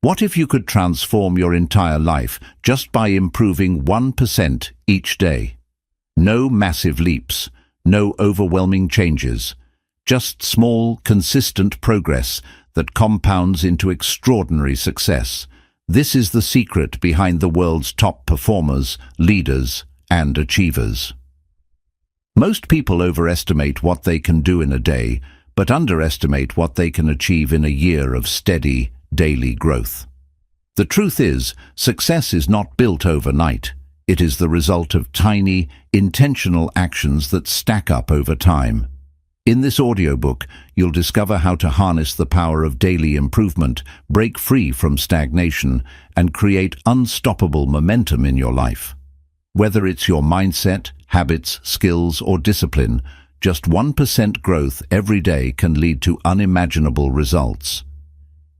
What if you could transform your entire life just by improving 1% each day? No massive leaps, no overwhelming changes, just small, consistent progress that compounds into extraordinary success. This is the secret behind the world's top performers, leaders, and achievers. Most people overestimate what they can do in a day, but underestimate what they can achieve in a year of steady, daily growth. The truth is, success is not built overnight. It is the result of tiny, intentional actions that stack up over time. In this audiobook, you'll discover how to harness the power of daily improvement, break free from stagnation, and create unstoppable momentum in your life. Whether it's your mindset, habits, skills, or discipline, just 1% growth every day can lead to unimaginable results.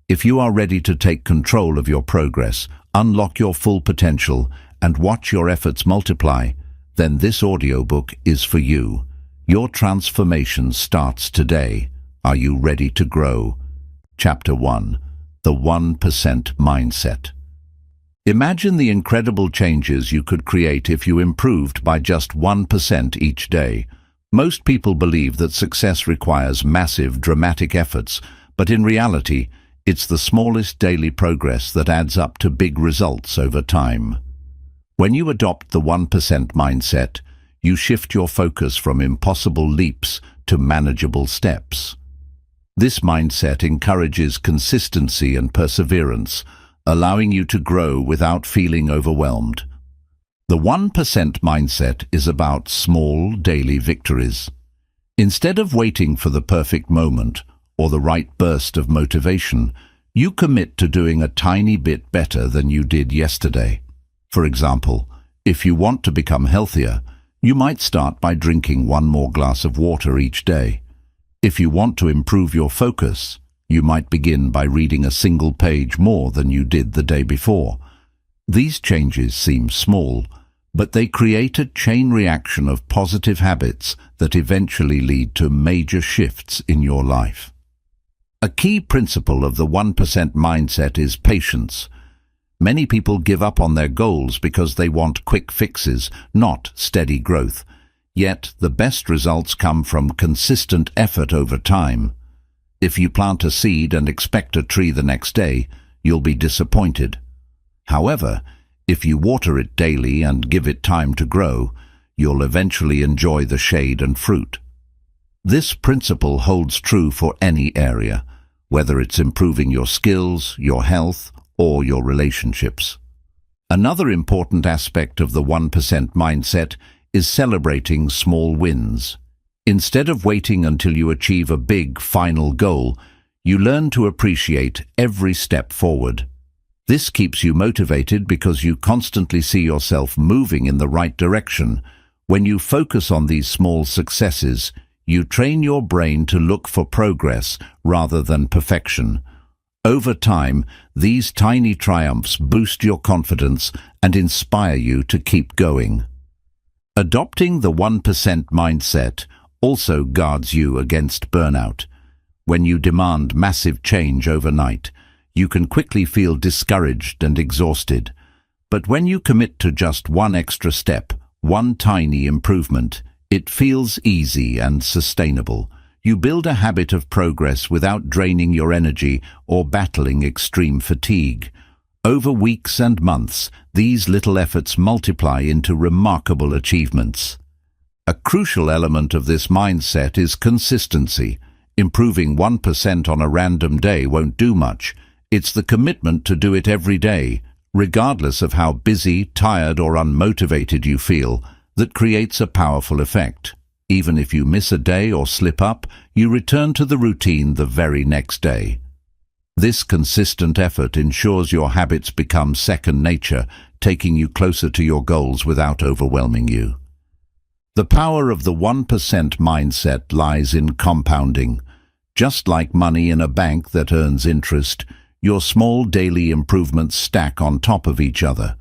If you are ready to take control of your progress, unlock your full potential, and watch your efforts multiply, then this audiobook is for you. Your transformation starts today. Are you ready to grow? Chapter 1. The 1% Mindset. Imagine the incredible changes you could create if you improved by just 1% each day. Most people believe that success requires massive, dramatic efforts, but in reality, it's the smallest daily progress that adds up to big results over time. When you adopt the 1% mindset, you shift your focus from impossible leaps to manageable steps. This mindset encourages consistency and perseverance, allowing you to grow without feeling overwhelmed. The 1% mindset is about small daily victories. Instead of waiting for the perfect moment or the right burst of motivation, you commit to doing a tiny bit better than you did yesterday. For example, if you want to become healthier, you might start by drinking 1 more glass of water each day. If you want to improve your focus, you might begin by reading a single page more than you did the day before. These changes seem small, but they create a chain reaction of positive habits that eventually lead to major shifts in your life. A key principle of the 1% mindset is patience. Many people give up on their goals because they want quick fixes, not steady growth. Yet, the best results come from consistent effort over time. If you plant a seed and expect a tree the next day, you'll be disappointed. However, if you water it daily and give it time to grow, you'll eventually enjoy the shade and fruit. This principle holds true for any area, whether it's improving your skills, your health, or your relationships. Another important aspect of the 1% mindset is celebrating small wins. Instead of waiting until you achieve a big final goal, you learn to appreciate every step forward. This keeps you motivated because you constantly see yourself moving in the right direction. When you focus on these small successes, you train your brain to look for progress rather than perfection. Over time, these tiny triumphs boost your confidence and inspire you to keep going. Adopting the 1% mindset also guards you against burnout. When you demand massive change overnight, you can quickly feel discouraged and exhausted. But when you commit to just one extra step, one tiny improvement, it feels easy and sustainable. You build a habit of progress without draining your energy or battling extreme fatigue. Over weeks and months, these little efforts multiply into remarkable achievements. A crucial element of this mindset is consistency. Improving 1% on a random day won't do much. It's the commitment to do it every day, regardless of how busy, tired, or unmotivated you feel, that creates a powerful effect. Even if you miss a day or slip up, you return to the routine the very next day. This consistent effort ensures your habits become second nature, taking you closer to your goals without overwhelming you. The power of the 1% mindset lies in compounding. Just like money in a bank that earns interest, your small daily improvements stack on top of each other.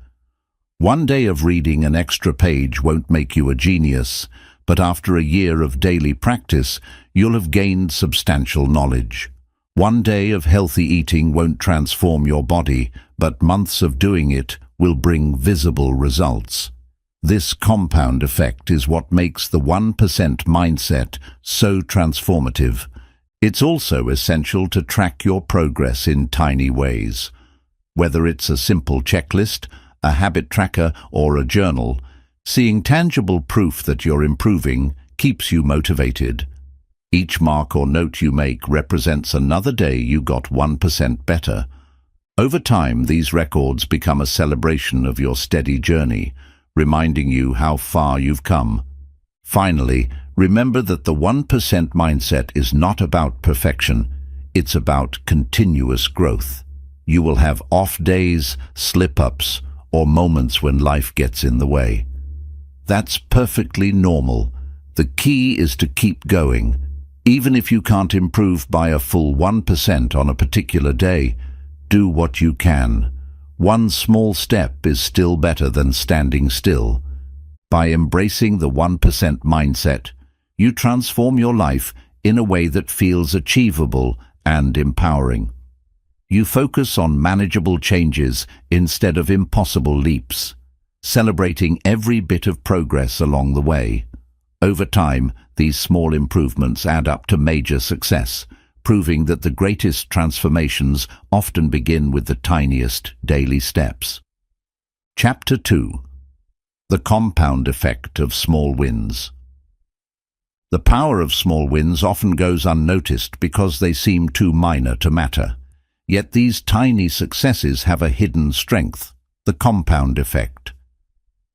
One day of reading an extra page won't make you a genius, but after a year of daily practice, you'll have gained substantial knowledge. One day of healthy eating won't transform your body, but months of doing it will bring visible results. This compound effect is what makes the 1% mindset so transformative. It's also essential to track your progress in tiny ways. Whether it's a simple checklist, a habit tracker, or a journal, seeing tangible proof that you're improving keeps you motivated. Each mark or note you make represents another day you got 1% better. Over time, these records become a celebration of your steady journey, reminding you how far you've come. Finally, remember that the 1% mindset is not about perfection, it's about continuous growth. You will have off days, slip-ups, or moments when life gets in the way. That's perfectly normal. The key is to keep going. Even if you can't improve by a full 1% on a particular day, do what you can. One small step is still better than standing still. By embracing the 1% mindset, you transform your life in a way that feels achievable and empowering. You focus on manageable changes instead of impossible leaps, celebrating every bit of progress along the way. Over time, these small improvements add up to major success, proving that the greatest transformations often begin with the tiniest daily steps. Chapter 2. The compound effect of small wins. The power of small wins often goes unnoticed because they seem too minor to matter. Yet these tiny successes have a hidden strength, the compound effect.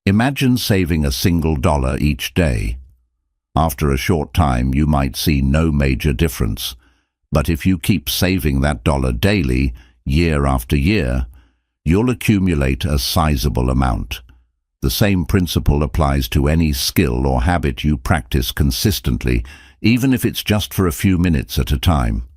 Imagine saving a single dollar each day. After a short time, you might see no major difference. But if you keep saving that dollar daily, year after year, you'll accumulate a sizable amount. The same principle applies to any skill or habit you practice consistently, even if it's just for a few minutes at a time.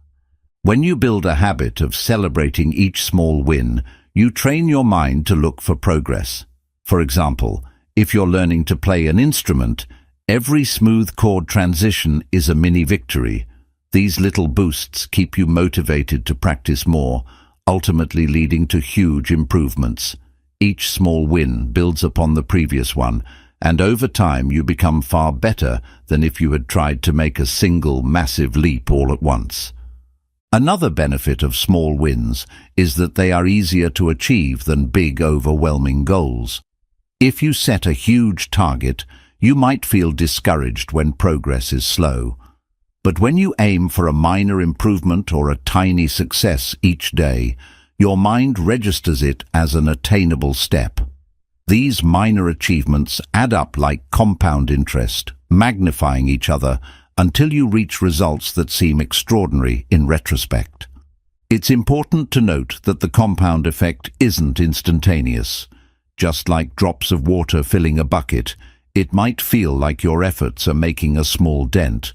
When you build a habit of celebrating each small win, you train your mind to look for progress. For example, if you're learning to play an instrument, every smooth chord transition is a mini victory. These little boosts keep you motivated to practice more, ultimately leading to huge improvements. Each small win builds upon the previous one, and over time you become far better than if you had tried to make a single massive leap all at once. Another benefit of small wins is that they are easier to achieve than big, overwhelming goals. If you set a huge target, you might feel discouraged when progress is slow. But when you aim for a minor improvement or a tiny success each day, your mind registers it as an attainable step. These minor achievements add up like compound interest, magnifying each other until you reach results that seem extraordinary in retrospect. It's important to note that the compound effect isn't instantaneous. Just like drops of water filling a bucket, it might feel like your efforts are making a small dent.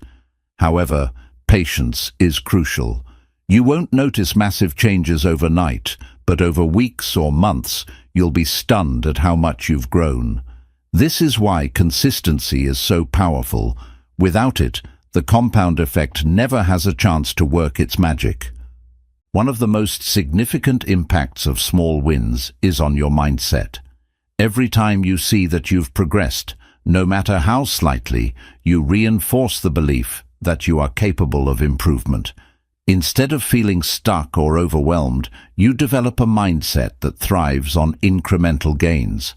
However, patience is crucial. You won't notice massive changes overnight, but over weeks or months, you'll be stunned at how much you've grown. This is why consistency is so powerful. Without it, the compound effect never has a chance to work its magic. One of the most significant impacts of small wins is on your mindset. Every time you see that you've progressed, no matter how slightly, you reinforce the belief that you are capable of improvement. Instead of feeling stuck or overwhelmed, you develop a mindset that thrives on incremental gains.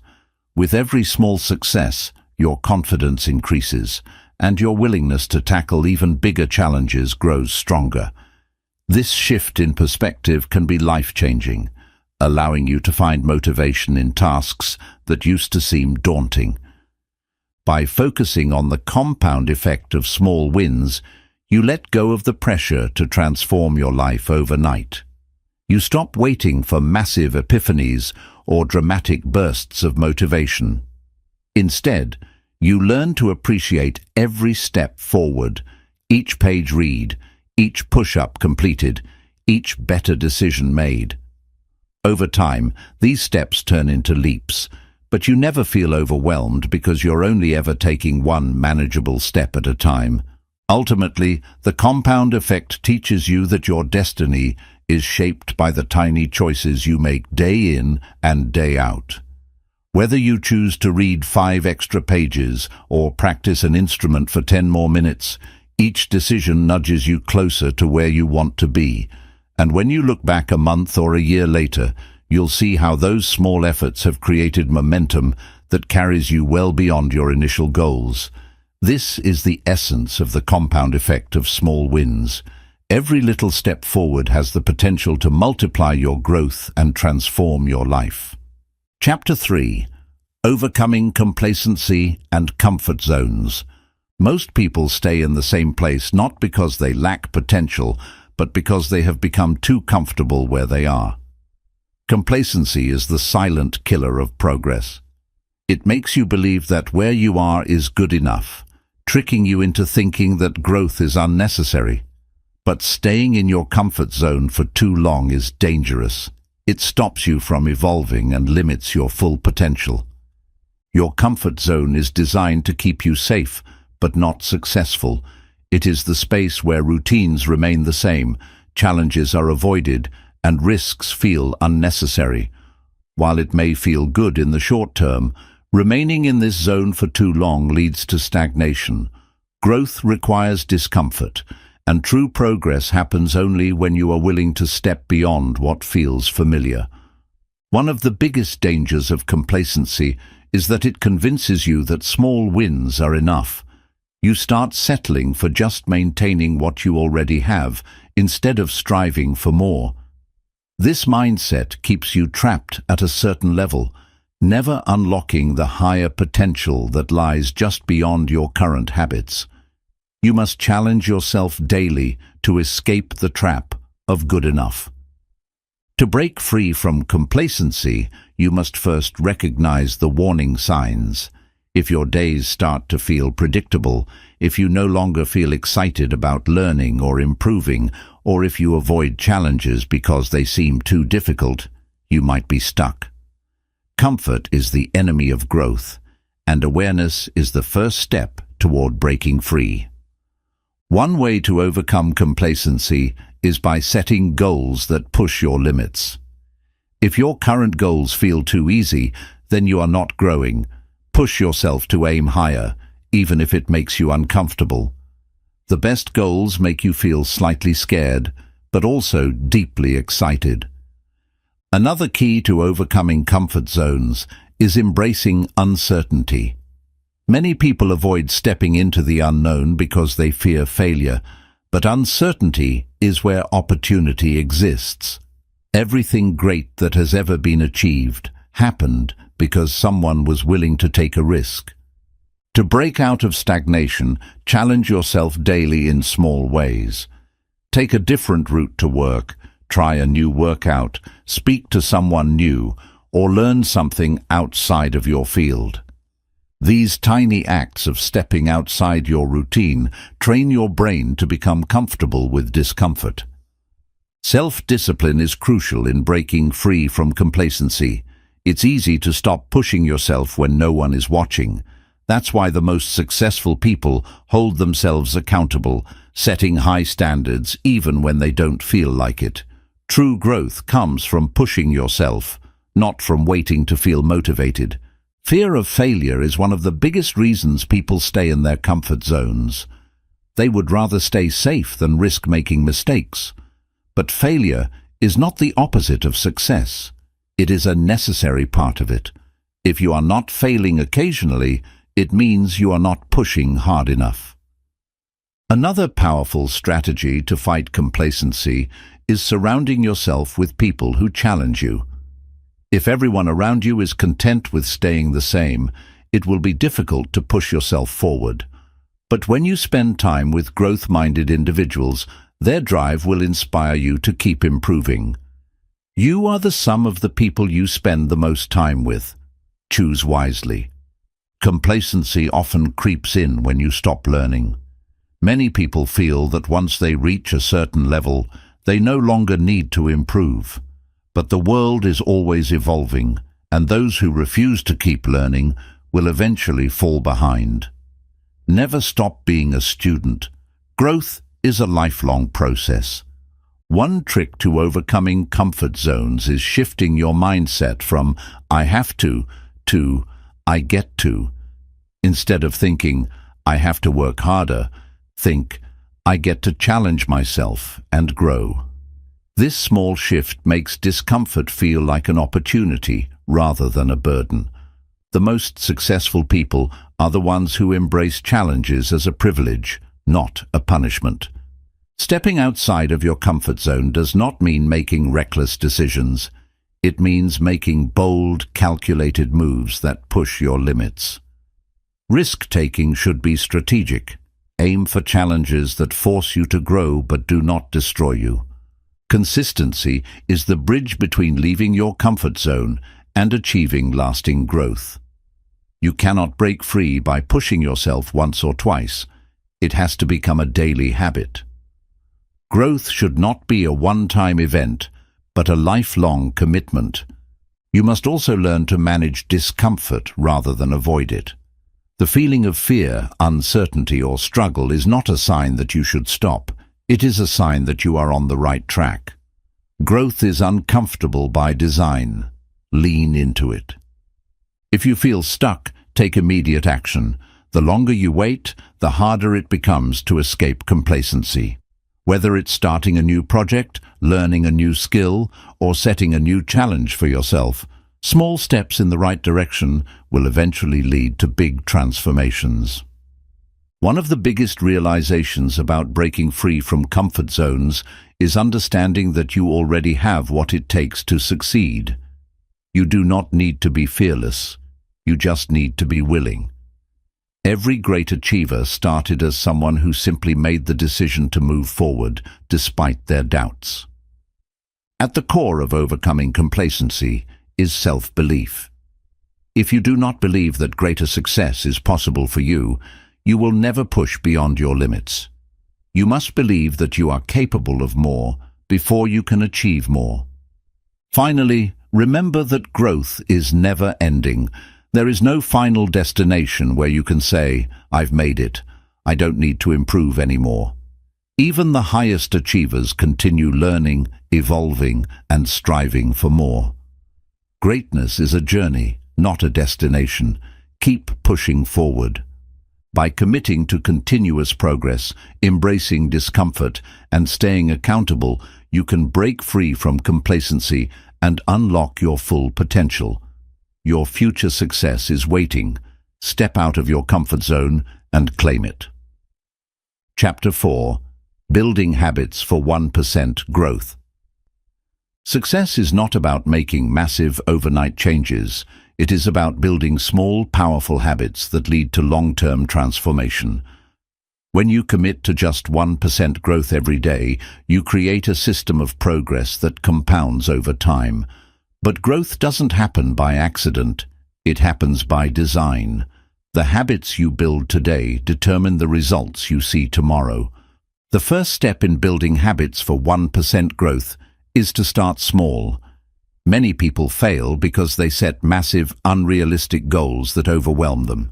With every small success, your confidence increases, and your willingness to tackle even bigger challenges grows stronger. This shift in perspective can be life-changing, allowing you to find motivation in tasks that used to seem daunting. By focusing on the compound effect of small wins, you let go of the pressure to transform your life overnight. You stop waiting for massive epiphanies or dramatic bursts of motivation. Instead, you learn to appreciate every step forward, each page read, each push-up completed, each better decision made. Over time, these steps turn into leaps, but you never feel overwhelmed because you're only ever taking one manageable step at a time. Ultimately, the compound effect teaches you that your destiny is shaped by the tiny choices you make day in and day out. Whether you choose to read 5 extra pages or practice an instrument for 10 more minutes, each decision nudges you closer to where you want to be. And when you look back a month or a year later, you'll see how those small efforts have created momentum that carries you well beyond your initial goals. This is the essence of the compound effect of small wins. Every little step forward has the potential to multiply your growth and transform your life. Chapter 3. Overcoming complacency and comfort zones. Most people stay in the same place not because they lack potential, but because they have become too comfortable where they are. Complacency is the silent killer of progress. It makes you believe that where you are is good enough, tricking you into thinking that growth is unnecessary. But staying in your comfort zone for too long is dangerous. It stops you from evolving and limits your full potential. Your comfort zone is designed to keep you safe, but not successful. It is the space where routines remain the same, challenges are avoided, and risks feel unnecessary. While it may feel good in the short term, remaining in this zone for too long leads to stagnation. Growth requires discomfort, and true progress happens only when you are willing to step beyond what feels familiar. One of the biggest dangers of complacency is that it convinces you that small wins are enough. You start settling for just maintaining what you already have, instead of striving for more. This mindset keeps you trapped at a certain level, never unlocking the higher potential that lies just beyond your current habits. You must challenge yourself daily to escape the trap of good enough. To break free from complacency, you must first recognize the warning signs. If your days start to feel predictable, if you no longer feel excited about learning or improving, or if you avoid challenges because they seem too difficult, you might be stuck. Comfort is the enemy of growth, and awareness is the first step toward breaking free. One way to overcome complacency is by setting goals that push your limits. If your current goals feel too easy, then you are not growing. Push yourself to aim higher, even if it makes you uncomfortable. The best goals make you feel slightly scared, but also deeply excited. Another key to overcoming comfort zones is embracing uncertainty. Many people avoid stepping into the unknown because they fear failure, but uncertainty is where opportunity exists. Everything great that has ever been achieved happened because someone was willing to take a risk. To break out of stagnation, challenge yourself daily in small ways. Take a different route to work, try a new workout, speak to someone new, or learn something outside of your field. These tiny acts of stepping outside your routine train your brain to become comfortable with discomfort. Self-discipline is crucial in breaking free from complacency. It's easy to stop pushing yourself when no one is watching. That's why the most successful people hold themselves accountable, setting high standards even when they don't feel like it. True growth comes from pushing yourself, not from waiting to feel motivated. Fear of failure is one of the biggest reasons people stay in their comfort zones. They would rather stay safe than risk making mistakes. But failure is not the opposite of success. It is a necessary part of it. If you are not failing occasionally, it means you are not pushing hard enough. Another powerful strategy to fight complacency is surrounding yourself with people who challenge you. If everyone around you is content with staying the same, it will be difficult to push yourself forward. But when you spend time with growth-minded individuals, their drive will inspire you to keep improving. You are the sum of the people you spend the most time with. Choose wisely. Complacency often creeps in when you stop learning. Many people feel that once they reach a certain level, they no longer need to improve. But the world is always evolving, and those who refuse to keep learning will eventually fall behind. Never stop being a student. Growth is a lifelong process. One trick to overcoming comfort zones is shifting your mindset from "I have to" "I get to." Instead of thinking "I have to work harder," think "I get to challenge myself and grow." This small shift makes discomfort feel like an opportunity rather than a burden. The most successful people are the ones who embrace challenges as a privilege, not a punishment. Stepping outside of your comfort zone does not mean making reckless decisions. It means making bold, calculated moves that push your limits. Risk-taking should be strategic. Aim for challenges that force you to grow but do not destroy you. Consistency is the bridge between leaving your comfort zone and achieving lasting growth. You cannot break free by pushing yourself once or twice. It has to become a daily habit. Growth should not be a one-time event, but a lifelong commitment. You must also learn to manage discomfort rather than avoid it. The feeling of fear, uncertainty, or struggle is not a sign that you should stop. It is a sign that you are on the right track. Growth is uncomfortable by design. Lean into it. If you feel stuck, take immediate action. The longer you wait, the harder it becomes to escape complacency. Whether it's starting a new project, learning a new skill, or setting a new challenge for yourself, small steps in the right direction will eventually lead to big transformations. One of the biggest realizations about breaking free from comfort zones is understanding that you already have what it takes to succeed. You do not need to be fearless. You just need to be willing. Every great achiever started as someone who simply made the decision to move forward despite their doubts. At the core of overcoming complacency is self-belief. If you do not believe that greater success is possible for you, you will never push beyond your limits. You must believe that you are capable of more before you can achieve more. Finally, remember that growth is never ending. There is no final destination where you can say, "I've made it. I don't need to improve anymore." Even the highest achievers continue learning, evolving, and striving for more. Greatness is a journey, not a destination. Keep pushing forward. By committing to continuous progress, embracing discomfort, and staying accountable, you can break free from complacency and unlock your full potential. Your future success is waiting. Step out of your comfort zone and claim it. Chapter 4. Building Habits for 1% Growth. Success is not about making massive overnight changes. It is about building small, powerful habits that lead to long-term transformation. When you commit to just 1% growth every day, you create a system of progress that compounds over time. But growth doesn't happen by accident. It happens by design. The habits you build today determine the results you see tomorrow. The first step in building habits for 1% growth is to start small. Many people fail because they set massive, unrealistic goals that overwhelm them.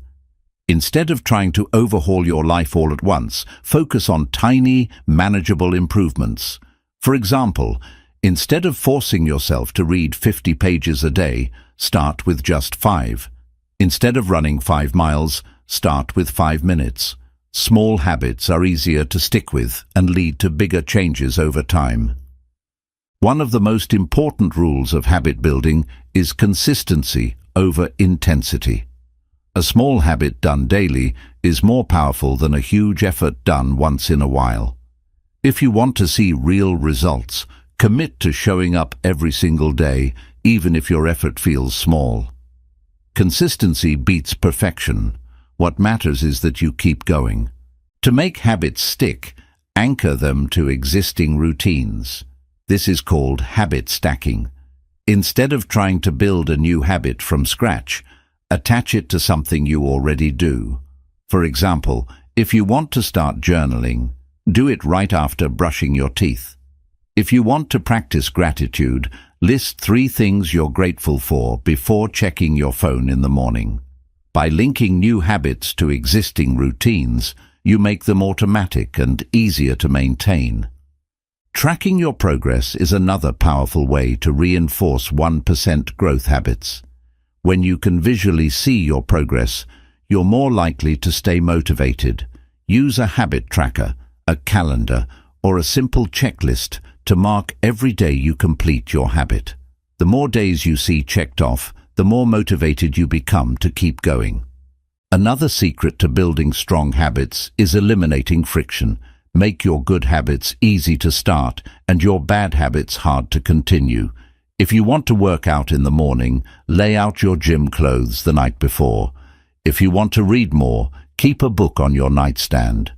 Instead of trying to overhaul your life all at once, focus on tiny, manageable improvements. For example, instead of forcing yourself to read 50 pages a day, start with just 5. Instead of running 5 miles, start with 5 minutes. Small habits are easier to stick with and lead to bigger changes over time. One of the most important rules of habit building is consistency over intensity. A small habit done daily is more powerful than a huge effort done once in a while. If you want to see real results, commit to showing up every single day, even if your effort feels small. Consistency beats perfection. What matters is that you keep going. To make habits stick, anchor them to existing routines. This is called habit stacking. Instead of trying to build a new habit from scratch, attach it to something you already do. For example, if you want to start journaling, do it right after brushing your teeth. If you want to practice gratitude, list 3 things you're grateful for before checking your phone in the morning. By linking new habits to existing routines, you make them automatic and easier to maintain. Tracking your progress is another powerful way to reinforce 1% growth habits. When you can visually see your progress, you're more likely to stay motivated. Use a habit tracker, a calendar, or a simple checklist to mark every day you complete your habit. The more days you see checked off, the more motivated you become to keep going. Another secret to building strong habits is eliminating friction. Make your good habits easy to start and your bad habits hard to continue. If you want to work out in the morning, lay out your gym clothes the night before. If you want to read more, keep a book on your nightstand.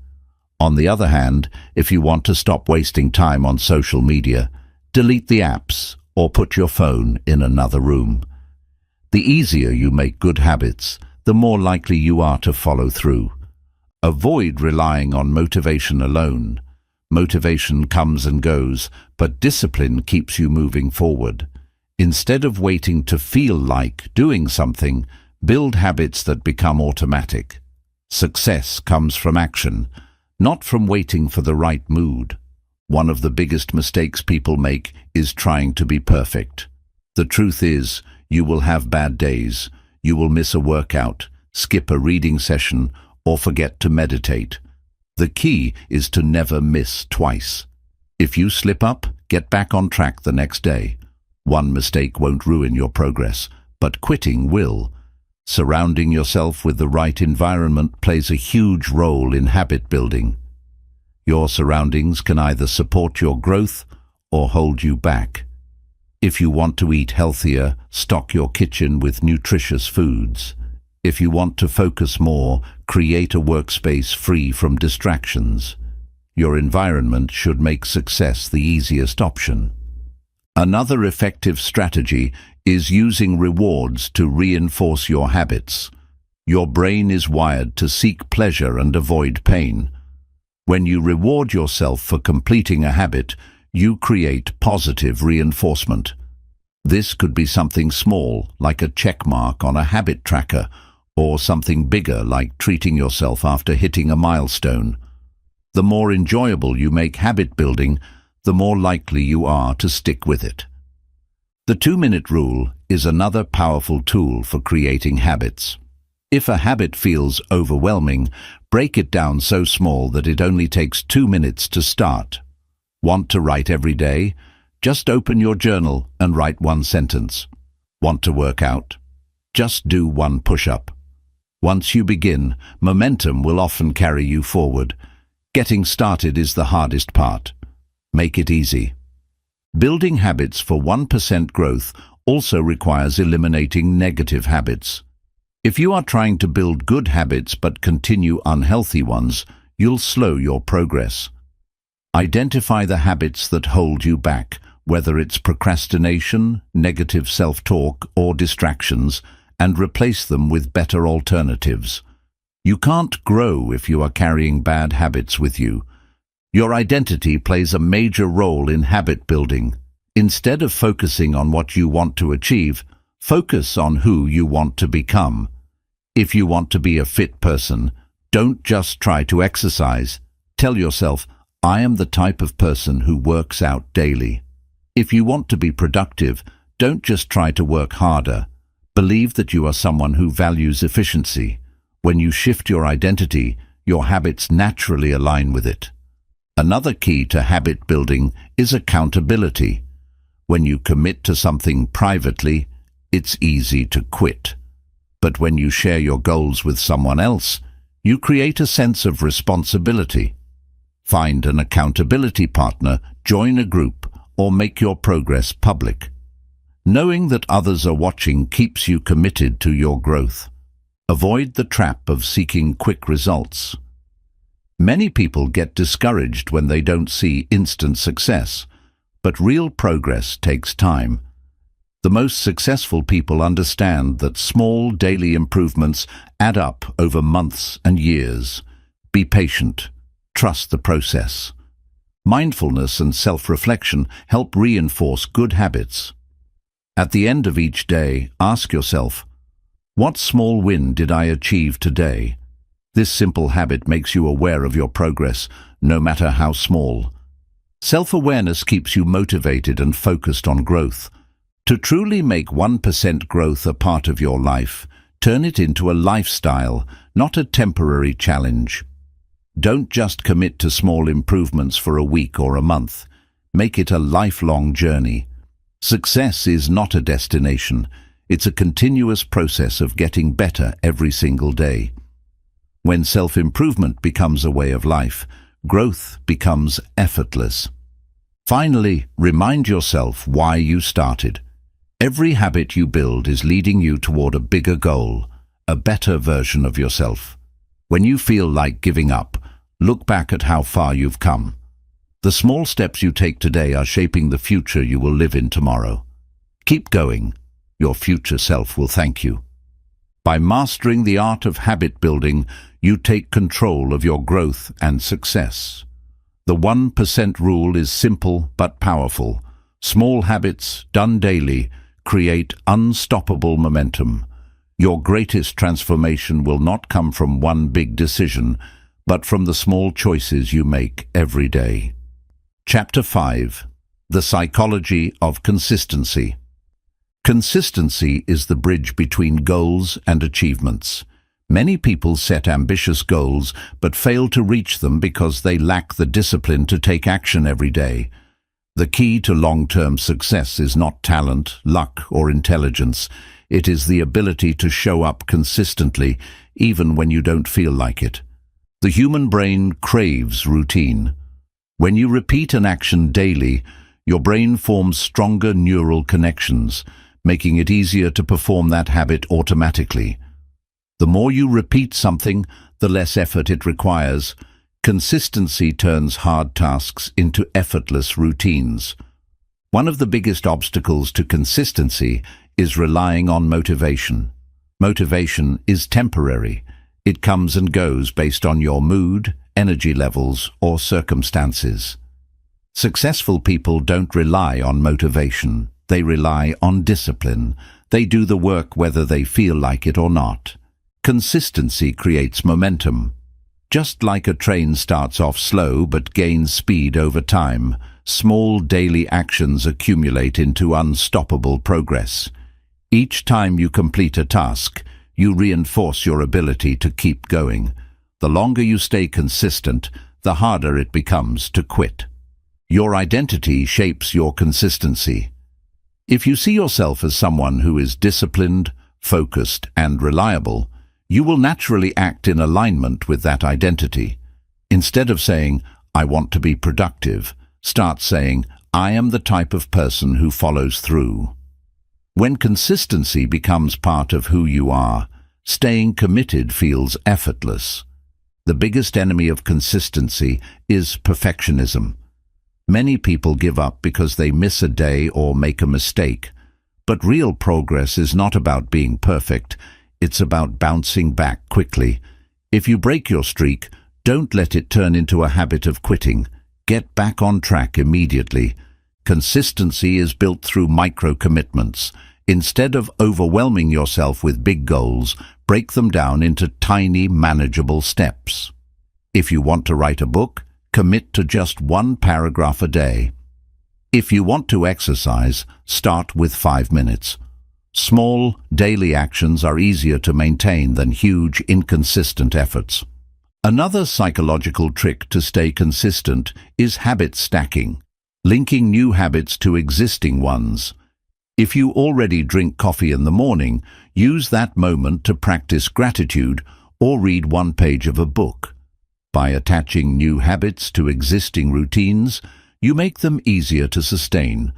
On the other hand, if you want to stop wasting time on social media, delete the apps or put your phone in another room. The easier you make good habits, the more likely you are to follow through. Avoid relying on motivation alone. Motivation comes and goes, but discipline keeps you moving forward. Instead of waiting to feel like doing something, build habits that become automatic. Success comes from action, not from waiting for the right mood. One of the biggest mistakes people make is trying to be perfect. The truth is, you will have bad days. You will miss a workout, skip a reading session, or forget to meditate. The key is to never miss twice. If you slip up, get back on track the next day. One mistake won't ruin your progress, but quitting will. Surrounding yourself with the right environment plays a huge role in habit building. Your surroundings can either support your growth or hold you back. If you want to eat healthier, stock your kitchen with nutritious foods. If you want to focus more, create a workspace free from distractions. Your environment should make success the easiest option. Another effective strategy is using rewards to reinforce your habits. Your brain is wired to seek pleasure and avoid pain. When you reward yourself for completing a habit, you create positive reinforcement. This could be something small, like a check mark on a habit tracker, or something bigger, like treating yourself after hitting a milestone. The more enjoyable you make habit building, the more likely you are to stick with it. The 2-minute rule is another powerful tool for creating habits. If a habit feels overwhelming, break it down so small that it only takes 2 minutes to start. Want to write every day? Just open your journal and write 1 sentence. Want to work out? Just do 1 push-up. Once you begin, momentum will often carry you forward. Getting started is the hardest part. Make it easy. Building habits for 1% growth also requires eliminating negative habits. If you are trying to build good habits but continue unhealthy ones, you'll slow your progress. Identify the habits that hold you back, whether it's procrastination, negative self-talk, or distractions, and replace them with better alternatives. You can't grow if you are carrying bad habits with you. Your identity plays a major role in habit building. Instead of focusing on what you want to achieve, focus on who you want to become. If you want to be a fit person, don't just try to exercise. Tell yourself, I am the type of person who works out daily. If you want to be productive, don't just try to work harder. Believe that you are someone who values efficiency. When you shift your identity, your habits naturally align with it. Another key to habit building is accountability. When you commit to something privately, it's easy to quit. But when you share your goals with someone else, you create a sense of responsibility. Find an accountability partner, join a group, or make your progress public. Knowing that others are watching keeps you committed to your growth. Avoid the trap of seeking quick results. Many people get discouraged when they don't see instant success, but real progress takes time. The most successful people understand that small daily improvements add up over months and years. Be patient. Trust the process. Mindfulness and self-reflection help reinforce good habits. At the end of each day, ask yourself, what small win did I achieve today? This simple habit makes you aware of your progress, no matter how small. Self-awareness keeps you motivated and focused on growth. To truly make 1% growth a part of your life, turn it into a lifestyle, not a temporary challenge. Don't just commit to small improvements for a week or a month. Make it a lifelong journey. Success is not a destination. It's a continuous process of getting better every single day. When self-improvement becomes a way of life, growth becomes effortless. Finally, remind yourself why you started. Every habit you build is leading you toward a bigger goal, a better version of yourself. When you feel like giving up, look back at how far you've come. The small steps you take today are shaping the future you will live in tomorrow. Keep going. Your future self will thank you. By mastering the art of habit building, you take control of your growth and success. The 1% rule is simple but powerful. Small habits, done daily, create unstoppable momentum. Your greatest transformation will not come from one big decision, but from the small choices you make every day. Chapter 5. The Psychology of Consistency. Consistency is the bridge between goals and achievements. Many people set ambitious goals but fail to reach them because they lack the discipline to take action every day. The key to long-term success is not talent, luck, or intelligence. It is the ability to show up consistently, even when you don't feel like it. The human brain craves routine. When you repeat an action daily, your brain forms stronger neural connections, making it easier to perform that habit automatically. The more you repeat something, the less effort it requires. Consistency turns hard tasks into effortless routines. One of the biggest obstacles to consistency is relying on motivation. Motivation is temporary. It comes and goes based on your mood, energy levels, or circumstances. Successful people don't rely on motivation. They rely on discipline. They do the work whether they feel like it or not. Consistency creates momentum. Just like a train starts off slow but gains speed over time, small daily actions accumulate into unstoppable progress. Each time you complete a task, you reinforce your ability to keep going. The longer you stay consistent, the harder it becomes to quit. Your identity shapes your consistency. If you see yourself as someone who is disciplined, focused, and reliable, you will naturally act in alignment with that identity. Instead of saying, "I want to be productive," start saying, "I am the type of person who follows through." When consistency becomes part of who you are, staying committed feels effortless. The biggest enemy of consistency is perfectionism. Many people give up because they miss a day or make a mistake. But real progress is not about being perfect. It's about bouncing back quickly. If you break your streak, don't let it turn into a habit of quitting. Get back on track immediately. Consistency is built through micro-commitments. Instead of overwhelming yourself with big goals, break them down into tiny, manageable steps. If you want to write a book, commit to just 1 paragraph a day. If you want to exercise, start with 5 minutes. Small, daily actions are easier to maintain than huge, inconsistent efforts. Another psychological trick to stay consistent is habit stacking, linking new habits to existing ones. If you already drink coffee in the morning, use that moment to practice gratitude or read 1 page of a book. By attaching new habits to existing routines, you make them easier to sustain.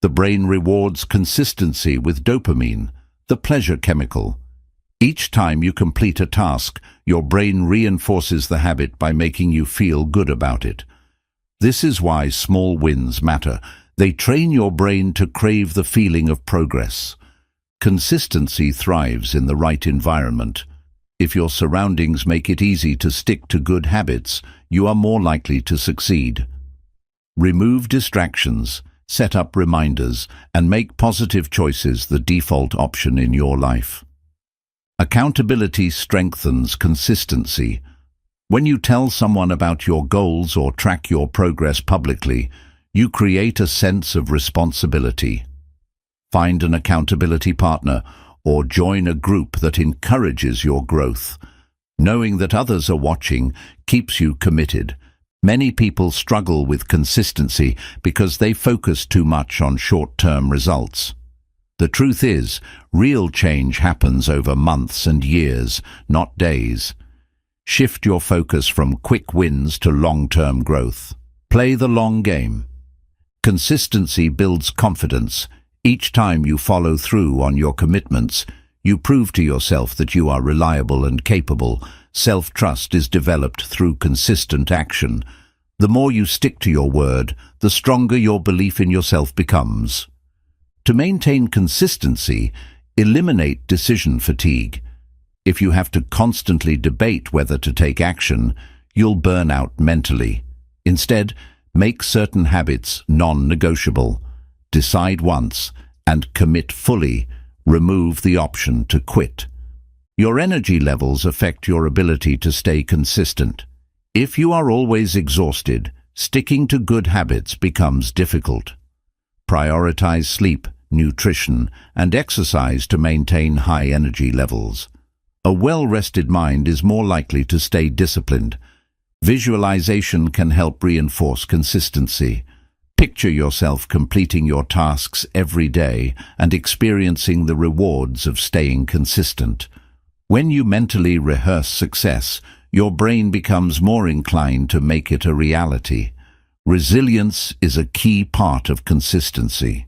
The brain rewards consistency with dopamine, the pleasure chemical. Each time you complete a task, your brain reinforces the habit by making you feel good about it. This is why small wins matter. They train your brain to crave the feeling of progress. Consistency thrives in the right environment. If your surroundings make it easy to stick to good habits, you are more likely to succeed. Remove distractions, set up reminders, and make positive choices the default option in your life. Accountability strengthens consistency. When you tell someone about your goals or track your progress publicly, you create a sense of responsibility. Find an accountability partner or join a group that encourages your growth. Knowing that others are watching keeps you committed. Many people struggle with consistency because they focus too much on short-term results. The truth is, real change happens over months and years, not days. Shift your focus from quick wins to long-term growth. Play the long game. Consistency builds confidence. Each time you follow through on your commitments, you prove to yourself that you are reliable and capable. Self-trust is developed through consistent action. The more you stick to your word, the stronger your belief in yourself becomes. To maintain consistency, eliminate decision fatigue. If you have to constantly debate whether to take action, you'll burn out mentally. Instead, make certain habits non-negotiable. Decide once and commit fully. Remove the option to quit. Your energy levels affect your ability to stay consistent. If you are always exhausted, sticking to good habits becomes difficult. Prioritize sleep, nutrition, and exercise to maintain high energy levels. A well-rested mind is more likely to stay disciplined. Visualization can help reinforce consistency. Picture yourself completing your tasks every day and experiencing the rewards of staying consistent. When you mentally rehearse success, your brain becomes more inclined to make it a reality. Resilience is a key part of consistency.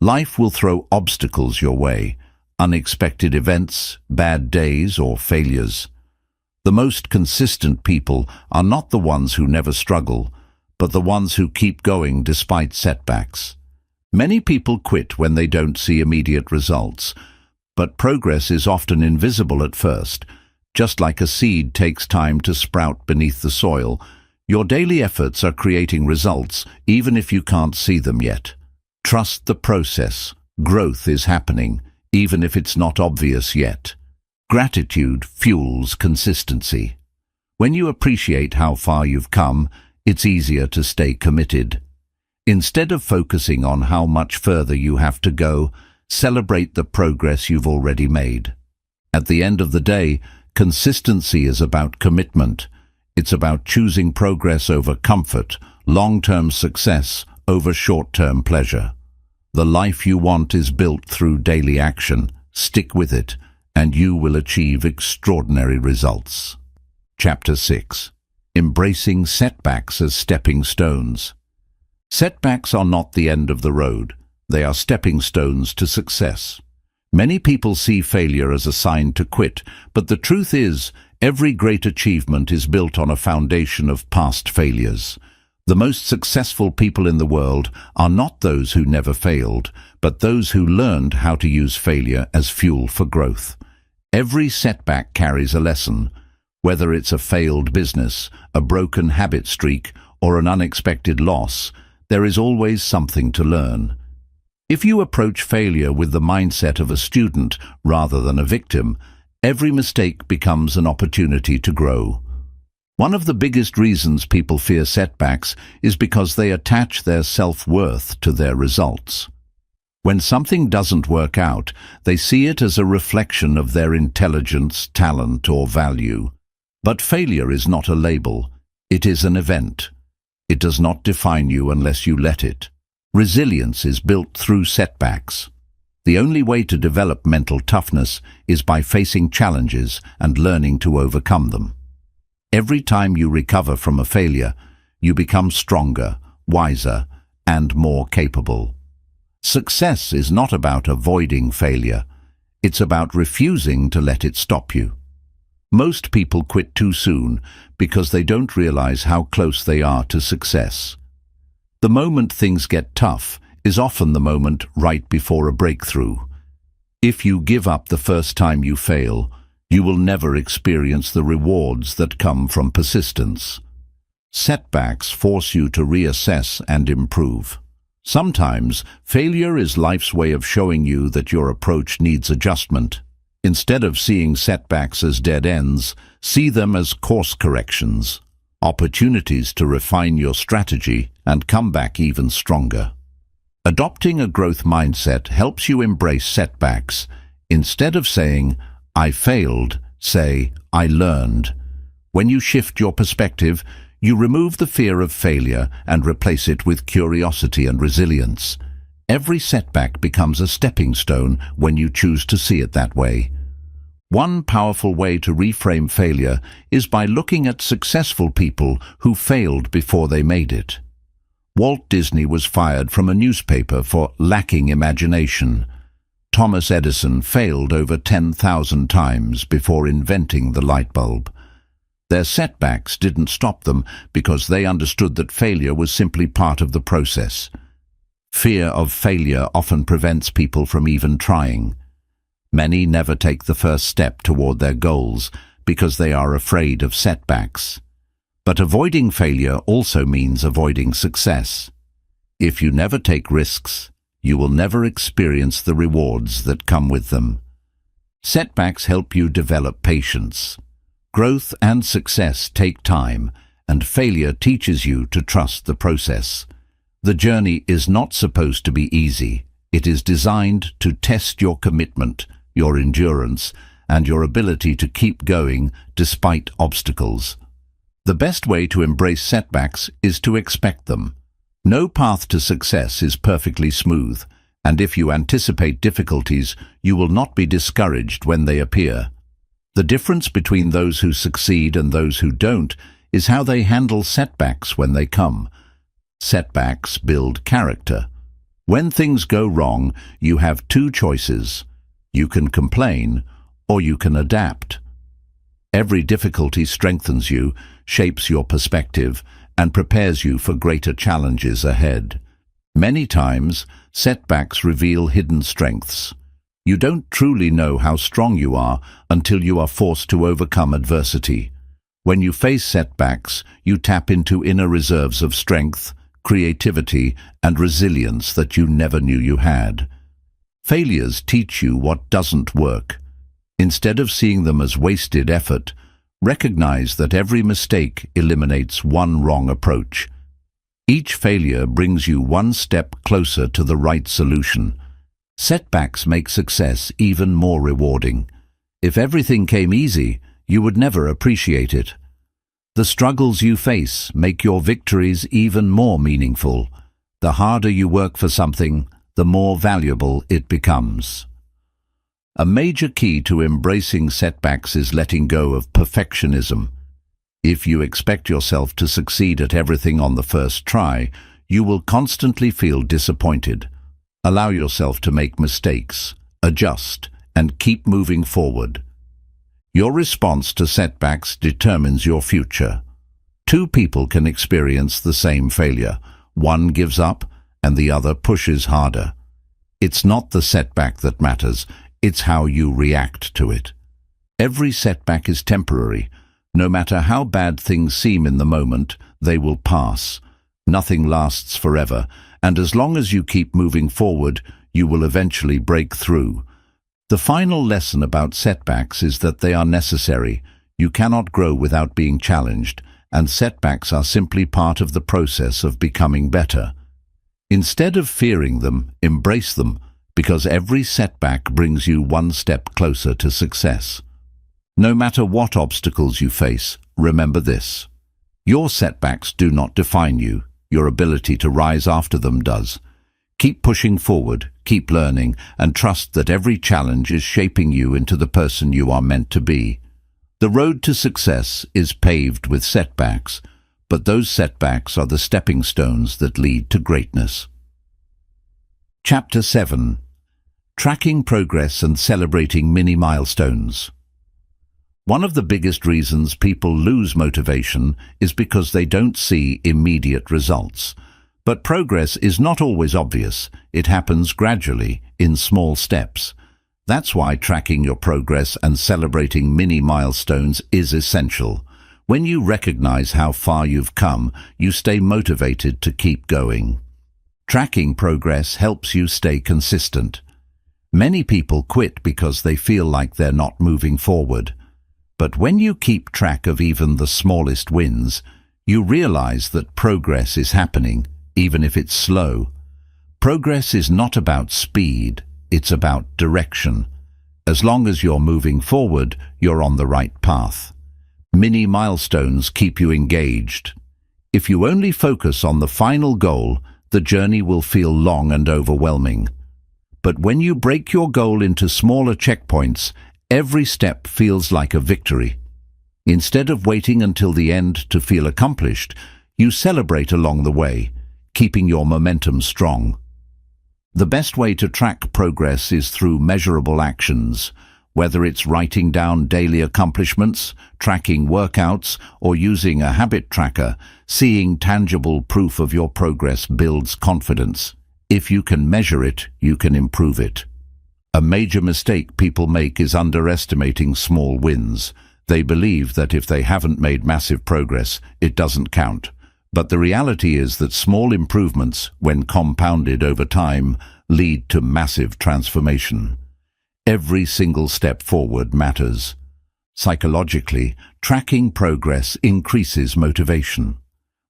Life will throw obstacles your way, unexpected events, bad days, or failures. The most consistent people are not the ones who never struggle, but the ones who keep going despite setbacks. Many people quit when they don't see immediate results, but progress is often invisible at first. Just like a seed takes time to sprout beneath the soil, your daily efforts are creating results even if you can't see them yet. Trust the process. Growth is happening, even if it's not obvious yet. Gratitude fuels consistency. When you appreciate how far you've come, it's easier to stay committed. Instead of focusing on how much further you have to go, celebrate the progress you've already made. At the end of the day, consistency is about commitment. It's about choosing progress over comfort, long-term success over short-term pleasure. The life you want is built through daily action. Stick with it, and you will achieve extraordinary results. Chapter 6. Embracing setbacks as stepping stones. Setbacks are not the end of the road. They are stepping stones to success. Many people see failure as a sign to quit, but the truth is, every great achievement is built on a foundation of past failures. The most successful people in the world are not those who never failed, but those who learned how to use failure as fuel for growth. Every setback carries a lesson. Whether it's a failed business, a broken habit streak, or an unexpected loss, there is always something to learn. If you approach failure with the mindset of a student rather than a victim, every mistake becomes an opportunity to grow. One of the biggest reasons people fear setbacks is because they attach their self-worth to their results. When something doesn't work out, they see it as a reflection of their intelligence, talent, or value. But failure is not a label. It is an event. It does not define you unless you let it. Resilience is built through setbacks. The only way to develop mental toughness is by facing challenges and learning to overcome them. Every time you recover from a failure, you become stronger, wiser, and more capable. Success is not about avoiding failure. It's about refusing to let it stop you. Most people quit too soon because they don't realize how close they are to success. The moment things get tough is often the moment right before a breakthrough. If you give up the first time you fail, you will never experience the rewards that come from persistence. Setbacks force you to reassess and improve. Sometimes, failure is life's way of showing you that your approach needs adjustment. Instead of seeing setbacks as dead ends, see them as course corrections, opportunities to refine your strategy and come back even stronger. Adopting a growth mindset helps you embrace setbacks. Instead of saying, "I failed," say, "I learned." When you shift your perspective, you remove the fear of failure and replace it with curiosity and resilience. Every setback becomes a stepping stone when you choose to see it that way. One powerful way to reframe failure is by looking at successful people who failed before they made it. Walt Disney was fired from a newspaper for lacking imagination. Thomas Edison failed over 10,000 times before inventing the light bulb. Their setbacks didn't stop them because they understood that failure was simply part of the process. Fear of failure often prevents people from even trying. Many never take the first step toward their goals because they are afraid of setbacks. But avoiding failure also means avoiding success. If you never take risks, you will never experience the rewards that come with them. Setbacks help you develop patience. Growth and success take time, and failure teaches you to trust the process. The journey is not supposed to be easy. It is designed to test your commitment, your endurance, and your ability to keep going despite obstacles. The best way to embrace setbacks is to expect them. No path to success is perfectly smooth, and if you anticipate difficulties, you will not be discouraged when they appear. The difference between those who succeed and those who don't is how they handle setbacks when they come. Setbacks build character. When things go wrong, you have two choices. You can complain, or you can adapt. Every difficulty strengthens you, shapes your perspective, and prepares you for greater challenges ahead. Many times, setbacks reveal hidden strengths. You don't truly know how strong you are until you are forced to overcome adversity. When you face setbacks, you tap into inner reserves of strength, creativity, and resilience that you never knew you had. Failures teach you what doesn't work. Instead of seeing them as wasted effort, recognize that every mistake eliminates one wrong approach. Each failure brings you one step closer to the right solution. Setbacks make success even more rewarding. If everything came easy, you would never appreciate it. The struggles you face make your victories even more meaningful. The harder you work for something, the more valuable it becomes. A major key to embracing setbacks is letting go of perfectionism. If you expect yourself to succeed at everything on the first try, you will constantly feel disappointed. Allow yourself to make mistakes, adjust, and keep moving forward. Your response to setbacks determines your future. Two people can experience the same failure. One gives up, and the other pushes harder. It's not the setback that matters, it's how you react to it. Every setback is temporary. No matter how bad things seem in the moment, they will pass. Nothing lasts forever, and as long as you keep moving forward, you will eventually break through. The final lesson about setbacks is that they are necessary. You cannot grow without being challenged, and setbacks are simply part of the process of becoming better. Instead of fearing them, embrace them, because every setback brings you one step closer to success. No matter what obstacles you face, remember this. Your setbacks do not define you. Your ability to rise after them does. Keep pushing forward, keep learning, and trust that every challenge is shaping you into the person you are meant to be. The road to success is paved with setbacks, but those setbacks are the stepping stones that lead to greatness. Chapter 7. Tracking Progress and Celebrating Mini Milestones. One of the biggest reasons people lose motivation is because they don't see immediate results. But progress is not always obvious. It happens gradually, in small steps. That's why tracking your progress and celebrating mini milestones is essential. When you recognize how far you've come, you stay motivated to keep going. Tracking progress helps you stay consistent. Many people quit because they feel like they're not moving forward. But when you keep track of even the smallest wins, you realize that progress is happening, even if it's slow. Progress is not about speed, it's about direction. As long as you're moving forward, you're on the right path. Mini milestones keep you engaged. If you only focus on the final goal, the journey will feel long and overwhelming. But when you break your goal into smaller checkpoints, every step feels like a victory. Instead of waiting until the end to feel accomplished, you celebrate along the way, keeping your momentum strong. The best way to track progress is through measurable actions, whether it's writing down daily accomplishments, tracking workouts, or using a habit tracker. Seeing tangible proof of your progress builds confidence. If you can measure it, you can improve it. A major mistake people make is underestimating small wins. They believe that if they haven't made massive progress, it doesn't count. But the reality is that small improvements, when compounded over time, lead to massive transformation. Every single step forward matters. Psychologically, tracking progress increases motivation.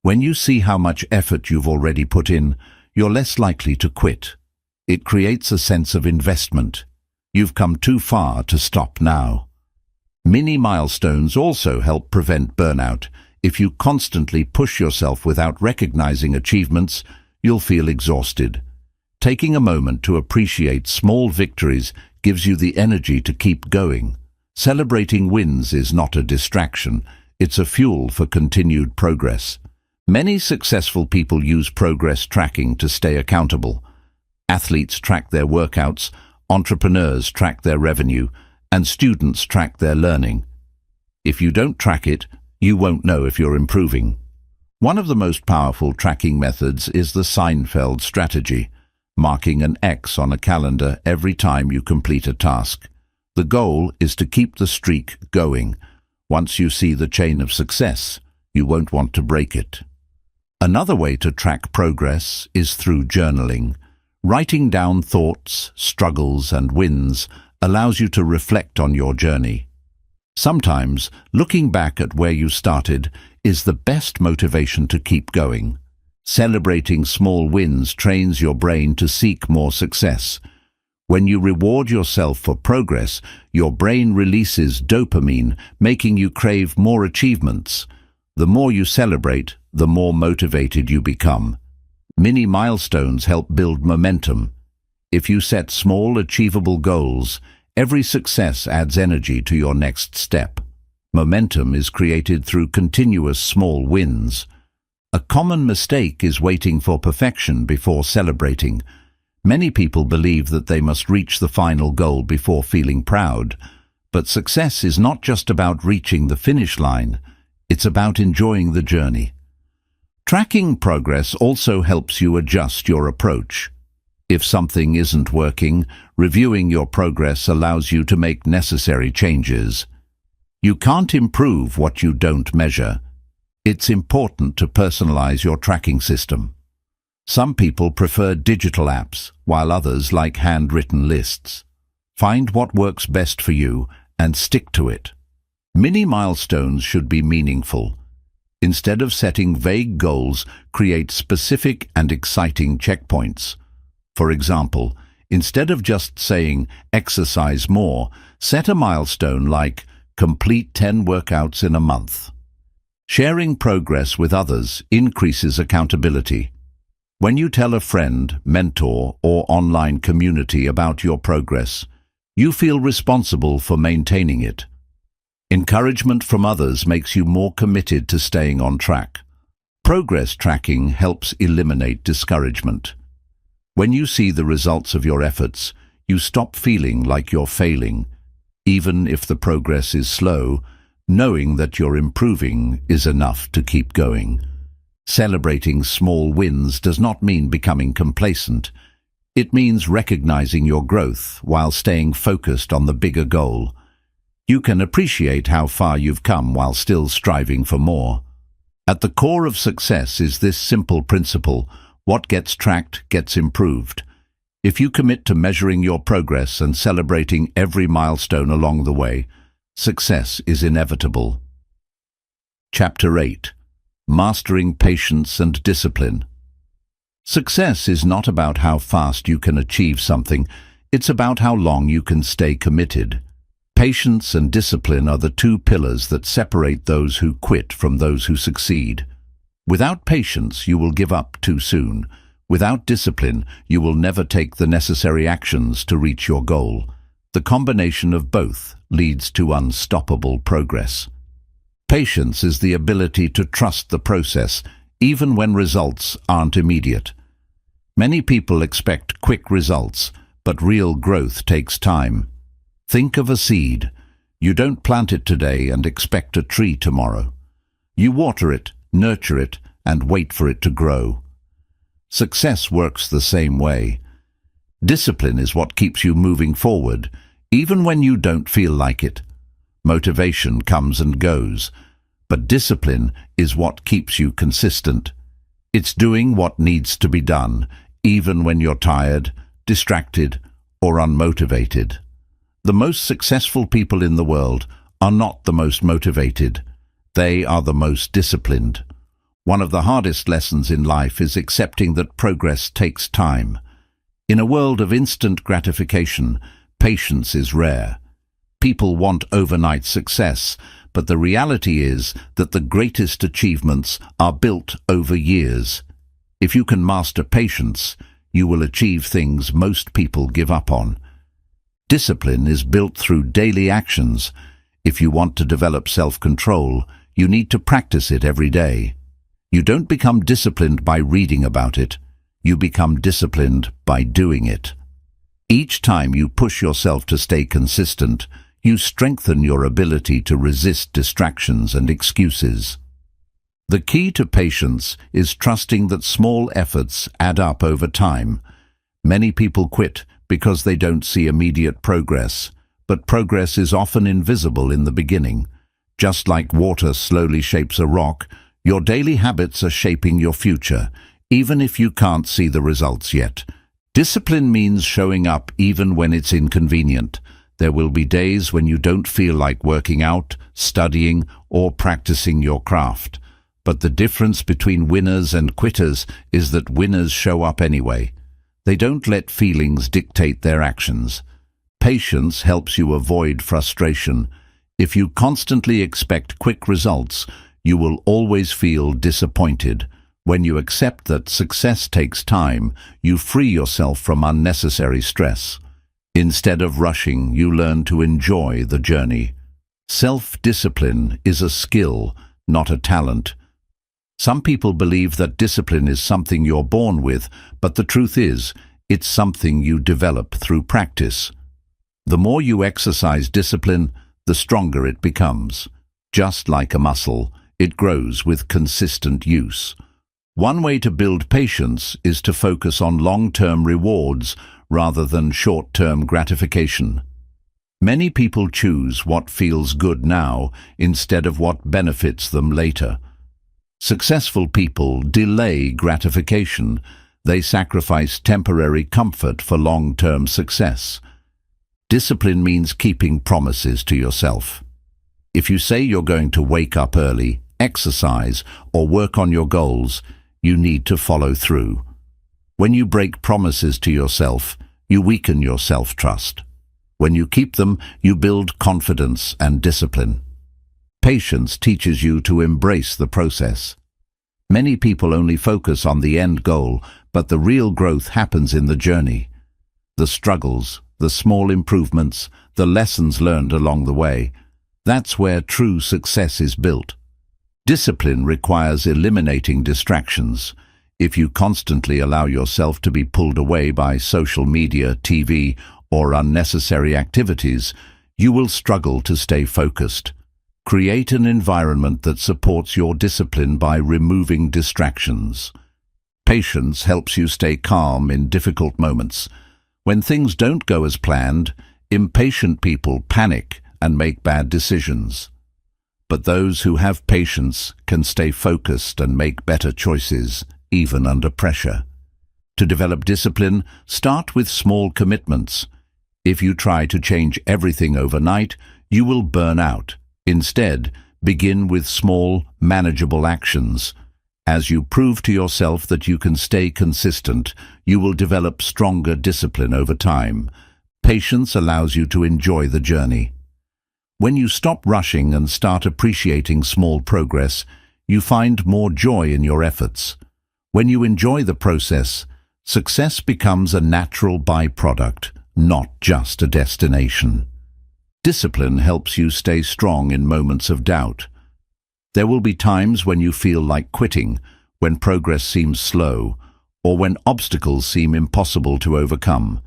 When you see how much effort you've already put in, you're less likely to quit. It creates a sense of investment. You've come too far to stop now. Mini milestones also help prevent burnout. If you constantly push yourself without recognizing achievements, you'll feel exhausted. Taking a moment to appreciate small victories gives you the energy to keep going. Celebrating wins is not a distraction, it's a fuel for continued progress. Many successful people use progress tracking to stay accountable. Athletes track their workouts, entrepreneurs track their revenue, and students track their learning. If you don't track it, you won't know if you're improving. One of the most powerful tracking methods is the Seinfeld strategy, marking an X on a calendar every time you complete a task. The goal is to keep the streak going. Once you see the chain of success, you won't want to break it. Another way to track progress is through journaling. Writing down thoughts, struggles, and wins allows you to reflect on your journey. Sometimes, looking back at where you started is the best motivation to keep going. Celebrating small wins trains your brain to seek more success. When you reward yourself for progress, your brain releases dopamine, making you crave more achievements. The more you celebrate, the more motivated you become. Mini milestones help build momentum. If you set small, achievable goals, every success adds energy to your next step. Momentum is created through continuous small wins. A common mistake is waiting for perfection before celebrating. Many people believe that they must reach the final goal before feeling proud. But success is not just about reaching the finish line, it's about enjoying the journey. Tracking progress also helps you adjust your approach. If something isn't working, reviewing your progress allows you to make necessary changes. You can't improve what you don't measure. It's important to personalize your tracking system. Some people prefer digital apps, while others like handwritten lists. Find what works best for you and stick to it. Mini milestones should be meaningful. Instead of setting vague goals, create specific and exciting checkpoints. For example, instead of just saying, exercise more, set a milestone like, complete 10 workouts in a month. Sharing progress with others increases accountability. When you tell a friend, mentor, or online community about your progress, you feel responsible for maintaining it. Encouragement from others makes you more committed to staying on track. Progress tracking helps eliminate discouragement. When you see the results of your efforts, you stop feeling like you're failing. Even if the progress is slow, knowing that you're improving is enough to keep going. Celebrating small wins does not mean becoming complacent. It means recognizing your growth while staying focused on the bigger goal. You can appreciate how far you've come while still striving for more. At the core of success is this simple principle: what gets tracked gets improved. If you commit to measuring your progress and celebrating every milestone along the way, success is inevitable. Chapter 8. Mastering Patience and Discipline. Success is not about how fast you can achieve something, it's about how long you can stay committed. Patience and discipline are the two pillars that separate those who quit from those who succeed. Without patience, you will give up too soon. Without discipline, you will never take the necessary actions to reach your goal. The combination of both leads to unstoppable progress. Patience is the ability to trust the process, even when results aren't immediate. Many people expect quick results, but real growth takes time. Think of a seed. You don't plant it today and expect a tree tomorrow. You water it, nurture it, and wait for it to grow. Success works the same way. Discipline is what keeps you moving forward, even when you don't feel like it. Motivation comes and goes, but discipline is what keeps you consistent. It's doing what needs to be done, even when you're tired, distracted, or unmotivated. The most successful people in the world are not the most motivated. They are the most disciplined. One of the hardest lessons in life is accepting that progress takes time. In a world of instant gratification, patience is rare. People want overnight success, but the reality is that the greatest achievements are built over years. If you can master patience, you will achieve things most people give up on. Discipline is built through daily actions. If you want to develop self-control, you need to practice it every day. You don't become disciplined by reading about it. You become disciplined by doing it. Each time you push yourself to stay consistent, you strengthen your ability to resist distractions and excuses. The key to patience is trusting that small efforts add up over time. Many people quit because they don't see immediate progress, but progress is often invisible in the beginning. Just like water slowly shapes a rock, your daily habits are shaping your future, even if you can't see the results yet. Discipline means showing up even when it's inconvenient. There will be days when you don't feel like working out, studying, or practicing your craft. But the difference between winners and quitters is that winners show up anyway. They don't let feelings dictate their actions. Patience helps you avoid frustration. If you constantly expect quick results, you will always feel disappointed. When you accept that success takes time, you free yourself from unnecessary stress. Instead of rushing, you learn to enjoy the journey. Self-discipline is a skill, not a talent. Some people believe that discipline is something you're born with, but the truth is, it's something you develop through practice. The more you exercise discipline, the stronger it becomes. Just like a muscle, it grows with consistent use. One way to build patience is to focus on long-term rewards rather than short-term gratification. Many people choose what feels good now instead of what benefits them later. Successful people delay gratification. They sacrifice temporary comfort for long-term success. Discipline means keeping promises to yourself. If you say you're going to wake up early, exercise, or work on your goals, you need to follow through. When you break promises to yourself, you weaken your self-trust. When you keep them, you build confidence and discipline. Patience teaches you to embrace the process. Many people only focus on the end goal, but the real growth happens in the journey. The struggles, the small improvements, the lessons learned along the way. That's where true success is built. Discipline requires eliminating distractions. If you constantly allow yourself to be pulled away by social media, TV, or unnecessary activities, you will struggle to stay focused. Create an environment that supports your discipline by removing distractions. Patience helps you stay calm in difficult moments. When things don't go as planned, impatient people panic and make bad decisions. But those who have patience can stay focused and make better choices, even under pressure. To develop discipline, start with small commitments. If you try to change everything overnight, you will burn out. Instead, begin with small, manageable actions. As you prove to yourself that you can stay consistent, you will develop stronger discipline over time. Patience allows you to enjoy the journey. When you stop rushing and start appreciating small progress, you find more joy in your efforts. When you enjoy the process, success becomes a natural byproduct, not just a destination. Discipline helps you stay strong in moments of doubt. There will be times when you feel like quitting, when progress seems slow, or when obstacles seem impossible to overcome.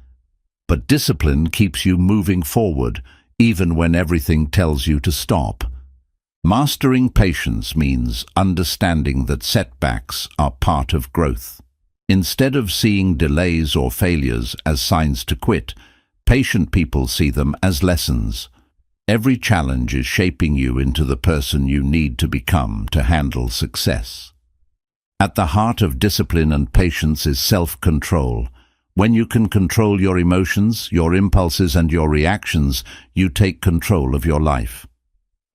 But discipline keeps you moving forward, even when everything tells you to stop. Mastering patience means understanding that setbacks are part of growth. Instead of seeing delays or failures as signs to quit, patient people see them as lessons. Every challenge is shaping you into the person you need to become to handle success. At the heart of discipline and patience is self-control. When you can control your emotions, your impulses, and your reactions, you take control of your life.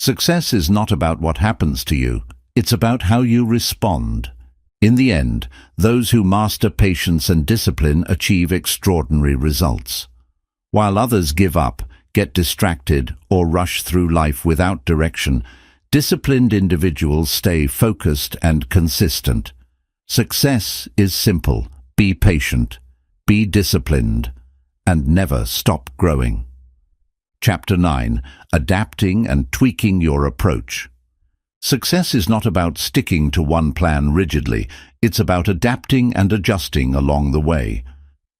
Success is not about what happens to you, it's about how you respond. In the end, those who master patience and discipline achieve extraordinary results. While others give up, get distracted, or rush through life without direction, disciplined individuals stay focused and consistent. Success is simple. Be patient, be disciplined, and never stop growing. Chapter 9. Adapting and tweaking your approach. Success is not about sticking to one plan rigidly. It's about adapting and adjusting along the way.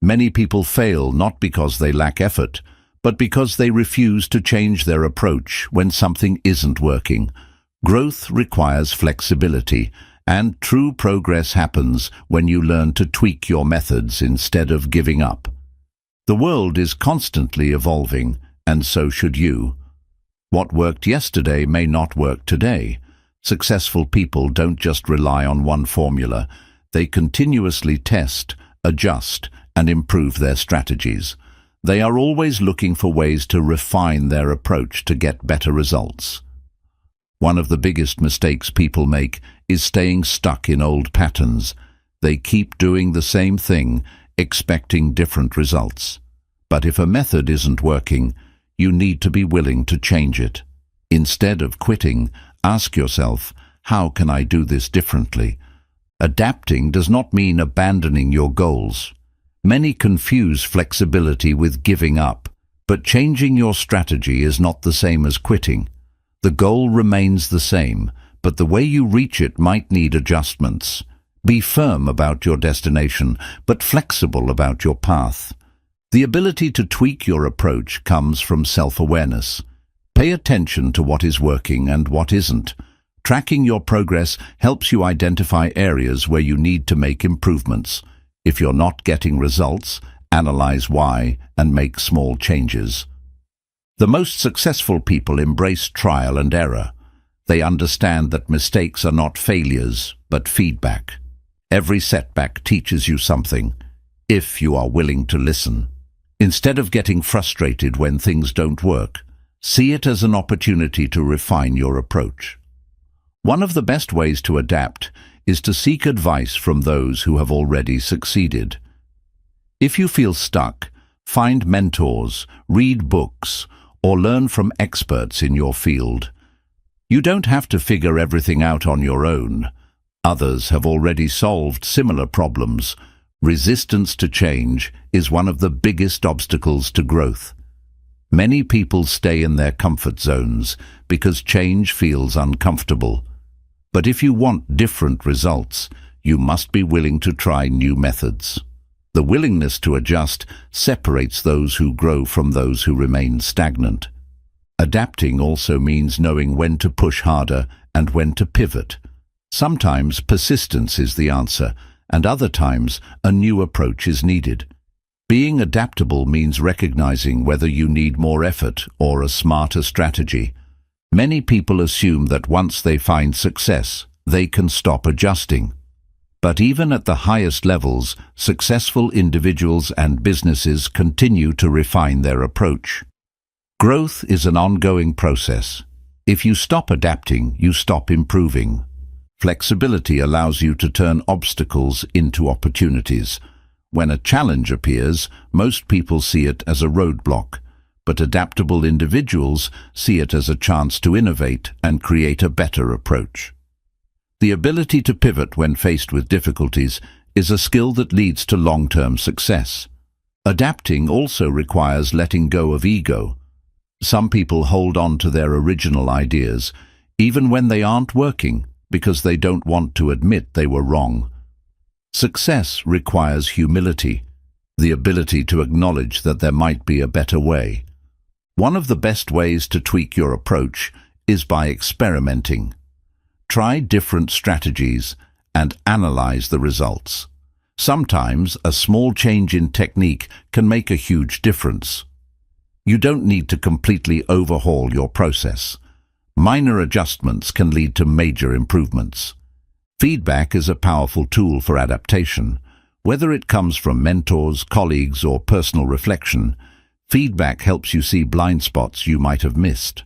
Many people fail not because they lack effort, but because they refuse to change their approach when something isn't working. Growth requires flexibility, and true progress happens when you learn to tweak your methods instead of giving up. The world is constantly evolving, and so should you. What worked yesterday may not work today. Successful people don't just rely on one formula. They continuously test, adjust, and improve their strategies. They are always looking for ways to refine their approach to get better results. One of the biggest mistakes people make is staying stuck in old patterns. They keep doing the same thing, expecting different results. But if a method isn't working, you need to be willing to change it. Instead of quitting, ask yourself, how can I do this differently? Adapting does not mean abandoning your goals. Many confuse flexibility with giving up, but changing your strategy is not the same as quitting. The goal remains the same, but the way you reach it might need adjustments. Be firm about your destination, but flexible about your path. The ability to tweak your approach comes from self-awareness. Pay attention to what is working and what isn't. Tracking your progress helps you identify areas where you need to make improvements. If you're not getting results, analyze why and make small changes. The most successful people embrace trial and error. They understand that mistakes are not failures, but feedback. Every setback teaches you something, if you are willing to listen. Instead of getting frustrated when things don't work, see it as an opportunity to refine your approach. One of the best ways to adapt is to seek advice from those who have already succeeded. If you feel stuck, find mentors, read books, or learn from experts in your field. You don't have to figure everything out on your own. Others have already solved similar problems. Resistance to change is one of the biggest obstacles to growth. Many people stay in their comfort zones because change feels uncomfortable. But if you want different results, you must be willing to try new methods. The willingness to adjust separates those who grow from those who remain stagnant. Adapting also means knowing when to push harder and when to pivot. Sometimes persistence is the answer, and other times a new approach is needed. Being adaptable means recognizing whether you need more effort or a smarter strategy. Many people assume that once they find success, they can stop adjusting. But even at the highest levels, successful individuals and businesses continue to refine their approach. Growth is an ongoing process. If you stop adapting, you stop improving. Flexibility allows you to turn obstacles into opportunities. When a challenge appears, most people see it as a roadblock, but adaptable individuals see it as a chance to innovate and create a better approach. The ability to pivot when faced with difficulties is a skill that leads to long-term success. Adapting also requires letting go of ego. Some people hold on to their original ideas, even when they aren't working, because they don't want to admit they were wrong. Success requires humility, the ability to acknowledge that there might be a better way. One of the best ways to tweak your approach is by experimenting. Try different strategies and analyze the results. Sometimes a small change in technique can make a huge difference. You don't need to completely overhaul your process. Minor adjustments can lead to major improvements. Feedback is a powerful tool for adaptation. Whether it comes from mentors, colleagues, or personal reflection, feedback helps you see blind spots you might have missed.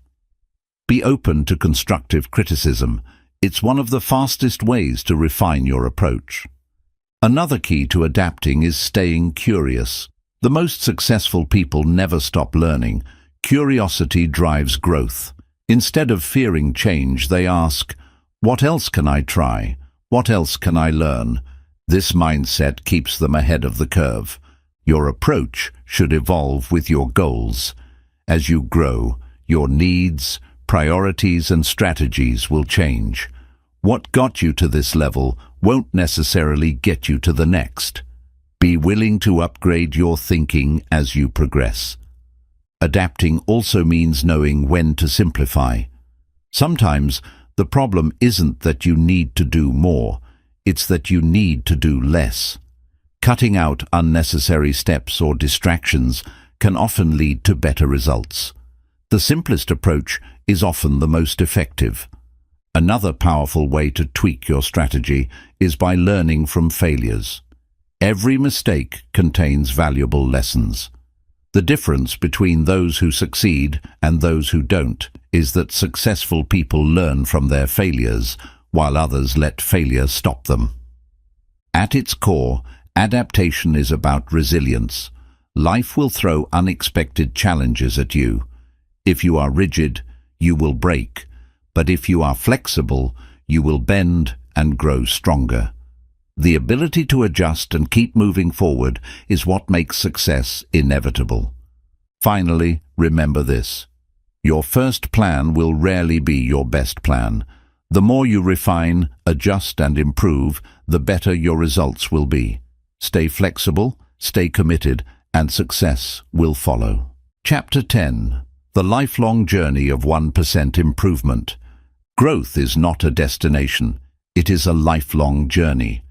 Be open to constructive criticism. It's one of the fastest ways to refine your approach. Another key to adapting is staying curious. The most successful people never stop learning. Curiosity drives growth. Instead of fearing change, they ask, "What else can I try? What else can I learn?" This mindset keeps them ahead of the curve. Your approach should evolve with your goals. As you grow, your needs, priorities, and strategies will change. What got you to this level won't necessarily get you to the next. Be willing to upgrade your thinking as you progress. Adapting also means knowing when to simplify. Sometimes the problem isn't that you need to do more, it's that you need to do less. Cutting out unnecessary steps or distractions can often lead to better results. The simplest approach is often the most effective. Another powerful way to tweak your strategy is by learning from failures. Every mistake contains valuable lessons. The difference between those who succeed and those who don't is that successful people learn from their failures, while others let failure stop them. At its core, adaptation is about resilience. Life will throw unexpected challenges at you. If you are rigid, you will break. But if you are flexible, you will bend and grow stronger. The ability to adjust and keep moving forward is what makes success inevitable. Finally, remember this. Your first plan will rarely be your best plan. The more you refine, adjust, and improve, the better your results will be. Stay flexible, stay committed, and success will follow. Chapter 10. The Lifelong Journey of 1% Improvement. Growth is not a destination. It is a lifelong journey.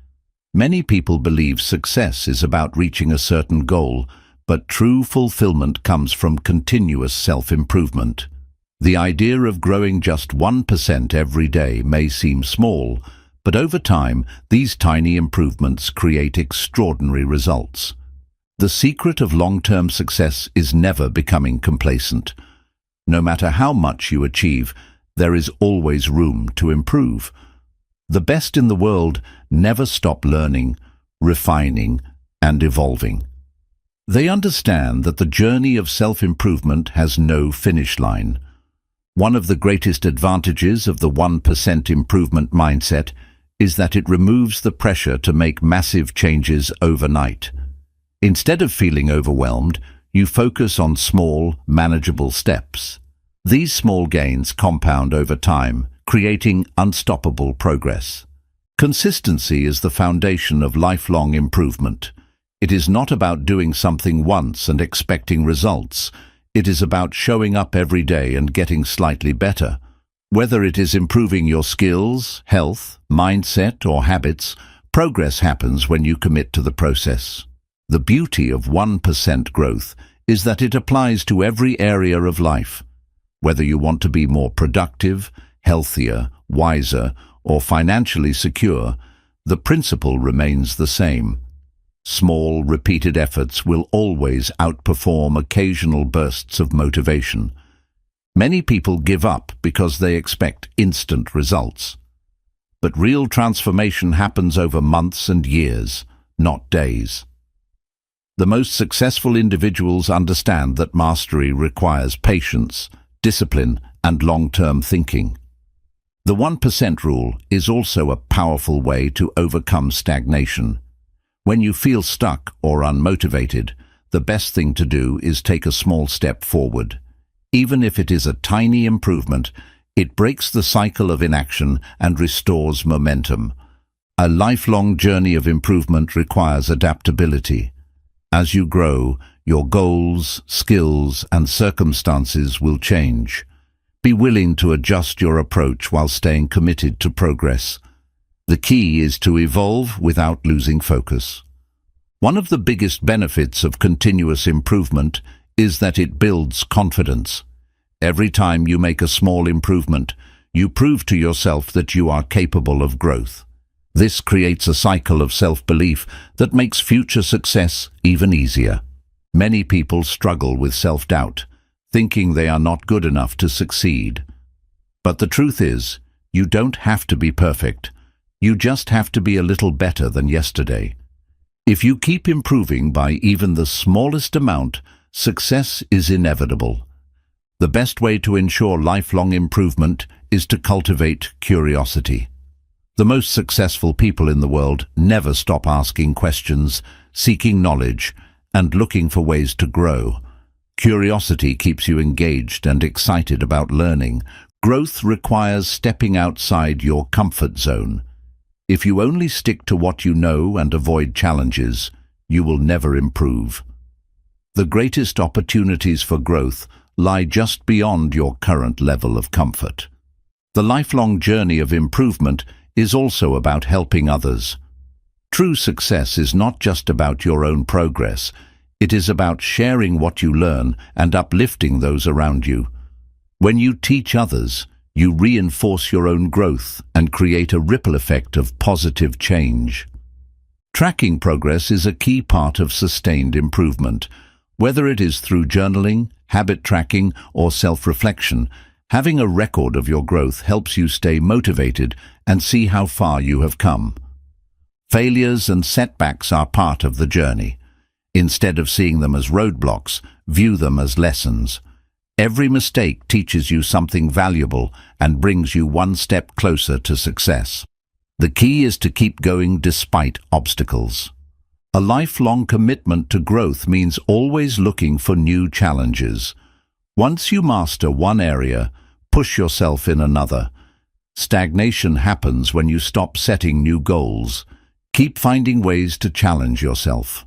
Many people believe success is about reaching a certain goal, but true fulfillment comes from continuous self-improvement. The idea of growing just 1% every day may seem small, but over time, these tiny improvements create extraordinary results. The secret of long-term success is never becoming complacent. No matter how much you achieve, there is always room to improve. The best in the world never stop learning, refining, and evolving. They understand that the journey of self-improvement has no finish line. One of the greatest advantages of the 1% improvement mindset is that it removes the pressure to make massive changes overnight. Instead of feeling overwhelmed, you focus on small, manageable steps. These small gains compound over time, creating unstoppable progress. Consistency is the foundation of lifelong improvement. It is not about doing something once and expecting results. It is about showing up every day and getting slightly better. Whether it is improving your skills, health, mindset, or habits, progress happens when you commit to the process. The beauty of 1% growth is that it applies to every area of life. Whether you want to be more productive, healthier, wiser, or financially secure, The principle remains the same. Small, repeated efforts will always outperform occasional bursts of motivation. Many people give up because they expect instant results. But real transformation happens over months and years, not days. The most successful individuals understand that mastery requires patience, discipline, and long-term thinking. The 1% rule is also a powerful way to overcome stagnation. When you feel stuck or unmotivated, the best thing to do is take a small step forward. Even if it is a tiny improvement, it breaks the cycle of inaction and restores momentum. A lifelong journey of improvement requires adaptability. As you grow, your goals, skills, and circumstances will change. Be willing to adjust your approach while staying committed to progress. The key is to evolve without losing focus. One of the biggest benefits of continuous improvement is that it builds confidence. Every time you make a small improvement, you prove to yourself that you are capable of growth. This creates a cycle of self-belief that makes future success even easier. Many people struggle with self-doubt, thinking they are not good enough to succeed. But the truth is, you don't have to be perfect. You just have to be a little better than yesterday. If you keep improving by even the smallest amount, success is inevitable. The best way to ensure lifelong improvement is to cultivate curiosity. The most successful people in the world never stop asking questions, seeking knowledge, and looking for ways to grow. Curiosity keeps you engaged and excited about learning. Growth requires stepping outside your comfort zone. If you only stick to what you know and avoid challenges, you will never improve. The greatest opportunities for growth lie just beyond your current level of comfort. The lifelong journey of improvement is also about helping others. True success is not just about your own progress. It is about sharing what you learn and uplifting those around you. When you teach others, you reinforce your own growth and create a ripple effect of positive change. Tracking progress is a key part of sustained improvement. Whether it is through journaling, habit tracking, or self-reflection, having a record of your growth helps you stay motivated and see how far you have come. Failures and setbacks are part of the journey. Instead of seeing them as roadblocks, view them as lessons. Every mistake teaches you something valuable and brings you one step closer to success. The key is to keep going despite obstacles. A lifelong commitment to growth means always looking for new challenges. Once you master one area, push yourself in another. Stagnation happens when you stop setting new goals. Keep finding ways to challenge yourself.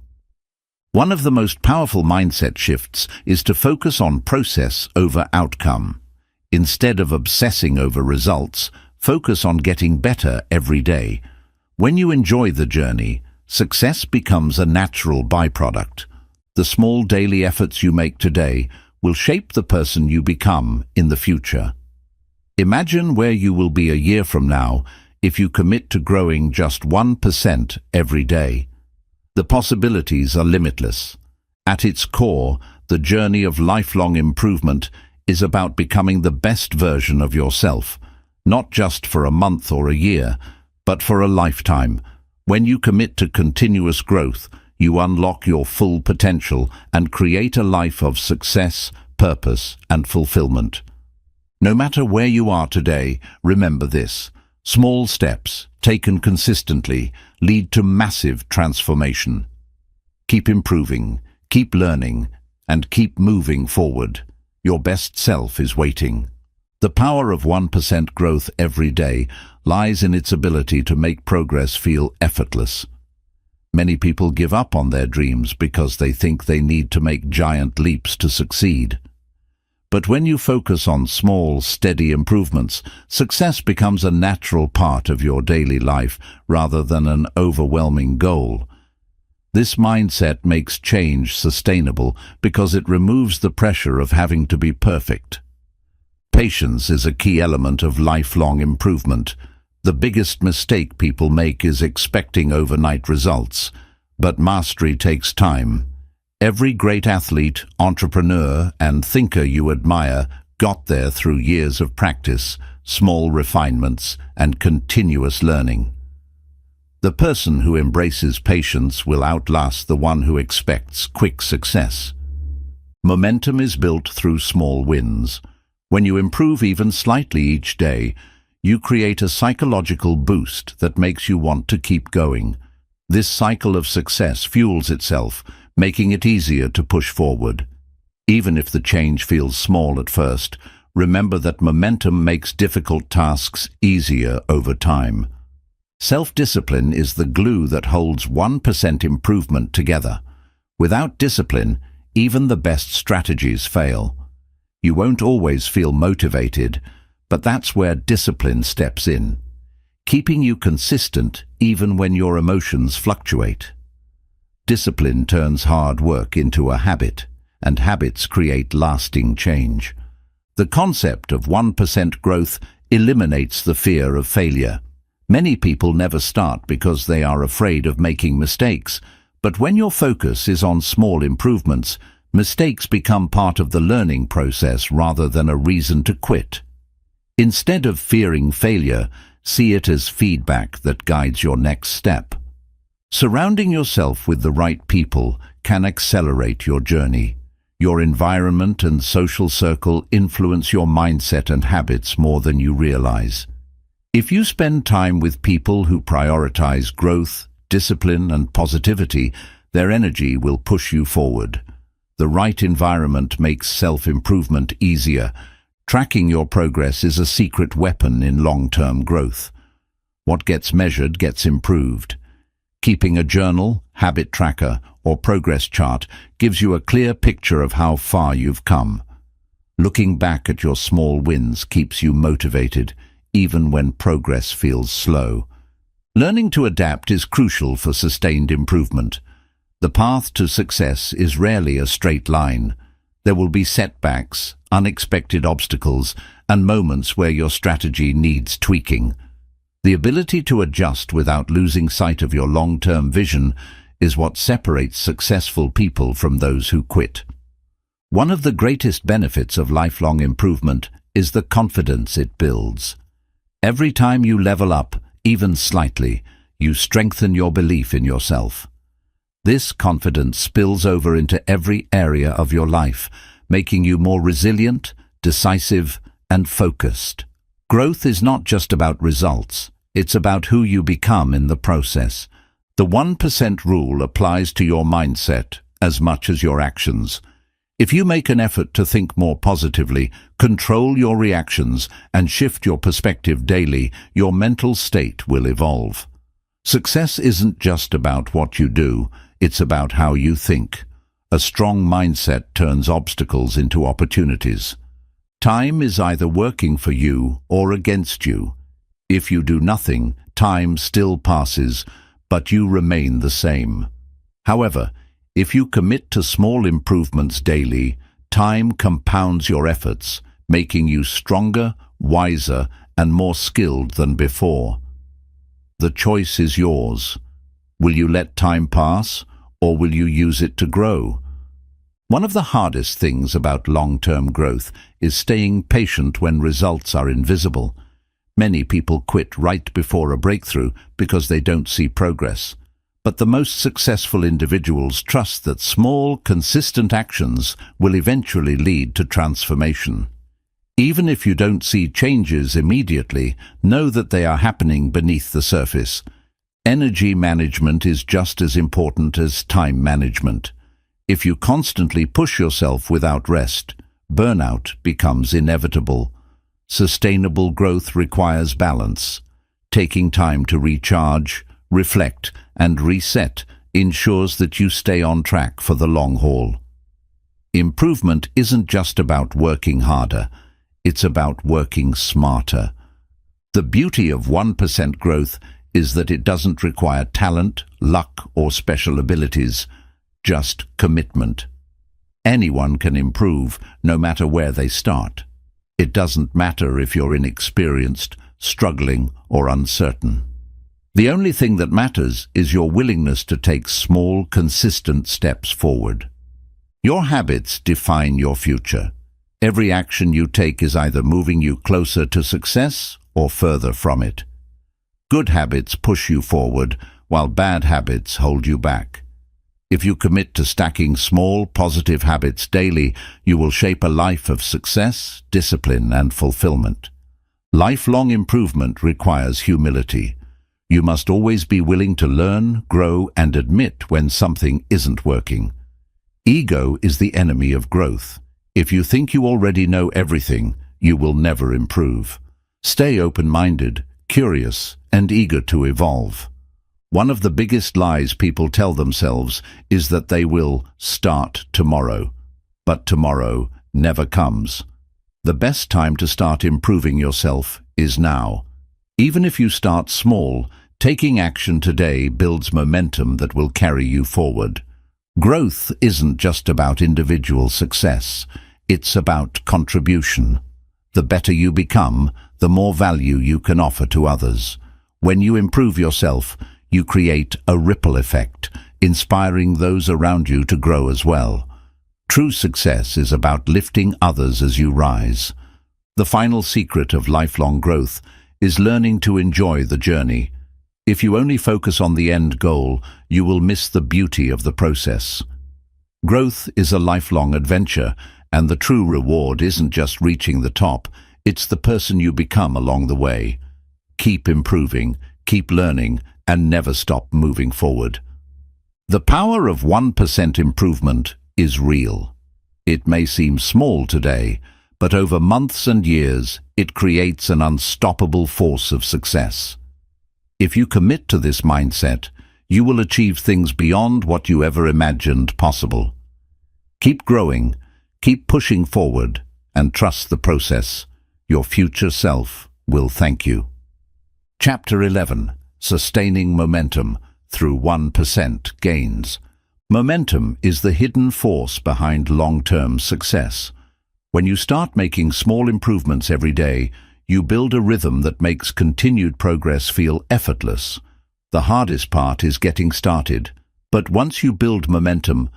One of the most powerful mindset shifts is to focus on process over outcome. Instead of obsessing over results, focus on getting better every day. When you enjoy the journey, success becomes a natural byproduct. The small daily efforts you make today will shape the person you become in the future. Imagine where you will be a year from now if you commit to growing just 1% every day. The possibilities are limitless. At its core, the journey of lifelong improvement is about becoming the best version of yourself, not just for a month or a year, but for a lifetime. When you commit to continuous growth, you unlock your full potential and create a life of success, purpose, and fulfillment. No matter where you are today, remember this: small steps, taken consistently, lead to massive transformation. Keep improving, keep learning, and keep moving forward. Your best self is waiting. The power of 1% growth every day lies in its ability to make progress feel effortless. Many people give up on their dreams because they think they need to make giant leaps to succeed. But when you focus on small, steady improvements, success becomes a natural part of your daily life rather than an overwhelming goal. This mindset makes change sustainable because it removes the pressure of having to be perfect. Patience is a key element of lifelong improvement. The biggest mistake people make is expecting overnight results, but mastery takes time. Every great athlete, entrepreneur, and thinker you admire got there through years of practice, small refinements, and continuous learning. The person who embraces patience will outlast the one who expects quick success. Momentum is built through small wins. When you improve even slightly each day, you create a psychological boost that makes you want to keep going. This cycle of success fuels itself, making it easier to push forward. Even if the change feels small at first, remember that momentum makes difficult tasks easier over time. Self-discipline is the glue that holds 1% improvement together. Without discipline, even the best strategies fail. You won't always feel motivated, but that's where discipline steps in, keeping you consistent even when your emotions fluctuate. Discipline turns hard work into a habit, and habits create lasting change. The concept of 1% growth eliminates the fear of failure. Many people never start because they are afraid of making mistakes, but when your focus is on small improvements, mistakes become part of the learning process rather than a reason to quit. Instead of fearing failure, see it as feedback that guides your next step. Surrounding yourself with the right people can accelerate your journey. Your environment and social circle influence your mindset and habits more than you realize. If you spend time with people who prioritize growth, discipline, and positivity, their energy will push you forward. The right environment makes self-improvement easier. Tracking your progress is a secret weapon in long-term growth. What gets measured gets improved. Keeping a journal, habit tracker, or progress chart gives you a clear picture of how far you've come. Looking back at your small wins keeps you motivated, even when progress feels slow. Learning to adapt is crucial for sustained improvement. The path to success is rarely a straight line. There will be setbacks, unexpected obstacles, and moments where your strategy needs tweaking. The ability to adjust without losing sight of your long-term vision is what separates successful people from those who quit. One of the greatest benefits of lifelong improvement is the confidence it builds. Every time you level up, even slightly, you strengthen your belief in yourself. This confidence spills over into every area of your life, making you more resilient, decisive, and focused. Growth is not just about results, it's about who you become in the process. The 1% rule applies to your mindset as much as your actions. If you make an effort to think more positively, control your reactions, and shift your perspective daily, your mental state will evolve. Success isn't just about what you do, it's about how you think. A strong mindset turns obstacles into opportunities. Time is either working for you or against you. If you do nothing, time still passes, but you remain the same. However, if you commit to small improvements daily, time compounds your efforts, making you stronger, wiser, and more skilled than before. The choice is yours. Will you let time pass, or will you use it to grow? One of the hardest things about long-term growth is staying patient when results are invisible. Many people quit right before a breakthrough because they don't see progress. But the most successful individuals trust that small, consistent actions will eventually lead to transformation. Even if you don't see changes immediately, know that they are happening beneath the surface. Energy management is just as important as time management. If you constantly push yourself without rest, burnout becomes inevitable. Sustainable growth requires balance. Taking time to recharge, reflect, and reset ensures that you stay on track for the long haul. Improvement isn't just about working harder, it's about working smarter. The beauty of 1% growth is that it doesn't require talent, luck, or special abilities, just commitment. Anyone can improve, no matter where they start. It doesn't matter if you're inexperienced, struggling, or uncertain. The only thing that matters is your willingness to take small, consistent steps forward. Your habits define your future. Every action you take is either moving you closer to success or further from it. Good habits push you forward, while bad habits hold you back. If you commit to stacking small, positive habits daily, you will shape a life of success, discipline, and fulfillment. Lifelong improvement requires humility. You must always be willing to learn, grow, and admit when something isn't working. Ego is the enemy of growth. If you think you already know everything, you will never improve. Stay open-minded, curious, and eager to evolve. One of the biggest lies people tell themselves is that they will start tomorrow. But tomorrow never comes. The best time to start improving yourself is now. Even if you start small, taking action today builds momentum that will carry you forward. Growth isn't just about individual success. It's about contribution. The better you become, the more value you can offer to others. When you improve yourself, you create a ripple effect, inspiring those around you to grow as well. True success is about lifting others as you rise. The final secret of lifelong growth is learning to enjoy the journey. If you only focus on the end goal, you will miss the beauty of the process. Growth is a lifelong adventure, and the true reward isn't just reaching the top, it's the person you become along the way. Keep improving, keep learning, and never stop moving forward. The power of 1% improvement is real. It may seem small today, but over months and years, it creates an unstoppable force of success. If you commit to this mindset, you will achieve things beyond what you ever imagined possible. Keep growing, keep pushing forward, and trust the process. Your future self will thank you. Chapter 11. Sustaining momentum through 1% gains. Momentum is the hidden force behind long-term success. When you start making small improvements every day, you build a rhythm that makes continued progress feel effortless. The hardest part is getting started, but once you build momentum,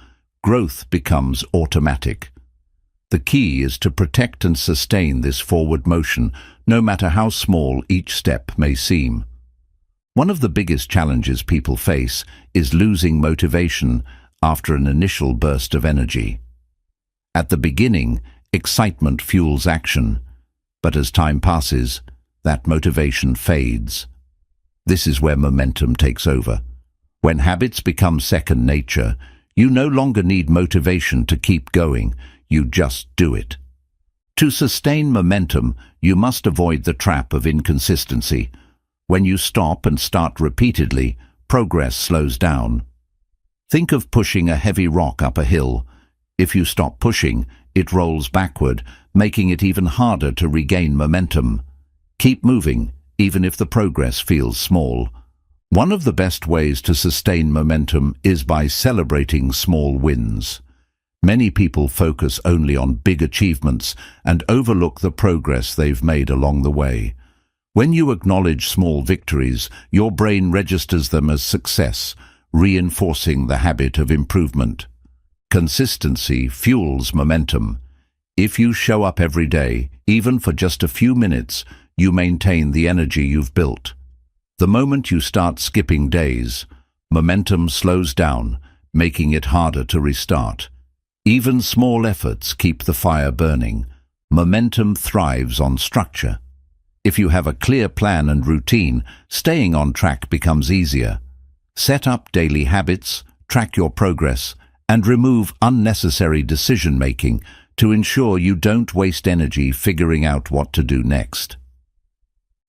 growth becomes automatic. The key is to protect and sustain this forward motion, no matter how small each step may seem. One of the biggest challenges people face is losing motivation after an initial burst of energy. At the beginning, excitement fuels action, but as time passes, that motivation fades. This is where momentum takes over. When habits become second nature, you no longer need motivation to keep going, you just do it. To sustain momentum, you must avoid the trap of inconsistency. When you stop and start repeatedly, progress slows down. Think of pushing a heavy rock up a hill. If you stop pushing, it rolls backward, making it even harder to regain momentum. Keep moving, even if the progress feels small. One of the best ways to sustain momentum is by celebrating small wins. Many people focus only on big achievements and overlook the progress they've made along the way. When you acknowledge small victories, your brain registers them as success, reinforcing the habit of improvement. Consistency fuels momentum. If you show up every day, even for just a few minutes, you maintain the energy you've built. The moment you start skipping days, momentum slows down, making it harder to restart. Even small efforts keep the fire burning. Momentum thrives on structure. If you have a clear plan and routine, staying on track becomes easier. Set up daily habits, track your progress, and remove unnecessary decision-making to ensure you don't waste energy figuring out what to do next.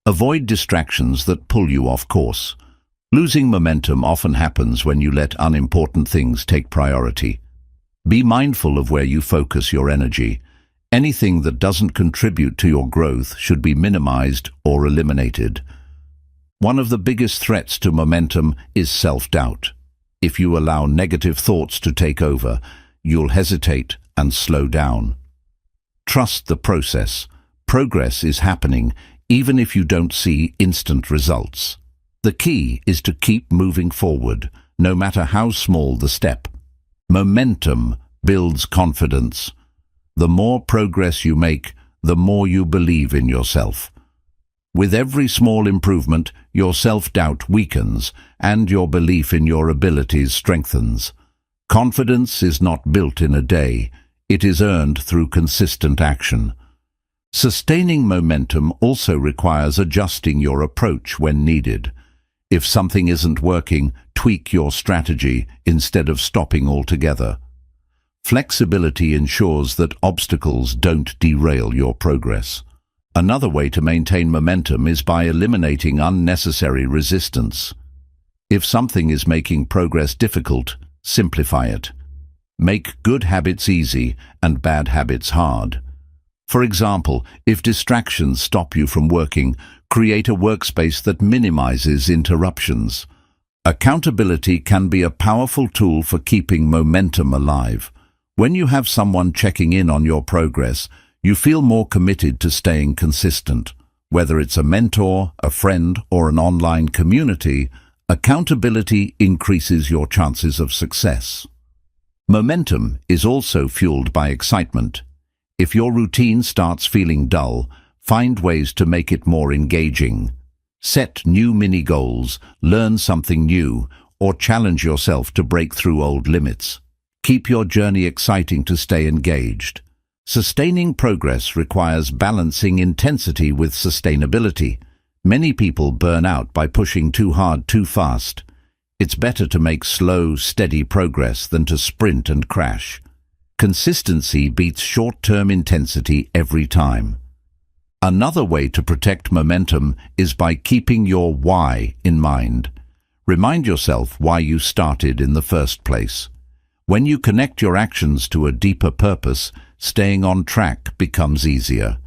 Avoid distractions that pull you off course. Losing momentum often happens when you let unimportant things take priority. Be mindful of where you focus your energy. Anything that doesn't contribute to your growth should be minimized or eliminated. One of the biggest threats to momentum is self-doubt. If you allow negative thoughts to take over, you'll hesitate and slow down. Trust the process. Progress is happening even if you don't see instant results. The key is to keep moving forward, no matter how small the step. Momentum builds confidence. The more progress you make, the more you believe in yourself. With every small improvement, your self-doubt weakens and your belief in your abilities strengthens. Confidence is not built in a day. It is earned through consistent action. Sustaining momentum also requires adjusting your approach when needed. If something isn't working, tweak your strategy instead of stopping altogether. Flexibility ensures that obstacles don't derail your progress. Another way to maintain momentum is by eliminating unnecessary resistance. If something is making progress difficult, simplify it. Make good habits easy and bad habits hard. For example, if distractions stop you from working, create a workspace that minimizes interruptions. Accountability can be a powerful tool for keeping momentum alive. When you have someone checking in on your progress, you feel more committed to staying consistent. Whether it's a mentor, a friend, or an online community, accountability increases your chances of success. Momentum is also fueled by excitement. If your routine starts feeling dull, find ways to make it more engaging. Set new mini-goals, learn something new, or challenge yourself to break through old limits. Keep your journey exciting to stay engaged. Sustaining progress requires balancing intensity with sustainability. Many people burn out by pushing too hard too fast. It's better to make slow, steady progress than to sprint and crash. Consistency beats short-term intensity every time. Another way to protect momentum is by keeping your why in mind. Remind yourself why you started in the first place. When you connect your actions to a deeper purpose, staying on track becomes easier.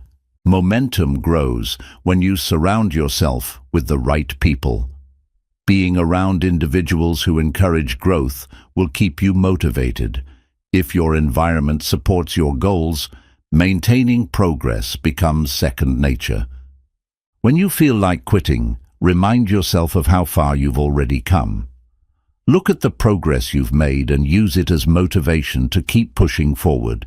Momentum grows when you surround yourself with the right people. Being around individuals who encourage growth will keep you motivated. If your environment supports your goals, maintaining progress becomes second nature. When you feel like quitting, remind yourself of how far you've already come. Look at the progress you've made and use it as motivation to keep pushing forward.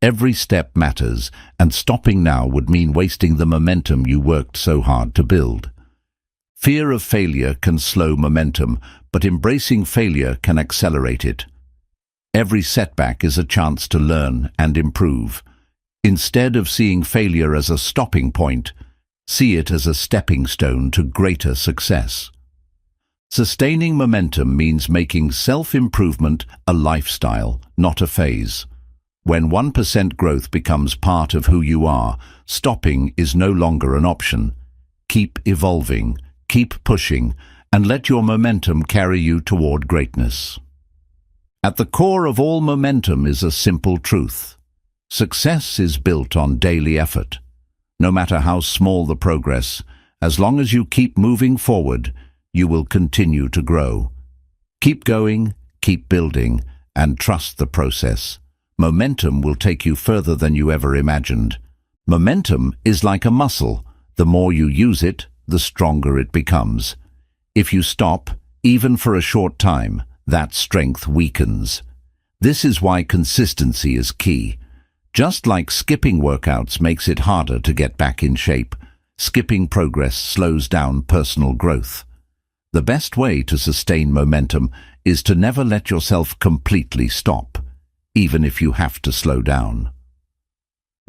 Every step matters, and stopping now would mean wasting the momentum you worked so hard to build. Fear of failure can slow momentum, but embracing failure can accelerate it. Every setback is a chance to learn and improve. Instead of seeing failure as a stopping point, see it as a stepping stone to greater success. Sustaining momentum means making self-improvement a lifestyle, not a phase. When 1% growth becomes part of who you are, stopping is no longer an option. Keep evolving, keep pushing, and let your momentum carry you toward greatness. At the core of all momentum is a simple truth. Success is built on daily effort. No matter how small the progress, as long as you keep moving forward, you will continue to grow. Keep going, keep building, and trust the process. Momentum will take you further than you ever imagined. Momentum is like a muscle. The more you use it, the stronger it becomes. If you stop, even for a short time, that strength weakens. This is why consistency is key. Just like skipping workouts makes it harder to get back in shape, skipping progress slows down personal growth. The best way to sustain momentum is to never let yourself completely stop, even if you have to slow down.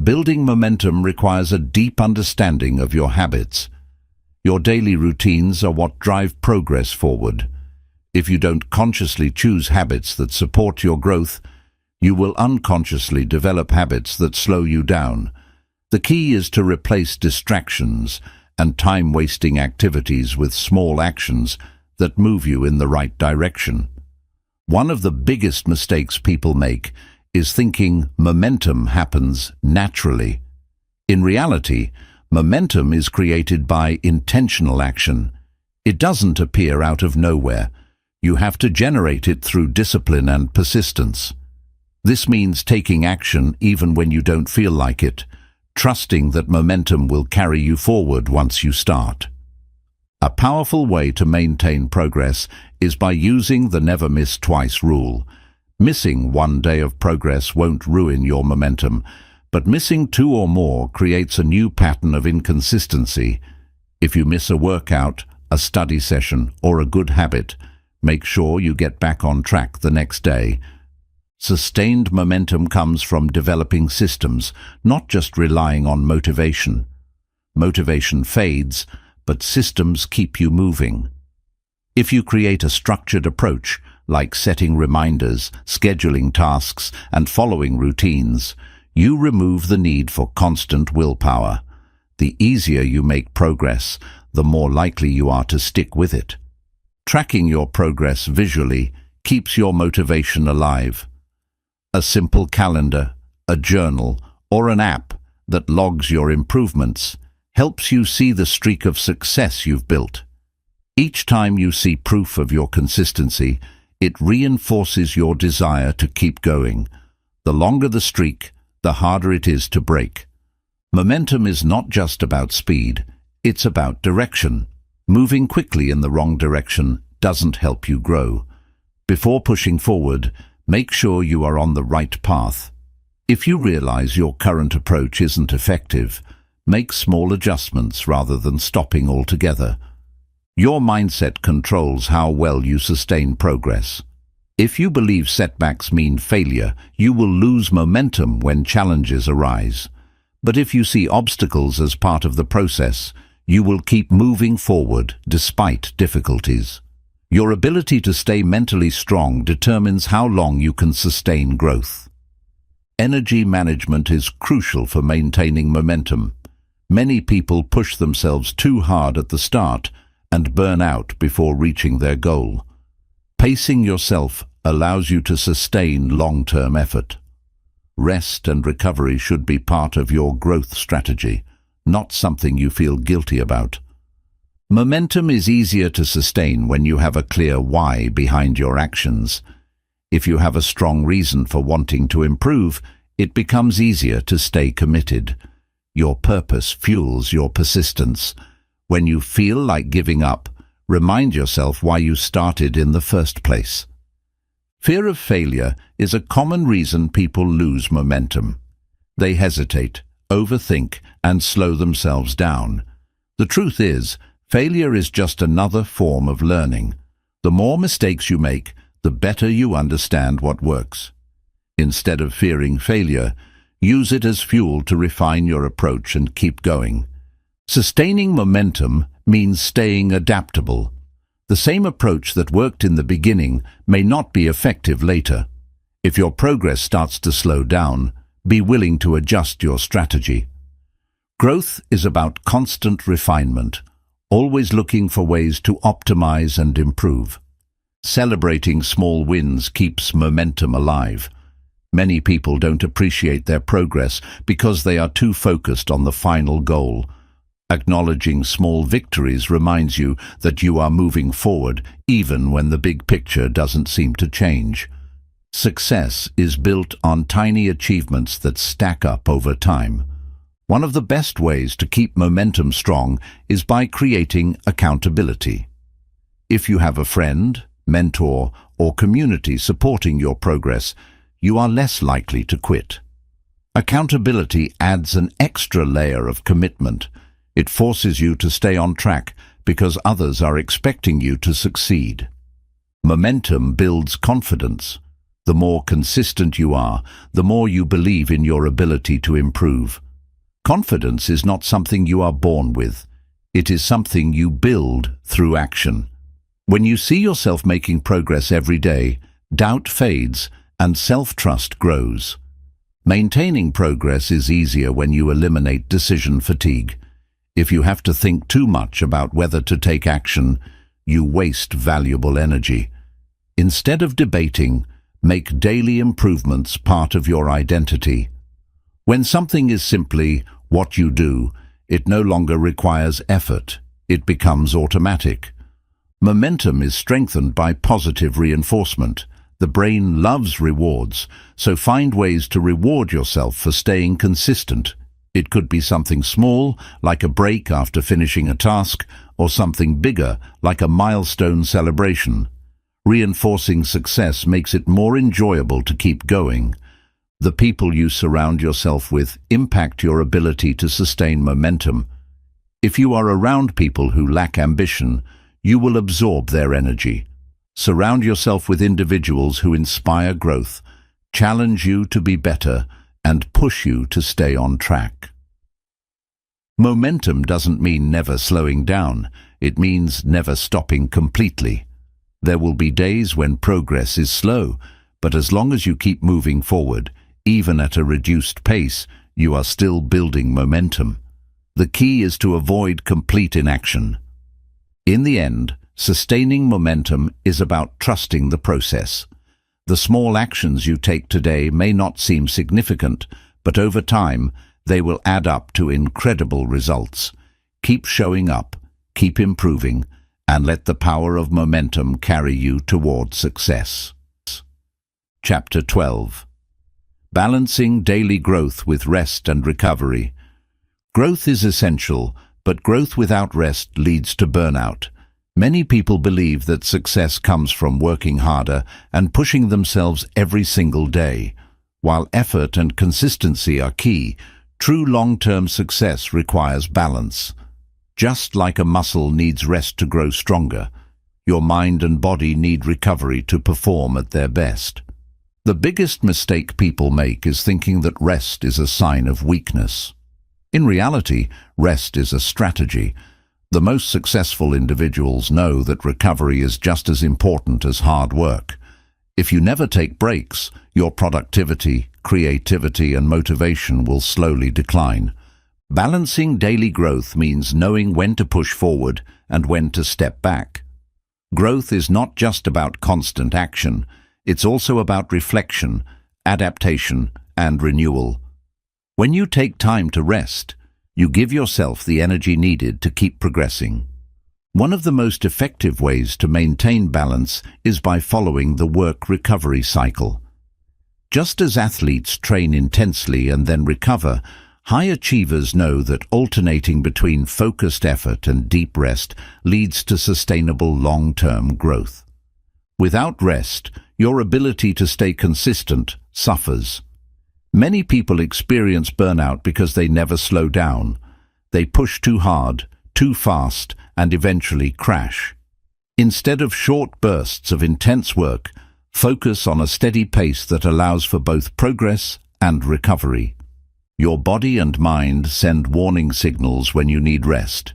Building momentum requires a deep understanding of your habits. Your daily routines are what drive progress forward. If you don't consciously choose habits that support your growth, you will unconsciously develop habits that slow you down. The key is to replace distractions and time-wasting activities with small actions that move you in the right direction. One of the biggest mistakes people make is thinking momentum happens naturally. In reality, momentum is created by intentional action. It doesn't appear out of nowhere. You have to generate it through discipline and persistence. This means taking action even when you don't feel like it, trusting that momentum will carry you forward once you start. A powerful way to maintain progress is by using the never miss twice rule. Missing one day of progress won't ruin your momentum, but missing 2 or more creates a new pattern of inconsistency. If you miss a workout, a study session, or a good habit, make sure you get back on track the next day. Sustained momentum comes from developing systems, not just relying on motivation. Motivation fades, but systems keep you moving. If you create a structured approach, like setting reminders, scheduling tasks, and following routines, you remove the need for constant willpower. The easier you make progress, the more likely you are to stick with it. Tracking your progress visually keeps your motivation alive. A simple calendar, a journal, or an app that logs your improvements helps you see the streak of success you've built. Each time you see proof of your consistency, it reinforces your desire to keep going. The longer the streak, the harder it is to break. Momentum is not just about speed, it's about direction. Moving quickly in the wrong direction doesn't help you grow. Before pushing forward, make sure you are on the right path. If you realize your current approach isn't effective, make small adjustments rather than stopping altogether. Your mindset controls how well you sustain progress. If you believe setbacks mean failure, you will lose momentum when challenges arise. But if you see obstacles as part of the process, you will keep moving forward despite difficulties. Your ability to stay mentally strong determines how long you can sustain growth. Energy management is crucial for maintaining momentum. Many people push themselves too hard at the start and burn out before reaching their goal. Pacing yourself allows you to sustain long-term effort. Rest and recovery should be part of your growth strategy, not something you feel guilty about. Momentum is easier to sustain when you have a clear why behind your actions. If you have a strong reason for wanting to improve, it becomes easier to stay committed. Your purpose fuels your persistence. When you feel like giving up, remind yourself why you started in the first place. Fear of failure is a common reason people lose momentum. They hesitate, overthink, and slow themselves down. The truth is, failure is just another form of learning. The more mistakes you make, the better you understand what works. Instead of fearing failure, use it as fuel to refine your approach and keep going. Sustaining momentum means staying adaptable. The same approach that worked in the beginning may not be effective later. If your progress starts to slow down, be willing to adjust your strategy. Growth is about constant refinement, always looking for ways to optimize and improve. Celebrating small wins keeps momentum alive. Many people don't appreciate their progress because they are too focused on the final goal. Acknowledging small victories reminds you that you are moving forward even when the big picture doesn't seem to change. Success is built on tiny achievements that stack up over time. One of the best ways to keep momentum strong is by creating accountability. If you have a friend, mentor, or community supporting your progress, you are less likely to quit. Accountability adds an extra layer of commitment. It forces you to stay on track because others are expecting you to succeed. Momentum builds confidence. The more consistent you are, the more you believe in your ability to improve. Confidence is not something you are born with. It is something you build through action. When you see yourself making progress every day, doubt fades and self-trust grows. Maintaining progress is easier when you eliminate decision fatigue. If you have to think too much about whether to take action, you waste valuable energy. Instead of debating, make daily improvements part of your identity. When something is simply what you do, it no longer requires effort. It becomes automatic. Momentum is strengthened by positive reinforcement. The brain loves rewards, so find ways to reward yourself for staying consistent. It could be something small, like a break after finishing a task, or something bigger, like a milestone celebration. Reinforcing success makes it more enjoyable to keep going. The people you surround yourself with impact your ability to sustain momentum. If you are around people who lack ambition, you will absorb their energy. Surround yourself with individuals who inspire growth, challenge you to be better, and push you to stay on track. Momentum doesn't mean never slowing down. It means never stopping completely. There will be days when progress is slow, but as long as you keep moving forward, even at a reduced pace, you are still building momentum. The key is to avoid complete inaction. In the end, sustaining momentum is about trusting the process. The small actions you take today may not seem significant, but over time, they will add up to incredible results. Keep showing up, keep improving, and let the power of momentum carry you toward success. Chapter 12. Balancing daily growth with rest and recovery. Growth is essential, but growth without rest leads to burnout. Many people believe that success comes from working harder and pushing themselves every single day. While effort and consistency are key, true long-term success requires balance. Just like a muscle needs rest to grow stronger, your mind and body need recovery to perform at their best. The biggest mistake people make is thinking that rest is a sign of weakness. In reality, rest is a strategy. The most successful individuals know that recovery is just as important as hard work. If you never take breaks, your productivity, creativity, and motivation will slowly decline. Balancing daily growth means knowing when to push forward and when to step back. Growth is not just about constant action, it's also about reflection, adaptation, and renewal. When you take time to rest, you give yourself the energy needed to keep progressing. One of the most effective ways to maintain balance is by following the work-recovery cycle. Just as athletes train intensely and then recover, high achievers know that alternating between focused effort and deep rest leads to sustainable long-term growth. Without rest, your ability to stay consistent suffers. Many people experience burnout because they never slow down. They push too hard, too fast, and eventually crash. Instead of short bursts of intense work, focus on a steady pace that allows for both progress and recovery. Your body and mind send warning signals when you need rest.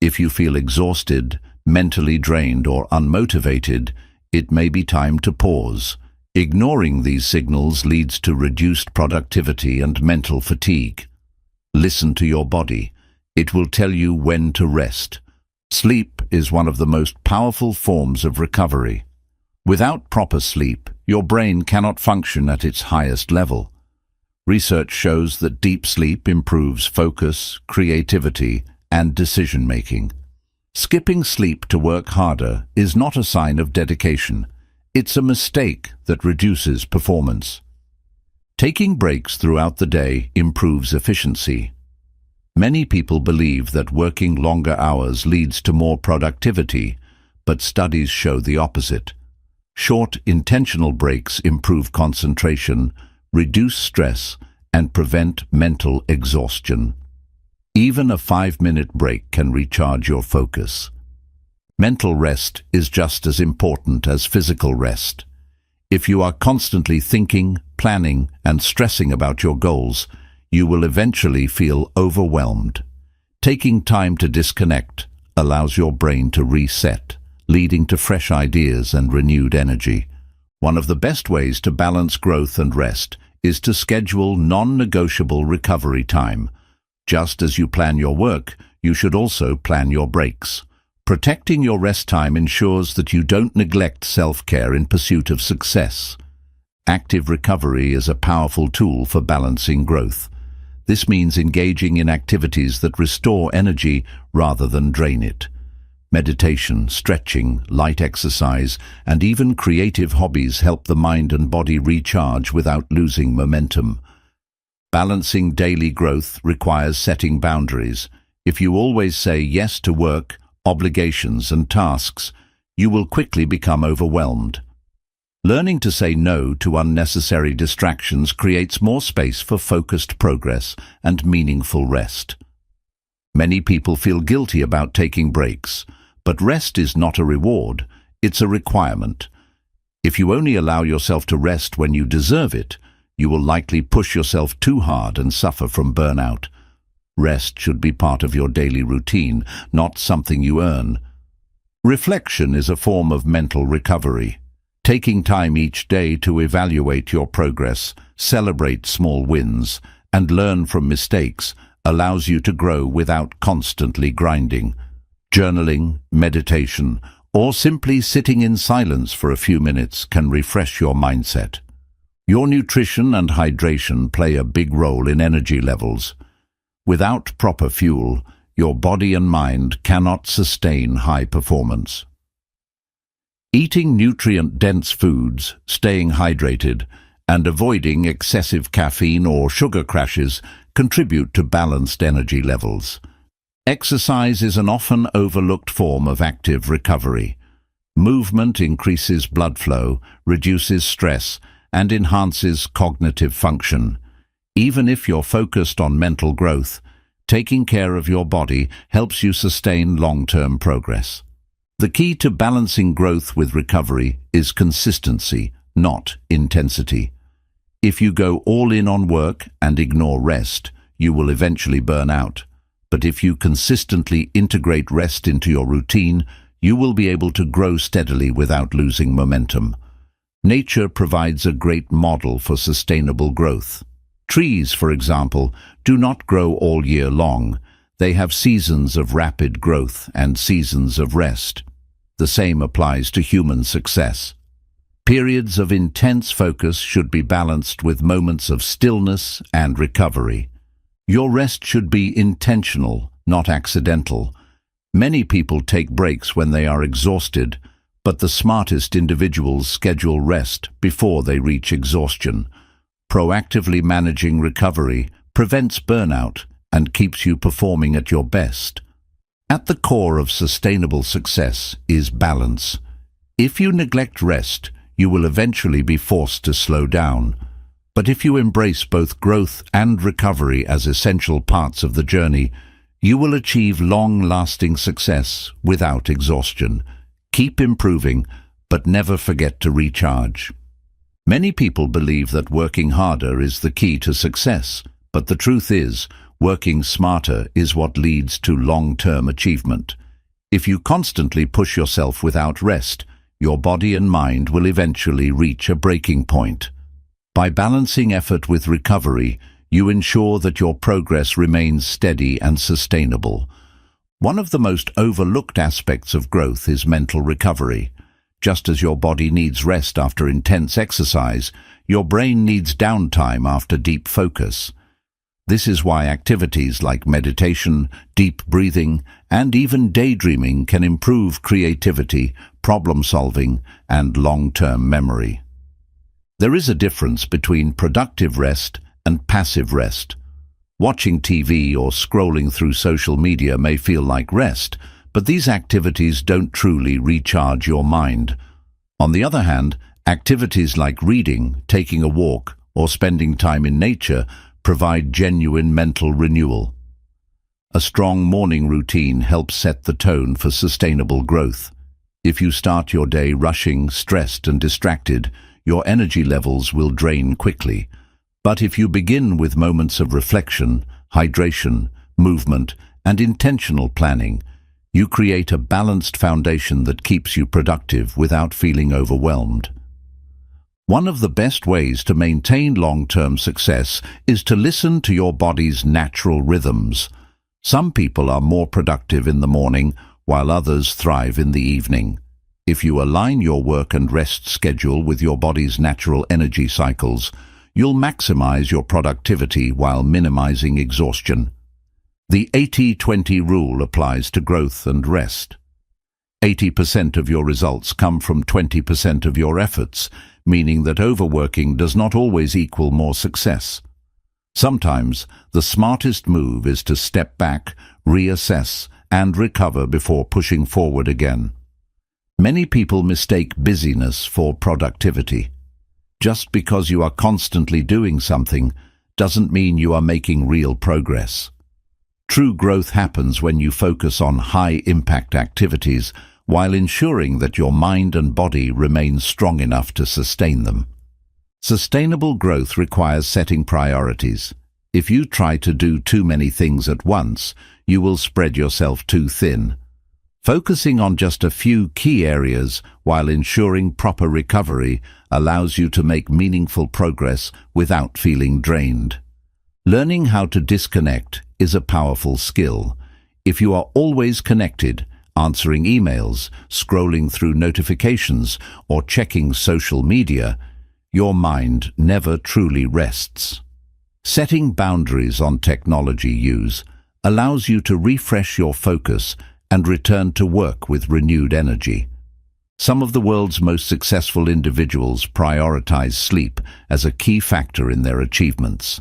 If you feel exhausted, mentally drained, or unmotivated, it may be time to pause. Ignoring these signals leads to reduced productivity and mental fatigue. Listen to your body. It will tell you when to rest. Sleep is one of the most powerful forms of recovery. Without proper sleep, your brain cannot function at its highest level. Research shows that deep sleep improves focus, creativity, and decision-making. Skipping sleep to work harder is not a sign of dedication. It's a mistake that reduces performance. Taking breaks throughout the day improves efficiency. Many people believe that working longer hours leads to more productivity, but studies show the opposite. Short, intentional breaks improve concentration, reduce stress, and prevent mental exhaustion. Even a 5-minute break can recharge your focus. Mental rest is just as important as physical rest. If you are constantly thinking, planning, and stressing about your goals, you will eventually feel overwhelmed. Taking time to disconnect allows your brain to reset, leading to fresh ideas and renewed energy. One of the best ways to balance growth and rest is to schedule non-negotiable recovery time. Just as you plan your work, you should also plan your breaks. Protecting your rest time ensures that you don't neglect self-care in pursuit of success. Active recovery is a powerful tool for balancing growth. This means engaging in activities that restore energy rather than drain it. Meditation, stretching, light exercise, and even creative hobbies help the mind and body recharge without losing momentum. Balancing daily growth requires setting boundaries. If you always say yes to work, obligations and tasks, you will quickly become overwhelmed. Learning to say no to unnecessary distractions creates more space for focused progress and meaningful rest. Many people feel guilty about taking breaks, but rest is not a reward, it's a requirement. If you only allow yourself to rest when you deserve it, you will likely push yourself too hard and suffer from burnout. Rest should be part of your daily routine, not something you earn. Reflection is a form of mental recovery. Taking time each day to evaluate your progress, celebrate small wins, and learn from mistakes allows you to grow without constantly grinding. Journaling, meditation, or simply sitting in silence for a few minutes can refresh your mindset. Your nutrition and hydration play a big role in energy levels. Without proper fuel, your body and mind cannot sustain high performance. Eating nutrient-dense foods, staying hydrated, and avoiding excessive caffeine or sugar crashes contribute to balanced energy levels. Exercise is an often overlooked form of active recovery. Movement increases blood flow, reduces stress, and enhances cognitive function. Even if you're focused on mental growth, taking care of your body helps you sustain long-term progress. The key to balancing growth with recovery is consistency, not intensity. If you go all in on work and ignore rest, you will eventually burn out. But if you consistently integrate rest into your routine, you will be able to grow steadily without losing momentum. Nature provides a great model for sustainable growth. Trees, for example, do not grow all year long. They have seasons of rapid growth and seasons of rest. The same applies to human success. Periods of intense focus should be balanced with moments of stillness and recovery. Your rest should be intentional, not accidental. Many people take breaks when they are exhausted, but the smartest individuals schedule rest before they reach exhaustion. Proactively managing recovery prevents burnout and keeps you performing at your best. At the core of sustainable success is balance. If you neglect rest, you will eventually be forced to slow down. But if you embrace both growth and recovery as essential parts of the journey, you will achieve long-lasting success without exhaustion. Keep improving, but never forget to recharge. Many people believe that working harder is the key to success, but the truth is, working smarter is what leads to long-term achievement. If you constantly push yourself without rest, your body and mind will eventually reach a breaking point. By balancing effort with recovery, you ensure that your progress remains steady and sustainable. One of the most overlooked aspects of growth is mental recovery. Just as your body needs rest after intense exercise, your brain needs downtime after deep focus. This is why activities like meditation, deep breathing, and even daydreaming can improve creativity, problem-solving, and long-term memory. There is a difference between productive rest and passive rest. Watching TV or scrolling through social media may feel like rest, but these activities don't truly recharge your mind. On the other hand, activities like reading, taking a walk, or spending time in nature provide genuine mental renewal. A strong morning routine helps set the tone for sustainable growth. If you start your day rushing, stressed, and distracted, your energy levels will drain quickly. But if you begin with moments of reflection, hydration, movement, and intentional planning, you create a balanced foundation that keeps you productive without feeling overwhelmed. One of the best ways to maintain long-term success is to listen to your body's natural rhythms. Some people are more productive in the morning, while others thrive in the evening. If you align your work and rest schedule with your body's natural energy cycles, you'll maximize your productivity while minimizing exhaustion. The 80-20 rule applies to growth and rest. 80% of your results come from 20% of your efforts, meaning that overworking does not always equal more success. Sometimes the smartest move is to step back, reassess, and recover before pushing forward again. Many people mistake busyness for productivity. Just because you are constantly doing something doesn't mean you are making real progress. True growth happens when you focus on high-impact activities while ensuring that your mind and body remain strong enough to sustain them. Sustainable growth requires setting priorities. If you try to do too many things at once, you will spread yourself too thin. Focusing on just a few key areas while ensuring proper recovery allows you to make meaningful progress without feeling drained. Learning how to disconnect is a powerful skill. If you are always connected, answering emails, scrolling through notifications, or checking social media, your mind never truly rests. Setting boundaries on technology use allows you to refresh your focus and return to work with renewed energy. Some of the world's most successful individuals prioritize sleep as a key factor in their achievements.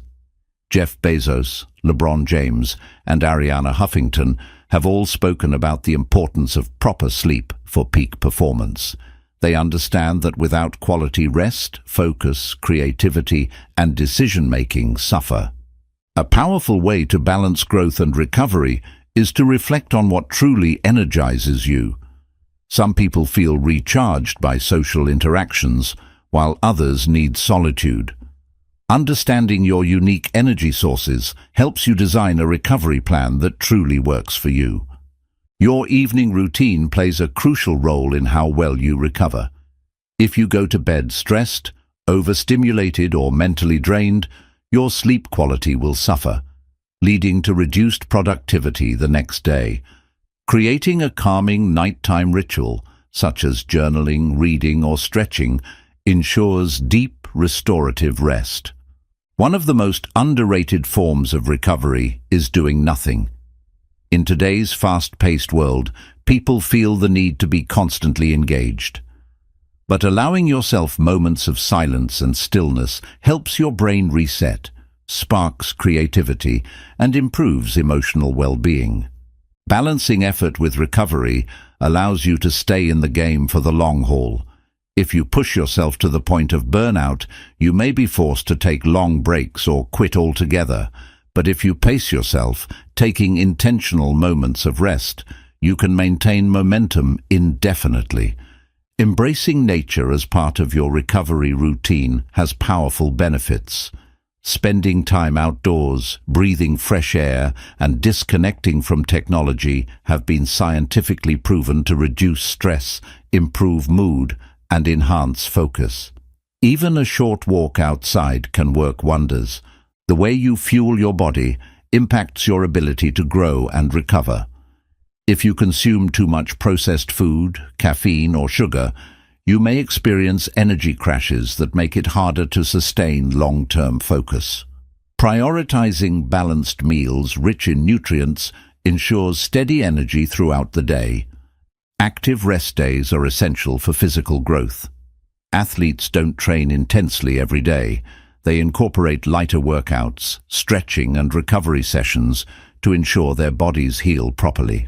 Jeff Bezos, LeBron James, and Ariana Huffington have all spoken about the importance of proper sleep for peak performance. They understand that without quality rest, focus, creativity, and decision-making suffer. A powerful way to balance growth and recovery is to reflect on what truly energizes you. Some people feel recharged by social interactions, while others need solitude. Understanding your unique energy sources helps you design a recovery plan that truly works for you. Your evening routine plays a crucial role in how well you recover. If you go to bed stressed, overstimulated, or mentally drained, your sleep quality will suffer, leading to reduced productivity the next day. Creating a calming nighttime ritual, such as journaling, reading, or stretching, ensures deep, restorative rest. One of the most underrated forms of recovery is doing nothing. In today's fast-paced world, people feel the need to be constantly engaged. But allowing yourself moments of silence and stillness helps your brain reset, sparks creativity, and improves emotional well-being. Balancing effort with recovery allows you to stay in the game for the long haul. If you push yourself to the point of burnout, you may be forced to take long breaks or quit altogether. But if you pace yourself, taking intentional moments of rest, you can maintain momentum indefinitely. Embracing nature as part of your recovery routine has powerful benefits. Spending time outdoors, breathing fresh air, and disconnecting from technology have been scientifically proven to reduce stress, improve mood, and enhance focus. Even a short walk outside can work wonders. The way you fuel your body impacts your ability to grow and recover. If you consume too much processed food, caffeine, or sugar, you may experience energy crashes that make it harder to sustain long-term focus. Prioritizing balanced meals rich in nutrients ensures steady energy throughout the day. Active rest days are essential for physical growth. Athletes don't train intensely every day. They incorporate lighter workouts, stretching, and recovery sessions to ensure their bodies heal properly.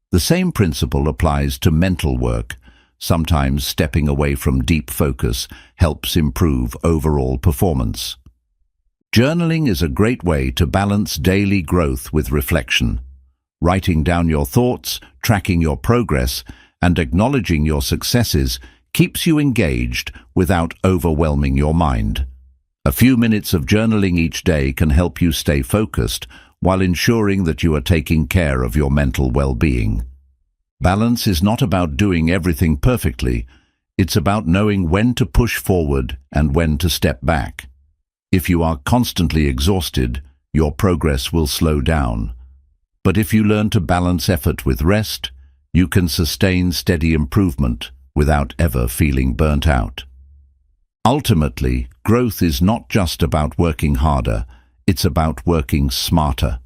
The same principle applies to mental work. Sometimes stepping away from deep focus helps improve overall performance. Journaling is a great way to balance daily growth with reflection. Writing down your thoughts, tracking your progress, and acknowledging your successes keeps you engaged without overwhelming your mind. A few minutes of journaling each day can help you stay focused while ensuring that you are taking care of your mental well-being. Balance is not about doing everything perfectly. It's about knowing when to push forward and when to step back. If you are constantly exhausted, your progress will slow down. But if you learn to balance effort with rest, you can sustain steady improvement without ever feeling burnt out. Ultimately, growth is not just about working harder, it's about working smarter.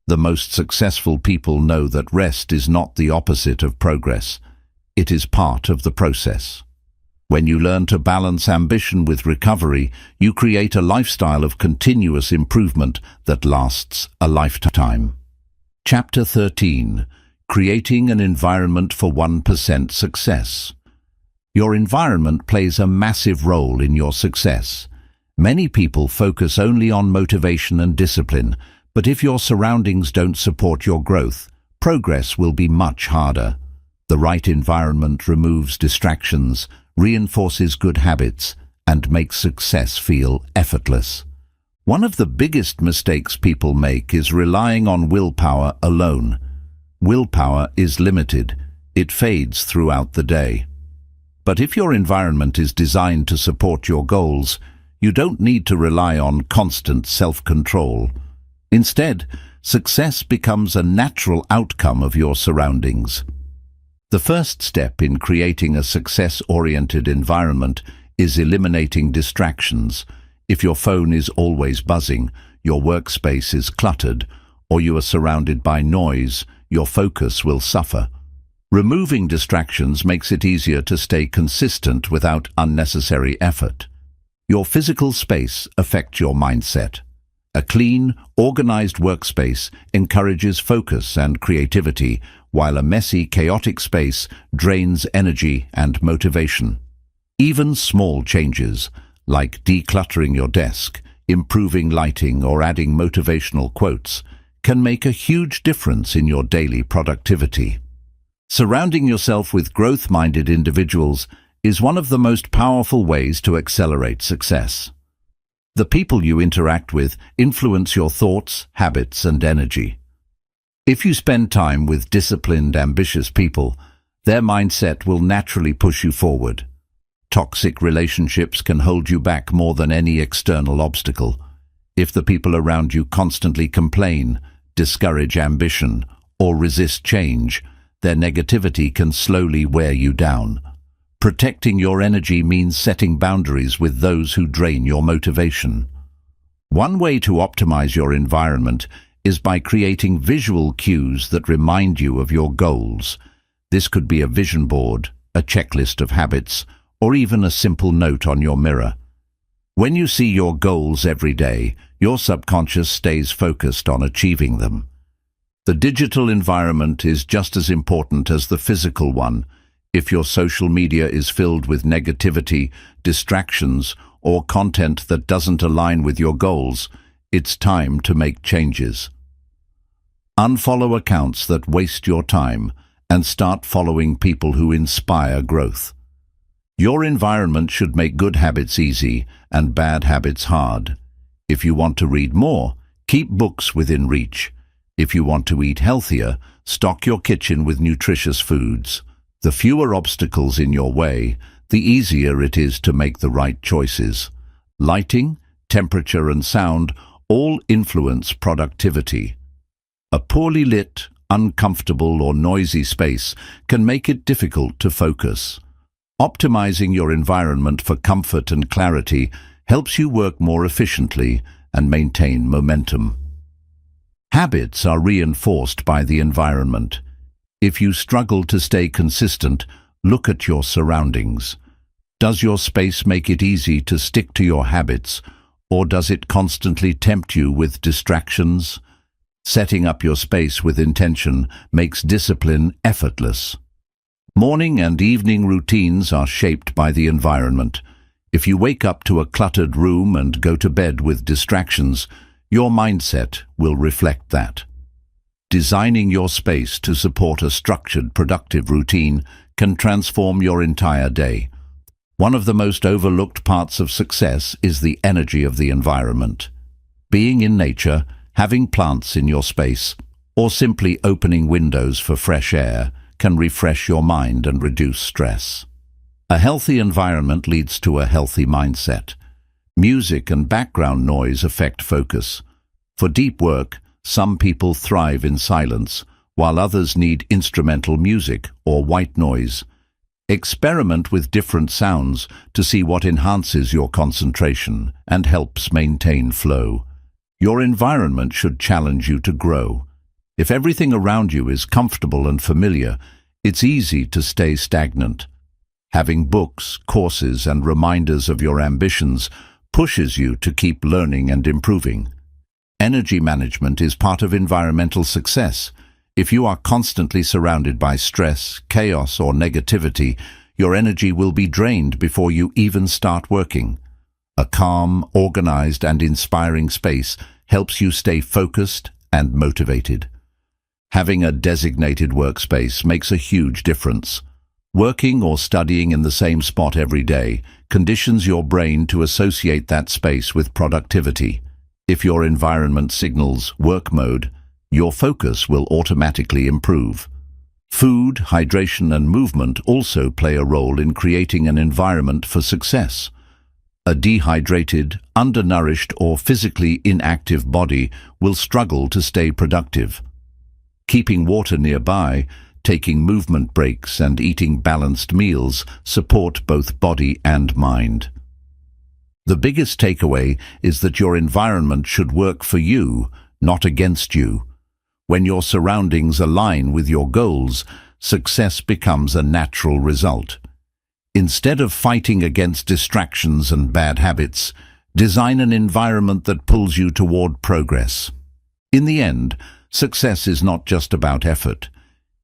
The most successful people know that rest is not the opposite of progress. It is part of the process. When you learn to balance ambition with recovery, you create a lifestyle of continuous improvement that lasts a lifetime. Chapter 13. Creating an environment for 1% success. Your environment plays a massive role in your success. Many people focus only on motivation and discipline, but if your surroundings don't support your growth, progress will be much harder. The right environment removes distractions, reinforces good habits, and makes success feel effortless. One of the biggest mistakes people make is relying on willpower alone. Willpower is limited. It fades throughout the day. But if your environment is designed to support your goals, you don't need to rely on constant self-control. Instead, success becomes a natural outcome of your surroundings. The first step in creating a success-oriented environment is eliminating distractions. If your phone is always buzzing, your workspace is cluttered, or you are surrounded by noise, your focus will suffer. Removing distractions makes it easier to stay consistent without unnecessary effort. Your physical space affects your mindset. A clean, organized workspace encourages focus and creativity, while a messy, chaotic space drains energy and motivation. Even small changes, like decluttering your desk, improving lighting, or adding motivational quotes, can make a huge difference in your daily productivity. Surrounding yourself with growth-minded individuals is one of the most powerful ways to accelerate success. The people you interact with influence your thoughts, habits, and energy. If you spend time with disciplined, ambitious people, their mindset will naturally push you forward. Toxic relationships can hold you back more than any external obstacle. If the people around you constantly complain, discourage ambition, or resist change, their negativity can slowly wear you down. Protecting your energy means setting boundaries with those who drain your motivation. One way to optimize your environment is by creating visual cues that remind you of your goals. This could be a vision board, a checklist of habits, or even a simple note on your mirror. When you see your goals every day, your subconscious stays focused on achieving them. The digital environment is just as important as the physical one. If your social media is filled with negativity, distractions, or content that doesn't align with your goals, it's time to make changes. Unfollow accounts that waste your time and start following people who inspire growth. Your environment should make good habits easy and bad habits hard. If you want to read more, keep books within reach. If you want to eat healthier, stock your kitchen with nutritious foods. The fewer obstacles in your way, the easier it is to make the right choices. Lighting, temperature, and sound all influence productivity. A poorly lit, uncomfortable, or noisy space can make it difficult to focus. Optimizing your environment for comfort and clarity helps you work more efficiently and maintain momentum. Habits are reinforced by the environment. If you struggle to stay consistent, look at your surroundings. Does your space make it easy to stick to your habits, or does it constantly tempt you with distractions? Setting up your space with intention makes discipline effortless. Morning and evening routines are shaped by the environment. If you wake up to a cluttered room and go to bed with distractions, your mindset will reflect that. Designing your space to support a structured, productive routine can transform your entire day. One of the most overlooked parts of success is the energy of the environment. Being in nature, having plants in your space, or simply opening windows for fresh air can refresh your mind and reduce stress. A healthy environment leads to a healthy mindset. Music and background noise affect focus. For deep work, some people thrive in silence, while others need instrumental music or white noise. Experiment with different sounds to see what enhances your concentration and helps maintain flow. Your environment should challenge you to grow. If everything around you is comfortable and familiar, it's easy to stay stagnant. Having books, courses, and reminders of your ambitions pushes you to keep learning and improving. Energy management is part of environmental success. If you are constantly surrounded by stress, chaos, or negativity, your energy will be drained before you even start working. A calm, organized, and inspiring space helps you stay focused and motivated. Having a designated workspace makes a huge difference. Working or studying in the same spot every day conditions your brain to associate that space with productivity. If your environment signals work mode, your focus will automatically improve. Food, hydration, and movement also play a role in creating an environment for success. A dehydrated, undernourished, or physically inactive body will struggle to stay productive. Keeping water nearby, taking movement breaks, and eating balanced meals support both body and mind. The biggest takeaway is that your environment should work for you, not against you. When your surroundings align with your goals, success becomes a natural result. Instead of fighting against distractions and bad habits, design an environment that pulls you toward progress. In the end, success is not just about effort.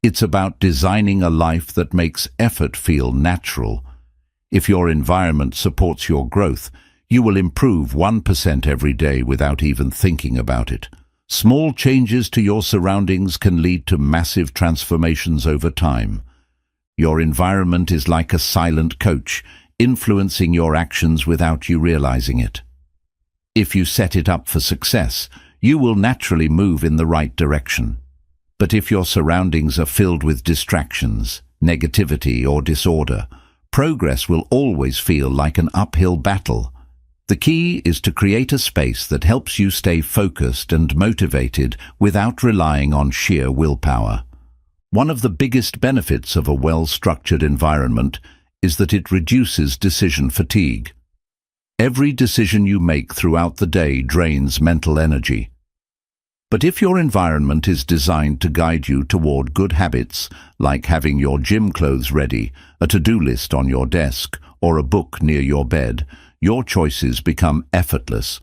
It's about designing a life that makes effort feel natural. If your environment supports your growth, you will improve 1% every day without even thinking about it. Small changes to your surroundings can lead to massive transformations over time. Your environment is like a silent coach, influencing your actions without you realizing it. If you set it up for success, you will naturally move in the right direction. But if your surroundings are filled with distractions, negativity, or disorder, progress will always feel like an uphill battle. The key is to create a space that helps you stay focused and motivated without relying on sheer willpower. One of the biggest benefits of a well-structured environment is that it reduces decision fatigue. Every decision you make throughout the day drains mental energy. But if your environment is designed to guide you toward good habits, like having your gym clothes ready, a to-do list on your desk, or a book near your bed, your choices become effortless.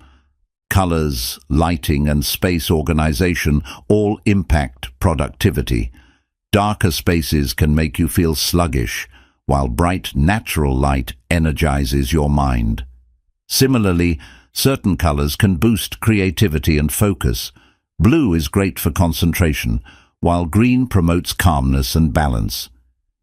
Colors, lighting, and space organization all impact productivity. Darker spaces can make you feel sluggish, while bright, natural light energizes your mind. Similarly, certain colors can boost creativity and focus. Blue is great for concentration, while green promotes calmness and balance.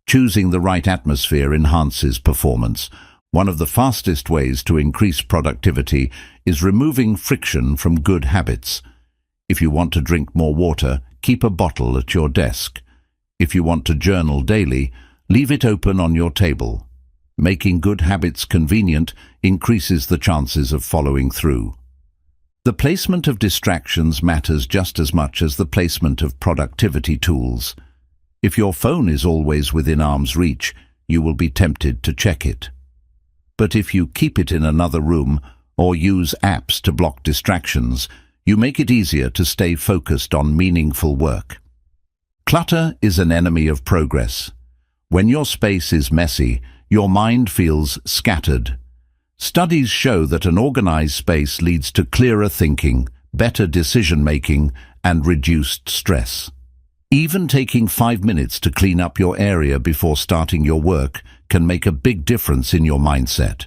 Choosing the right atmosphere enhances performance. One of the fastest ways to increase productivity is removing friction from good habits. If you want to drink more water, keep a bottle at your desk. If you want to journal daily, leave it open on your table. Making good habits convenient increases the chances of following through. The placement of distractions matters just as much as the placement of productivity tools. If your phone is always within arm's reach, you will be tempted to check it. But if you keep it in another room or use apps to block distractions, you make it easier to stay focused on meaningful work. Clutter is an enemy of progress. When your space is messy, your mind feels scattered. Studies show that an organized space leads to clearer thinking, better decision-making, and reduced stress. Even taking 5 minutes to clean up your area before starting your work can make a big difference in your mindset.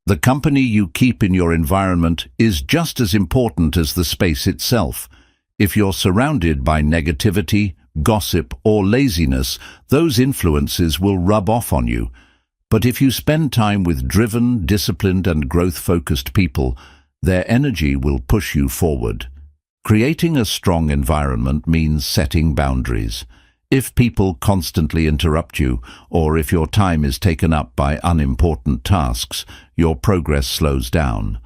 The company you keep in your environment is just as important as the space itself. If you're surrounded by negativity, gossip, or laziness, those influences will rub off on you. But if you spend time with driven, disciplined, and growth-focused people, their energy will push you forward. Creating a strong environment means setting boundaries. If people constantly interrupt you, or if your time is taken up by unimportant tasks, your progress slows down.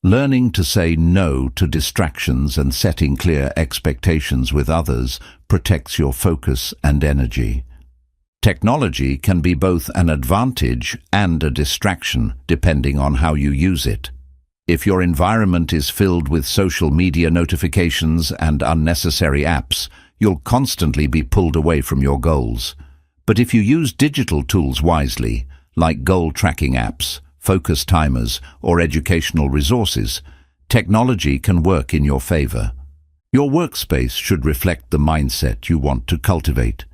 Learning to say no to distractions and setting clear expectations with others protects your focus and energy. Technology can be both an advantage and a distraction, depending on how you use it. If your environment is filled with social media notifications and unnecessary apps, you'll constantly be pulled away from your goals. But if you use digital tools wisely, like goal tracking apps, focus timers, or educational resources, technology can work in your favor. Your workspace should reflect the mindset you want to cultivate.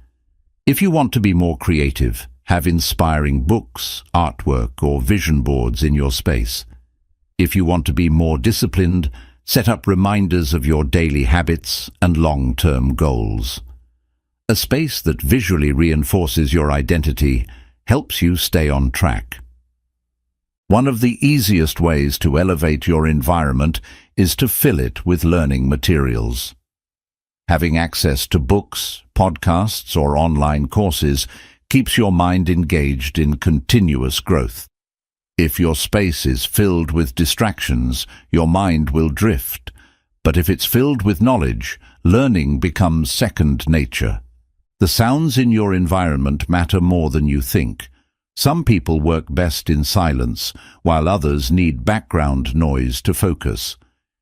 If you want to be more creative, have inspiring books, artwork, or vision boards in your space. If you want to be more disciplined, set up reminders of your daily habits and long-term goals. A space that visually reinforces your identity helps you stay on track. One of the easiest ways to elevate your environment is to fill it with learning materials. Having access to books, podcasts, or online courses keeps your mind engaged in continuous growth. If your space is filled with distractions, your mind will drift. But if it's filled with knowledge, learning becomes second nature. The sounds in your environment matter more than you think. Some people work best in silence, while others need background noise to focus.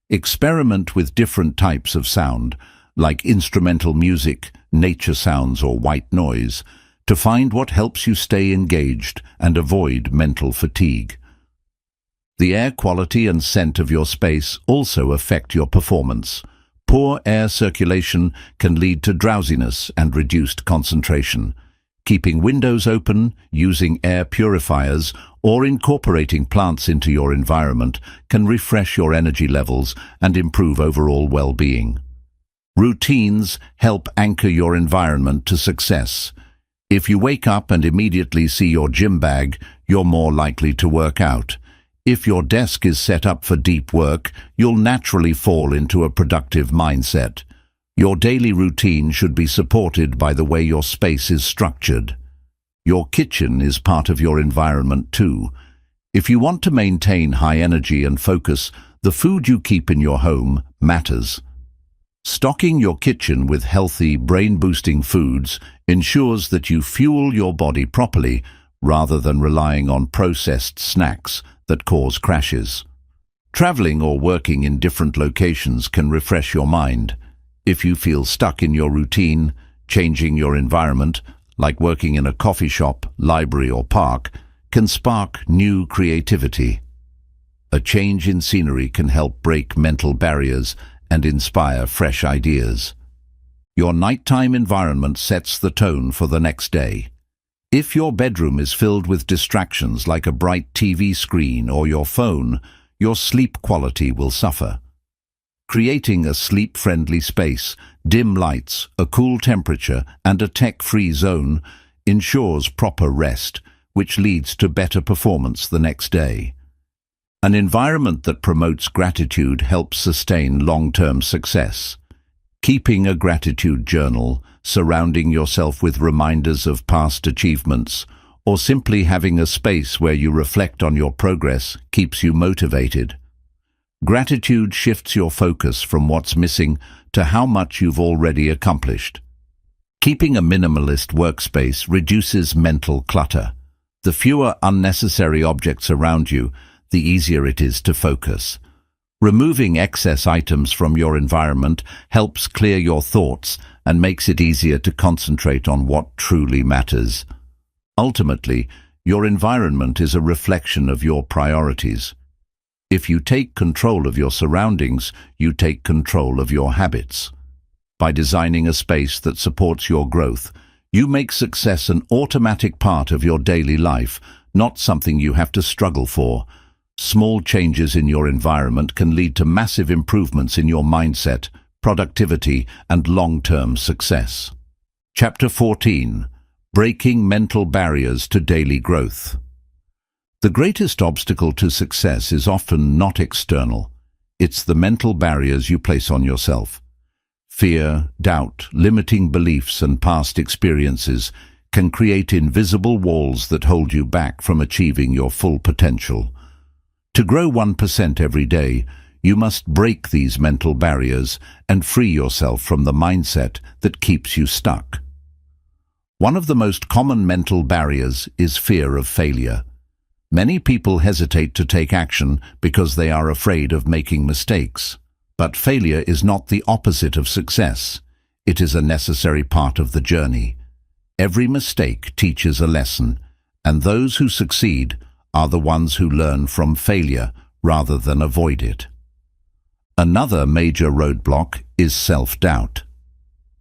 Experiment with different types of sound, like instrumental music, nature sounds, or white noise, to find what helps you stay engaged and avoid mental fatigue. The air quality and scent of your space also affect your performance. Poor air circulation can lead to drowsiness and reduced concentration. Keeping windows open, using air purifiers, or incorporating plants into your environment can refresh your energy levels and improve overall well-being. Routines help anchor your environment to success. If you wake up and immediately see your gym bag, you're more likely to work out. If your desk is set up for deep work, you'll naturally fall into a productive mindset. Your daily routine should be supported by the way your space is structured. Your kitchen is part of your environment too. If you want to maintain high energy and focus, the food you keep in your home matters. Stocking your kitchen with healthy, brain-boosting foods ensures that you fuel your body properly rather than relying on processed snacks that cause crashes. Traveling or working in different locations can refresh your mind. If you feel stuck in your routine, changing your environment, like working in a coffee shop, library, or park, can spark new creativity. A change in scenery can help break mental barriers and inspire fresh ideas. Your nighttime environment sets the tone for the next day. If your bedroom is filled with distractions like a bright TV screen or your phone, your sleep quality will suffer. Creating a sleep-friendly space, dim lights, a cool temperature, and a tech-free zone ensures proper rest, which leads to better performance the next day. An environment that promotes gratitude helps sustain long-term success. Keeping a gratitude journal, surrounding yourself with reminders of past achievements, or simply having a space where you reflect on your progress keeps you motivated. Gratitude shifts your focus from what's missing to how much you've already accomplished. Keeping a minimalist workspace reduces mental clutter. The fewer unnecessary objects around you, the easier it is to focus. Removing excess items from your environment helps clear your thoughts and makes it easier to concentrate on what truly matters. Ultimately, your environment is a reflection of your priorities. If you take control of your surroundings, you take control of your habits. By designing a space that supports your growth, you make success an automatic part of your daily life, not something you have to struggle for. Small changes in your environment can lead to massive improvements in your mindset, productivity, and long-term success. Chapter 14. Breaking Mental Barriers to Daily Growth. The greatest obstacle to success is often not external. It's the mental barriers you place on yourself. Fear, doubt, limiting beliefs, and past experiences can create invisible walls that hold you back from achieving your full potential. To grow 1% every day, you must break these mental barriers and free yourself from the mindset that keeps you stuck. One of the most common mental barriers is fear of failure. Many people hesitate to take action because they are afraid of making mistakes. But failure is not the opposite of success. It is a necessary part of the journey. Every mistake teaches a lesson, and those who succeed are the ones who learn from failure rather than avoid it. Another major roadblock is self-doubt.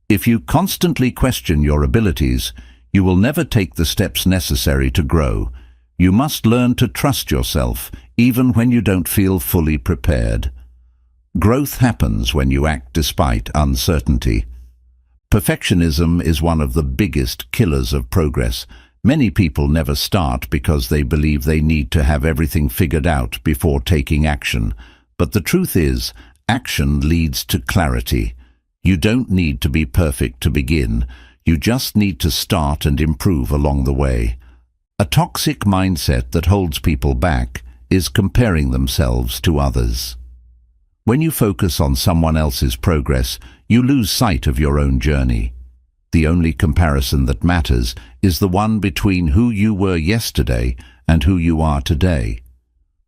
If you constantly question your abilities, you will never take the steps necessary to grow. You must learn to trust yourself, even when you don't feel fully prepared. Growth happens when you act despite uncertainty. Perfectionism is one of the biggest killers of progress. Many people never start because they believe they need to have everything figured out before taking action. But the truth is, action leads to clarity. You don't need to be perfect to begin. You just need to start and improve along the way. A toxic mindset that holds people back is comparing themselves to others. When you focus on someone else's progress, you lose sight of your own journey. The only comparison that matters is the one between who you were yesterday and who you are today.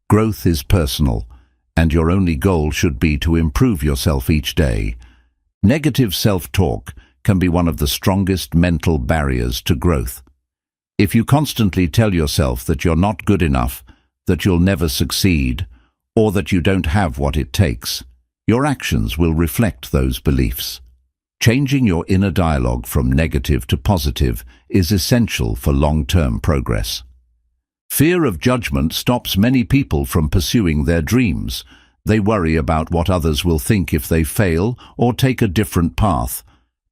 Growth is personal, and your only goal should be to improve yourself each day. Negative self-talk can be one of the strongest mental barriers to growth. If you constantly tell yourself that you're not good enough, that you'll never succeed, or that you don't have what it takes, your actions will reflect those beliefs. Changing your inner dialogue from negative to positive is essential for long-term progress. Fear of judgment stops many people from pursuing their dreams. They worry about what others will think if they fail or take a different path.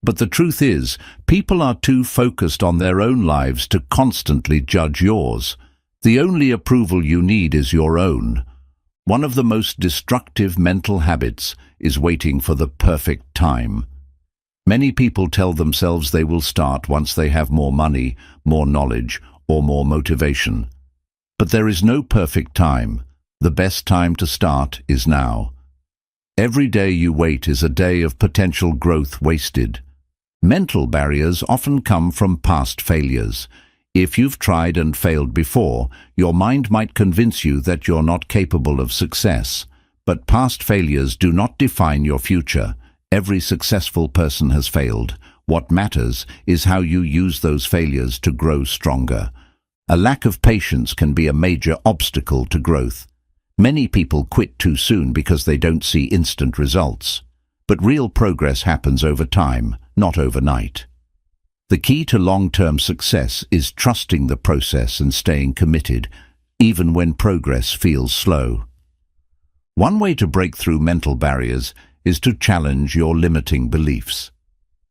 But the truth is, people are too focused on their own lives to constantly judge yours. The only approval you need is your own. One of the most destructive mental habits is waiting for the perfect time. Many people tell themselves they will start once they have more money, more knowledge, or more motivation. But there is no perfect time. The best time to start is now. Every day you wait is a day of potential growth wasted. Mental barriers often come from past failures. If you've tried and failed before, your mind might convince you that you're not capable of success. But past failures do not define your future. Every successful person has failed. What matters is how you use those failures to grow stronger. A lack of patience can be a major obstacle to growth. Many people quit too soon because they don't see instant results. But real progress happens over time, not overnight. The key to long-term success is trusting the process and staying committed, even when progress feels slow. One way to break through mental barriers is to challenge your limiting beliefs.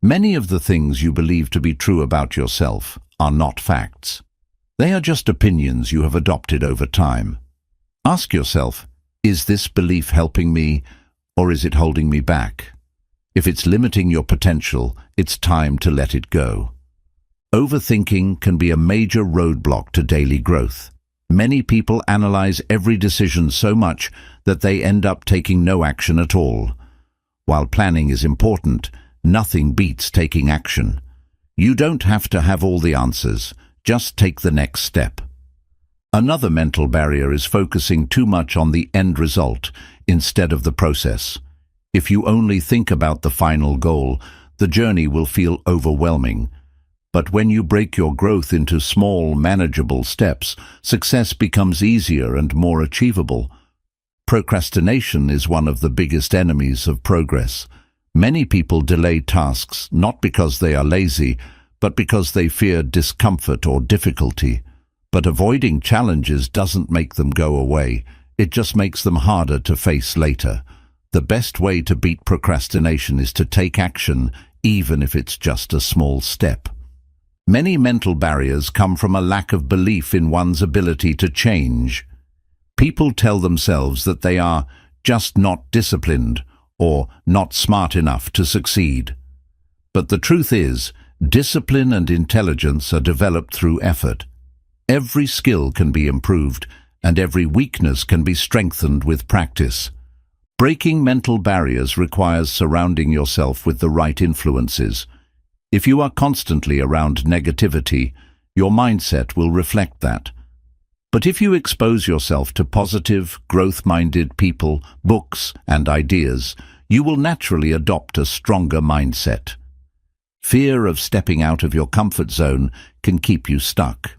Many of the things you believe to be true about yourself are not facts. They are just opinions you have adopted over time. Ask yourself, is this belief helping me, or is it holding me back? If it's limiting your potential, it's time to let it go. Overthinking can be a major roadblock to daily growth. Many people analyze every decision so much that they end up taking no action at all. While planning is important, nothing beats taking action. You don't have to have all the answers, just take the next step. Another mental barrier is focusing too much on the end result instead of the process. If you only think about the final goal, the journey will feel overwhelming. But when you break your growth into small, manageable steps, success becomes easier and more achievable. Procrastination is one of the biggest enemies of progress. Many people delay tasks not because they are lazy, but because they fear discomfort or difficulty. But avoiding challenges doesn't make them go away. It just makes them harder to face later. The best way to beat procrastination is to take action, even if it's just a small step. Many mental barriers come from a lack of belief in one's ability to change. People tell themselves that they are just not disciplined or not smart enough to succeed. But the truth is, discipline and intelligence are developed through effort. Every skill can be improved, and every weakness can be strengthened with practice. Breaking mental barriers requires surrounding yourself with the right influences. If you are constantly around negativity, your mindset will reflect that. But if you expose yourself to positive, growth-minded people, books, and ideas, you will naturally adopt a stronger mindset. Fear of stepping out of your comfort zone can keep you stuck.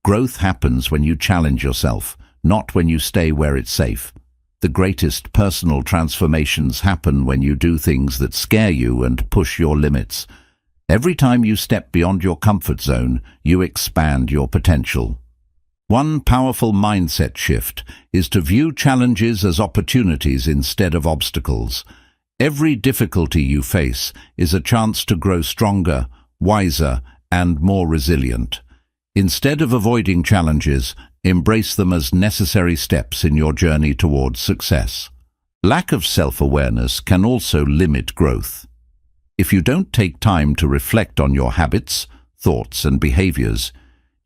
Growth happens when you challenge yourself, not when you stay where it's safe. The greatest personal transformations happen when you do things that scare you and push your limits. Every time you step beyond your comfort zone, you expand your potential. One powerful mindset shift is to view challenges as opportunities instead of obstacles. Every difficulty you face is a chance to grow stronger, wiser, and more resilient. Instead of avoiding challenges, embrace them as necessary steps in your journey towards success. Lack of self-awareness can also limit growth. If you don't take time to reflect on your habits, thoughts, and behaviors,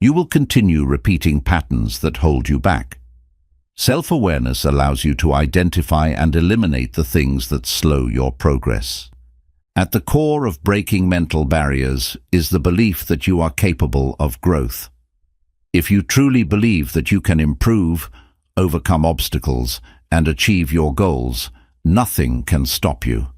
you will continue repeating patterns that hold you back. Self-awareness allows you to identify and eliminate the things that slow your progress. At the core of breaking mental barriers is the belief that you are capable of growth. If you truly believe that you can improve, overcome obstacles, and achieve your goals, nothing can stop you.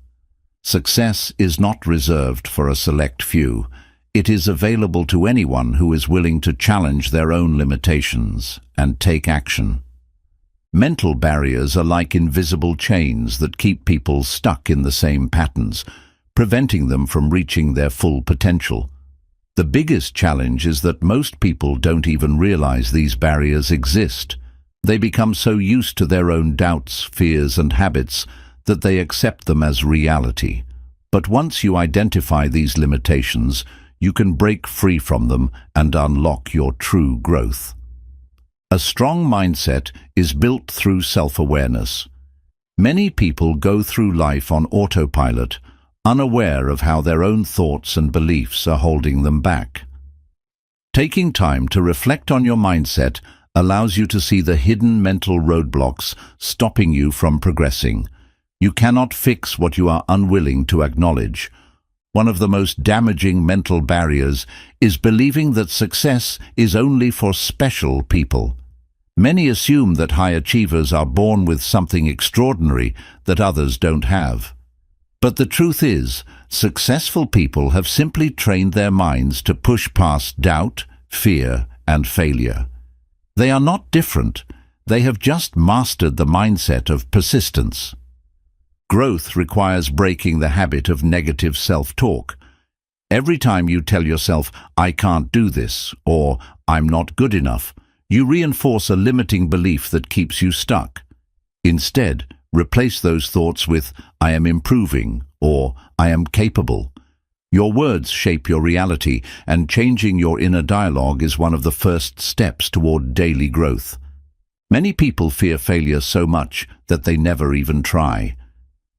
Success is not reserved for a select few. It is available to anyone who is willing to challenge their own limitations and take action. Mental barriers are like invisible chains that keep people stuck in the same patterns, preventing them from reaching their full potential. The biggest challenge is that most people don't even realize these barriers exist. They become so used to their own doubts, fears, and habits that they accept them as reality. But once you identify these limitations, you can break free from them and unlock your true growth. A strong mindset is built through self-awareness. Many people go through life on autopilot, unaware of how their own thoughts and beliefs are holding them back. Taking time to reflect on your mindset allows you to see the hidden mental roadblocks stopping you from progressing. You cannot fix what you are unwilling to acknowledge. One of the most damaging mental barriers is believing that success is only for special people. Many assume that high achievers are born with something extraordinary that others don't have. But the truth is, successful people have simply trained their minds to push past doubt, fear, and failure. They are not different. They have just mastered the mindset of persistence. Growth requires breaking the habit of negative self-talk. Every time you tell yourself, "I can't do this," or "I'm not good enough," you reinforce a limiting belief that keeps you stuck. Instead, replace those thoughts with, "I am improving," or "I am capable." Your words shape your reality, and changing your inner dialogue is one of the first steps toward daily growth. Many people fear failure so much that they never even try.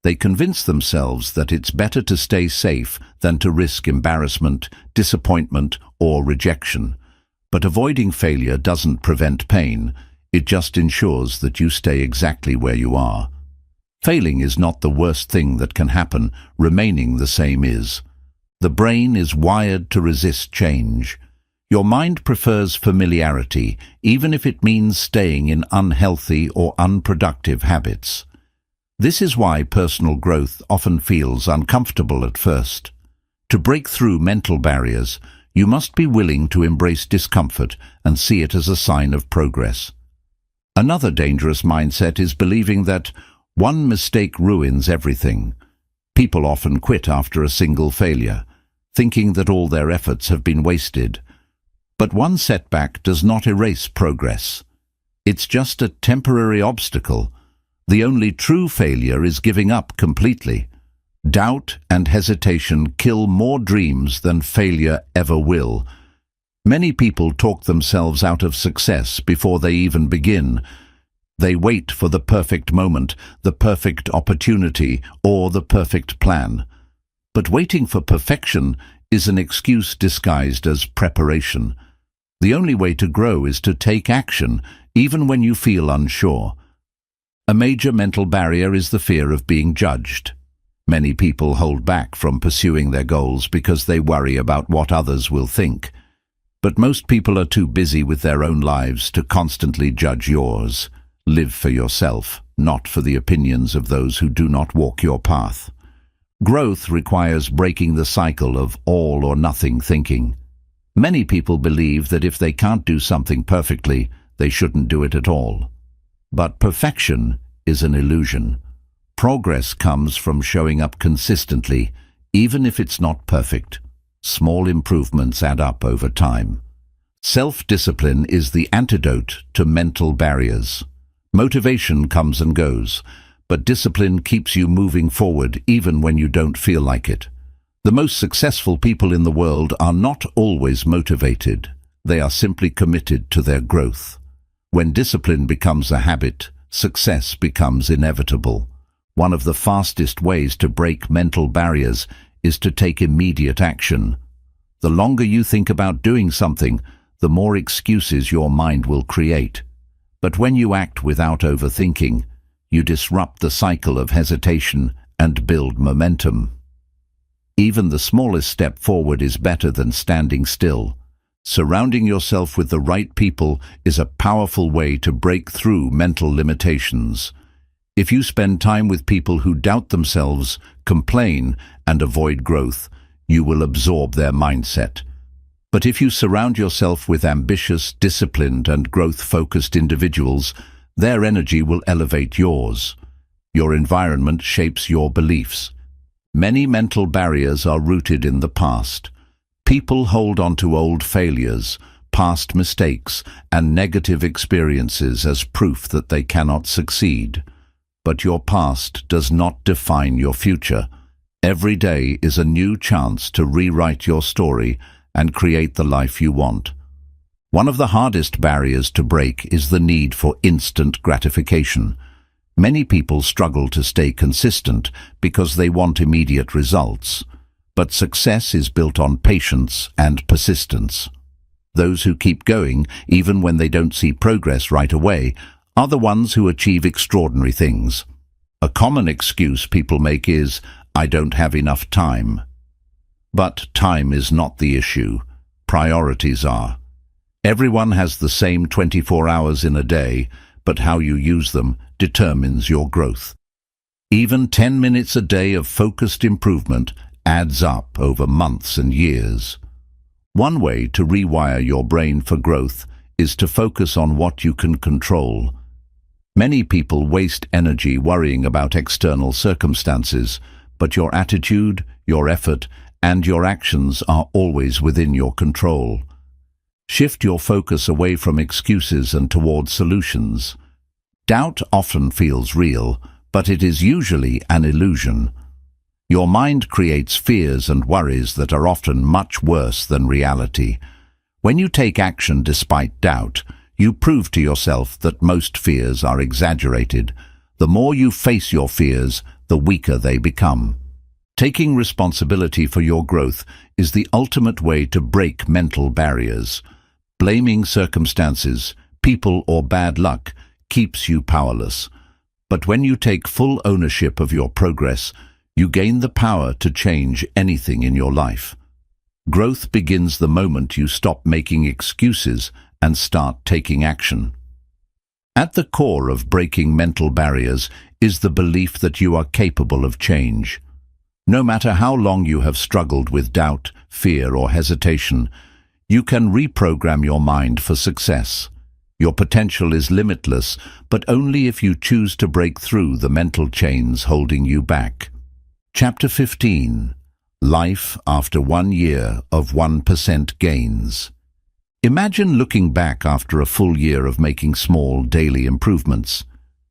They convince themselves that it's better to stay safe than to risk embarrassment, disappointment, or rejection. But avoiding failure doesn't prevent pain. It just ensures that you stay exactly where you are. Failing is not the worst thing that can happen. Remaining the same is. The brain is wired to resist change. Your mind prefers familiarity, even if it means staying in unhealthy or unproductive habits. This is why personal growth often feels uncomfortable at first. To break through mental barriers, you must be willing to embrace discomfort and see it as a sign of progress. Another dangerous mindset is believing that one mistake ruins everything. People often quit after a single failure, thinking that all their efforts have been wasted. But one setback does not erase progress. It's just a temporary obstacle. The only true failure is giving up completely. Doubt and hesitation kill more dreams than failure ever will. Many people talk themselves out of success before they even begin. They wait for the perfect moment, the perfect opportunity, or the perfect plan. But waiting for perfection is an excuse disguised as preparation. The only way to grow is to take action, even when you feel unsure. A major mental barrier is the fear of being judged. Many people hold back from pursuing their goals because they worry about what others will think. But most people are too busy with their own lives to constantly judge yours. Live for yourself, not for the opinions of those who do not walk your path. Growth requires breaking the cycle of all or nothing thinking. Many people believe that if they can't do something perfectly, they shouldn't do it at all. But perfection is an illusion. Progress comes from showing up consistently, even if it's not perfect. Small improvements add up over time. Self-discipline is the antidote to mental barriers. Motivation comes and goes, but discipline keeps you moving forward even when you don't feel like it. The most successful people in the world are not always motivated. They are simply committed to their growth. When discipline becomes a habit, success becomes inevitable. One of the fastest ways to break mental barriers is to take immediate action. The longer you think about doing something, the more excuses your mind will create. But when you act without overthinking, you disrupt the cycle of hesitation and build momentum. Even the smallest step forward is better than standing still. Surrounding yourself with the right people is a powerful way to break through mental limitations. If you spend time with people who doubt themselves, complain, and avoid growth, you will absorb their mindset. But if you surround yourself with ambitious, disciplined, and growth-focused individuals, their energy will elevate yours. Your environment shapes your beliefs. Many mental barriers are rooted in the past. People hold on to old failures, past mistakes, and negative experiences as proof that they cannot succeed. But your past does not define your future. Every day is a new chance to rewrite your story and create the life you want. One of the hardest barriers to break is the need for instant gratification. Many people struggle to stay consistent because they want immediate results. But success is built on patience and persistence. Those who keep going, even when they don't see progress right away, are the ones who achieve extraordinary things. A common excuse people make is, "I don't have enough time." But time is not the issue. Priorities are. Everyone has the same 24 hours in a day, but how you use them determines your growth. Even 10 minutes a day of focused improvement adds up over months and years. One way to rewire your brain for growth is to focus on what you can control. Many people waste energy worrying about external circumstances, but your attitude, your effort, and your actions are always within your control. Shift your focus away from excuses and towards solutions. Doubt often feels real, but it is usually an illusion. Your mind creates fears and worries that are often much worse than reality. When you take action despite doubt, you prove to yourself that most fears are exaggerated. The more you face your fears, the weaker they become. Taking responsibility for your growth is the ultimate way to break mental barriers. Blaming circumstances, people, or bad luck keeps you powerless. But when you take full ownership of your progress, you gain the power to change anything in your life. Growth begins the moment you stop making excuses and start taking action. At the core of breaking mental barriers is the belief that you are capable of change. No matter how long you have struggled with doubt, fear, or hesitation, you can reprogram your mind for success. Your potential is limitless, but only if you choose to break through the mental chains holding you back. Chapter 15. Life after 1 year of 1% gains. Imagine looking back after a full year of making small daily improvements.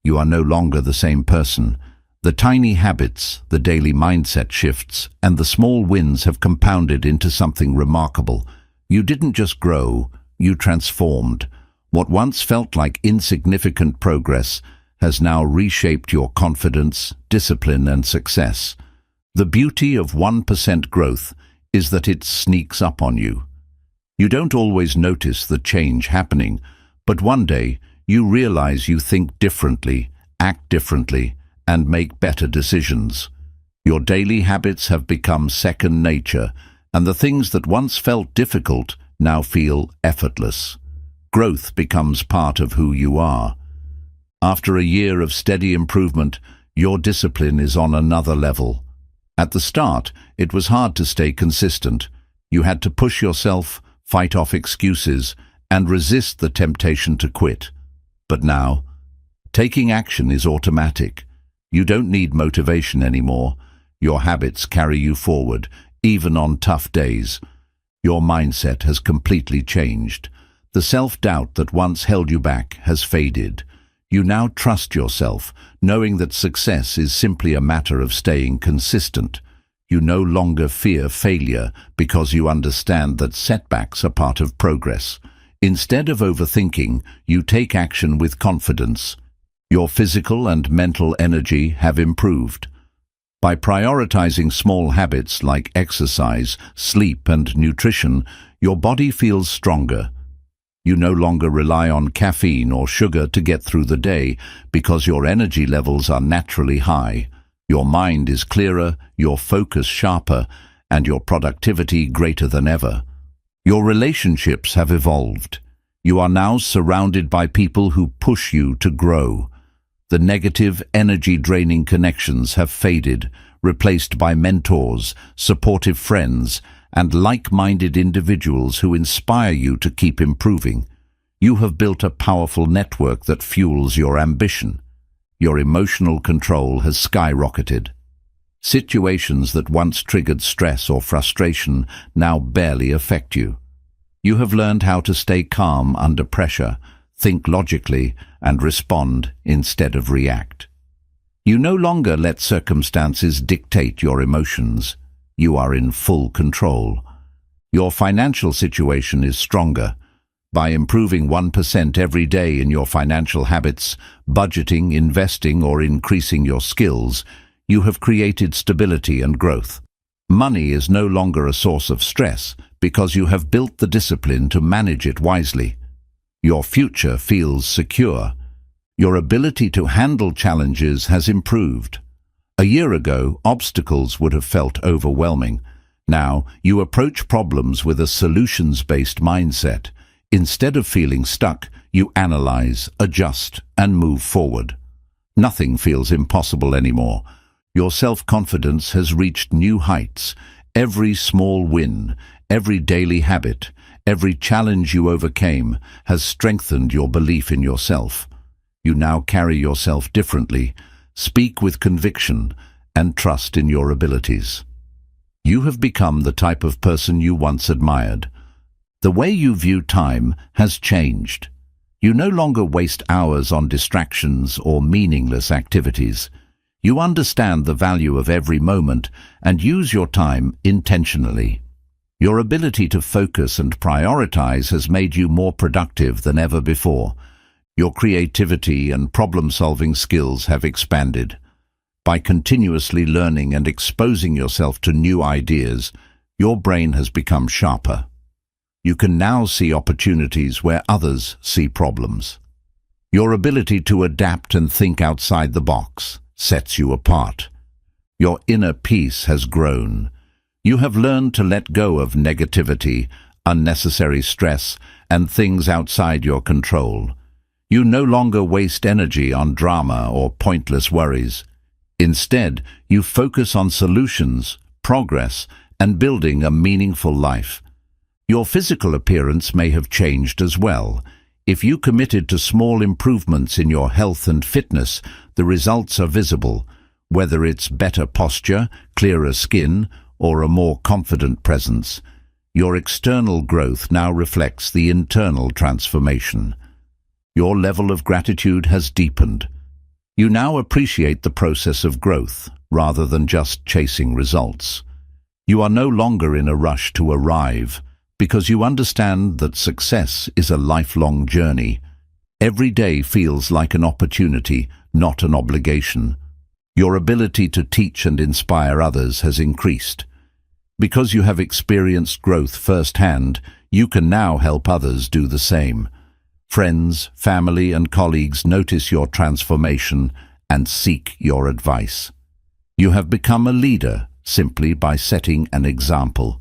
You are no longer the same person. The tiny habits, the daily mindset shifts, and the small wins have compounded into something remarkable. You didn't just grow, you transformed. What once felt like insignificant progress has now reshaped your confidence, discipline, and success. The beauty of 1% growth is that it sneaks up on you. You don't always notice the change happening, but one day you realize you think differently, act differently, and make better decisions. Your daily habits have become second nature, and the things that once felt difficult now feel effortless. Growth becomes part of who you are. After a year of steady improvement, your discipline is on another level. At the start, it was hard to stay consistent. You had to push yourself, fight off excuses, and resist the temptation to quit. But now, taking action is automatic. You don't need motivation anymore. Your habits carry you forward, even on tough days. Your mindset has completely changed. The self-doubt that once held you back has faded. You now trust yourself, knowing that success is simply a matter of staying consistent. You no longer fear failure because you understand that setbacks are part of progress. Instead of overthinking, you take action with confidence. Your physical and mental energy have improved. By prioritizing small habits like exercise, sleep, and nutrition, your body feels stronger. You no longer rely on caffeine or sugar to get through the day because your energy levels are naturally high. Your mind is clearer, your focus sharper, and your productivity greater than ever. Your relationships have evolved. You are now surrounded by people who push you to grow. The negative, energy-draining connections have faded, replaced by mentors, supportive friends, and like-minded individuals who inspire you to keep improving. You have built a powerful network that fuels your ambition. Your emotional control has skyrocketed. Situations that once triggered stress or frustration now barely affect you. You have learned how to stay calm under pressure, think logically, and respond instead of react. You no longer let circumstances dictate your emotions. You are in full control. Your financial situation is stronger. By improving 1% every day in your financial habits, budgeting, investing, or increasing your skills, you have created stability and growth. Money is no longer a source of stress because you have built the discipline to manage it wisely. Your future feels secure. Your ability to handle challenges has improved. A year ago, obstacles would have felt overwhelming. Now, you approach problems with a solutions-based mindset. Instead of feeling stuck, you analyze, adjust, and move forward. Nothing feels impossible anymore. Your self-confidence has reached new heights. Every small win, every daily habit, every challenge you overcame has strengthened your belief in yourself. You now carry yourself differently, speak with conviction, and trust in your abilities. You have become the type of person you once admired. The way you view time has changed. You no longer waste hours on distractions or meaningless activities. You understand the value of every moment and use your time intentionally. Your ability to focus and prioritize has made you more productive than ever before. Your creativity and problem-solving skills have expanded. By continuously learning and exposing yourself to new ideas, your brain has become sharper. You can now see opportunities where others see problems. Your ability to adapt and think outside the box sets you apart. Your inner peace has grown. You have learned to let go of negativity, unnecessary stress, and things outside your control. You no longer waste energy on drama or pointless worries. Instead, you focus on solutions, progress, and building a meaningful life. Your physical appearance may have changed as well. If you committed to small improvements in your health and fitness, the results are visible, whether it's better posture, clearer skin, or a more confident presence. Your external growth now reflects the internal transformation. Your level of gratitude has deepened. You now appreciate the process of growth rather than just chasing results. You are no longer in a rush to arrive because you understand that success is a lifelong journey. Every day feels like an opportunity, not an obligation. Your ability to teach and inspire others has increased. Because you have experienced growth firsthand, you can now help others do the same. Friends, family, and colleagues notice your transformation and seek your advice. You have become a leader simply by setting an example.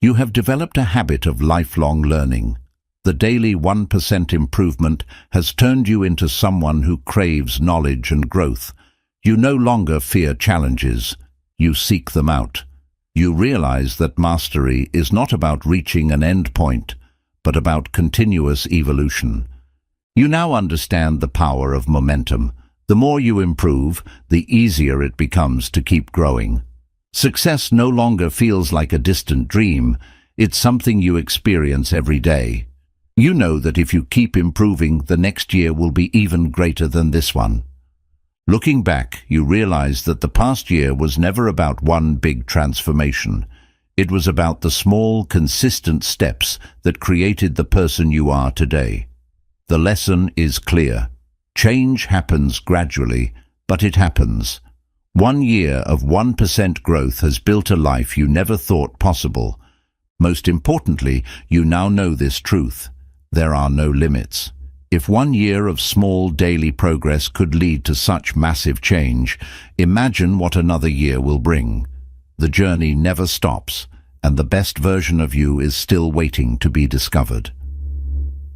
You have developed a habit of lifelong learning. The daily 1% improvement has turned you into someone who craves knowledge and growth. You no longer fear challenges. you seek them out. You realize that mastery is not about reaching an end point, but about continuous evolution. You now understand the power of momentum. The more you improve, the easier it becomes to keep growing. Success no longer feels like a distant dream. It's something you experience every day. You know that if you keep improving, the next year will be even greater than this one. Looking back, you realize that the past year was never about one big transformation. It was about the small, consistent steps that created the person you are today. The lesson is clear. Change happens gradually, but it happens. 1 year of 1% growth has built a life you never thought possible. Most importantly, you now know this truth. There are no limits. If 1 year of small daily progress could lead to such massive change, imagine what another year will bring. The journey never stops, and the best version of you is still waiting to be discovered.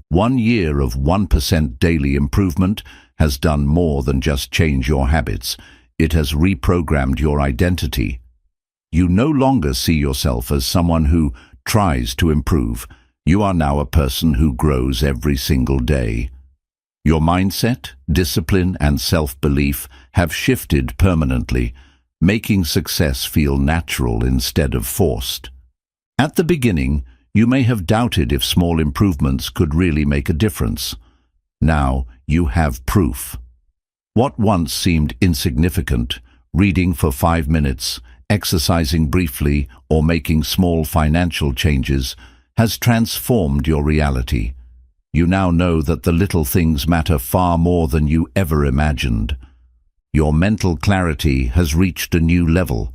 1 year of 1% daily improvement has done more than just change your habits. It has reprogrammed your identity. You no longer see yourself as someone who tries to improve. You are now a person who grows every single day. Your mindset, discipline, and self-belief have shifted permanently, making success feel natural instead of forced. At the beginning, you may have doubted if small improvements could really make a difference. Now you have proof. What once seemed insignificant, reading for 5 minutes, exercising briefly, or making small financial changes, has transformed your reality. You now know that the little things matter far more than you ever imagined. Your mental clarity has reached a new level.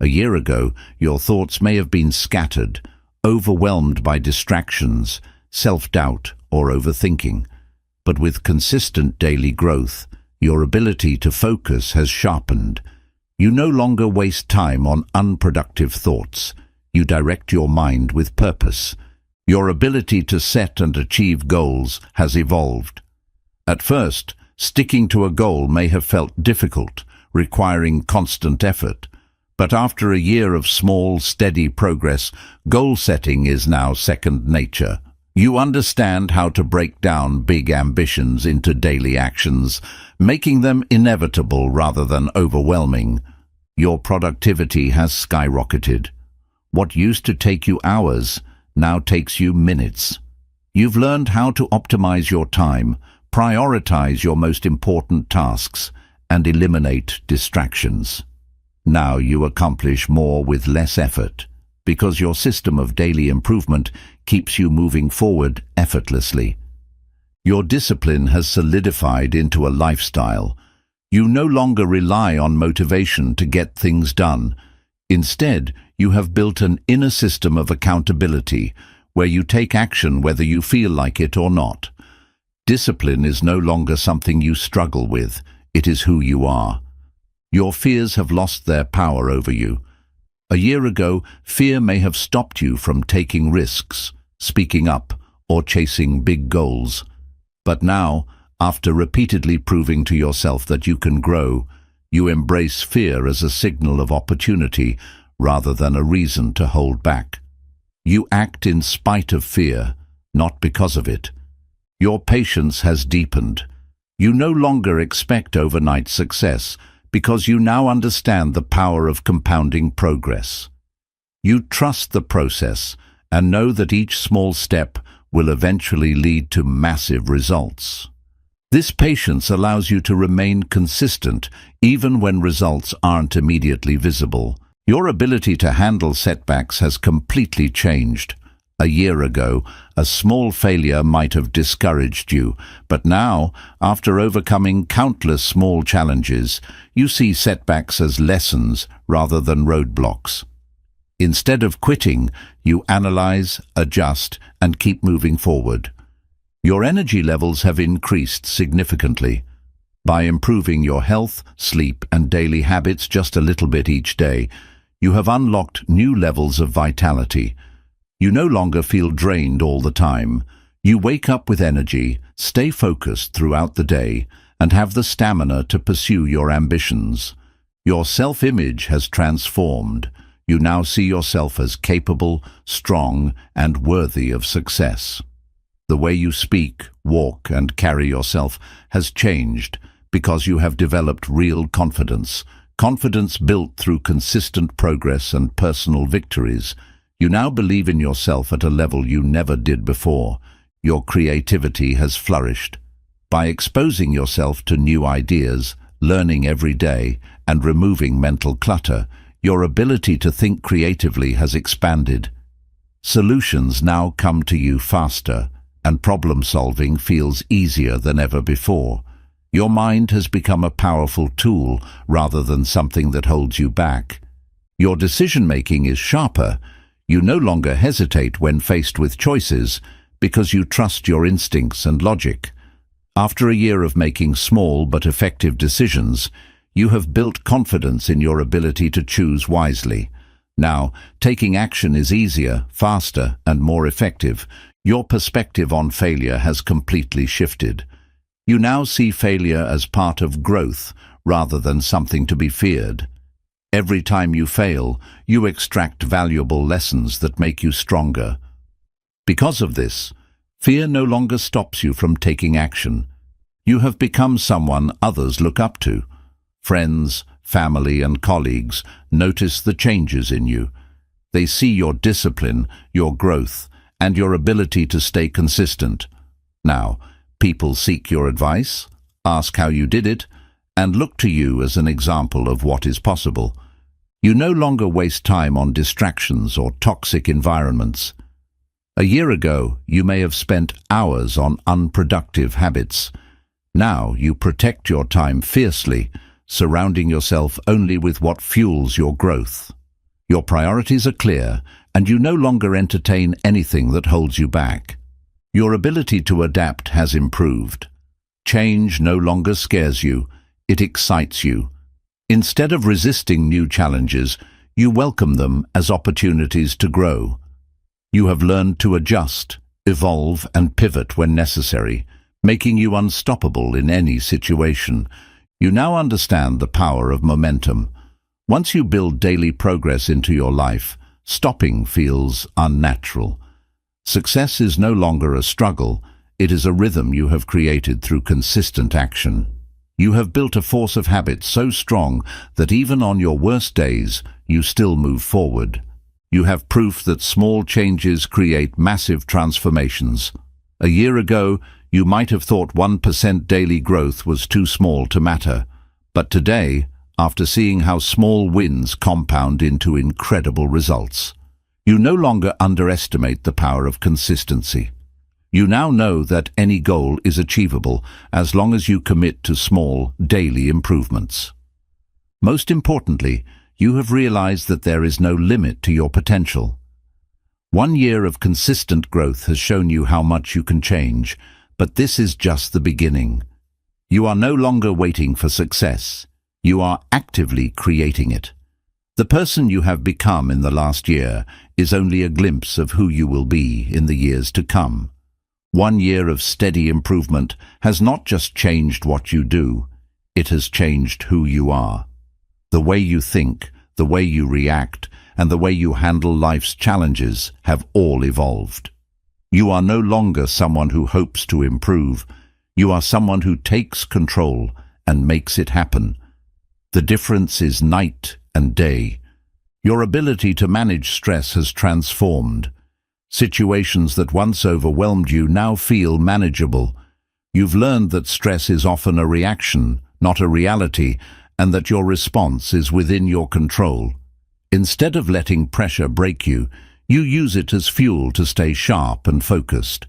A year ago, your thoughts may have been scattered, overwhelmed by distractions, self-doubt, or overthinking. But with consistent daily growth, your ability to focus has sharpened. You no longer waste time on unproductive thoughts. You direct your mind with purpose. Your ability to set and achieve goals has evolved. At first, sticking to a goal may have felt difficult, requiring constant effort. But after a year of small, steady progress, goal setting is now second nature. You understand how to break down big ambitions into daily actions, making them inevitable rather than overwhelming. Your productivity has skyrocketed. What used to take you hours now takes you minutes. You've learned how to optimize your time, prioritize your most important tasks, and eliminate distractions. Now you accomplish more with less effort, because your system of daily improvement keeps you moving forward effortlessly. Your discipline has solidified into a lifestyle. You no longer rely on motivation to get things done. Instead, you have built an inner system of accountability, where you take action whether you feel like it or not. Discipline is no longer something you struggle with. It is who you are. Your fears have lost their power over you. A year ago, fear may have stopped you from taking risks, speaking up, or chasing big goals. But now, after repeatedly proving to yourself that you can grow, you embrace fear as a signal of opportunity rather than a reason to hold back. You act in spite of fear, not because of it. Your patience has deepened. You no longer expect overnight success, because you now understand the power of compounding progress. You trust the process and know that each small step will eventually lead to massive results. This patience allows you to remain consistent even when results aren't immediately visible. Your ability to handle setbacks has completely changed. A year ago, a small failure might have discouraged you, but now, after overcoming countless small challenges, you see setbacks as lessons rather than roadblocks. Instead of quitting, you analyze, adjust, and keep moving forward. Your energy levels have increased significantly. By improving your health, sleep, and daily habits just a little bit each day, you have unlocked new levels of vitality. You no longer feel drained all the time. You wake up with energy, stay focused throughout the day, and have the stamina to pursue your ambitions. Your self-image has transformed. You now see yourself as capable, strong, and worthy of success. The way you speak, walk, and carry yourself has changed because you have developed real confidence. Confidence built through consistent progress and personal victories. You now believe in yourself at a level you never did before. Your creativity has flourished. By exposing yourself to new ideas, learning every day, and removing mental clutter, your ability to think creatively has expanded. Solutions now come to you faster, and problem-solving feels easier than ever before. Your mind has become a powerful tool rather than something that holds you back. Your decision-making is sharper. You no longer hesitate when faced with choices because you trust your instincts and logic. After a year of making small but effective decisions, you have built confidence in your ability to choose wisely. Now, taking action is easier, faster, and more effective. Your perspective on failure has completely shifted. You now see failure as part of growth rather than something to be feared. Every time you fail, you extract valuable lessons that make you stronger. Because of this, fear no longer stops you from taking action. You have become someone others look up to. Friends, family, and colleagues notice the changes in you. They see your discipline, your growth, and your ability to stay consistent. Now, people seek your advice, ask how you did it, and look to you as an example of what is possible. You no longer waste time on distractions or toxic environments. A year ago, you may have spent hours on unproductive habits. Now you protect your time fiercely, surrounding yourself only with what fuels your growth. Your priorities are clear, and you no longer entertain anything that holds you back. Your ability to adapt has improved. Change no longer scares you, it excites you. Instead of resisting new challenges, you welcome them as opportunities to grow. You have learned to adjust, evolve, and pivot when necessary, making you unstoppable in any situation. You now understand the power of momentum. Once you build daily progress into your life, stopping feels unnatural. Success is no longer a struggle, it is a rhythm you have created through consistent action. You have built a force of habit so strong that even on your worst days, you still move forward. You have proof that small changes create massive transformations. A year ago, you might have thought 1% daily growth was too small to matter. But today, after seeing how small wins compound into incredible results, you no longer underestimate the power of consistency. You now know that any goal is achievable as long as you commit to small, daily improvements. Most importantly, you have realized that there is no limit to your potential. 1 year of consistent growth has shown you how much you can change, but this is just the beginning. You are no longer waiting for success. You are actively creating it. The person you have become in the last year is only a glimpse of who you will be in the years to come. 1 year of steady improvement has not just changed what you do, it has changed who you are. The way you think, the way you react, and the way you handle life's challenges have all evolved. You are no longer someone who hopes to improve. You are someone who takes control and makes it happen. The difference is night and day. Your ability to manage stress has transformed. Situations that once overwhelmed you now feel manageable. You've learned that stress is often a reaction, not a reality, and that your response is within your control. Instead of letting pressure break you, you use it as fuel to stay sharp and focused.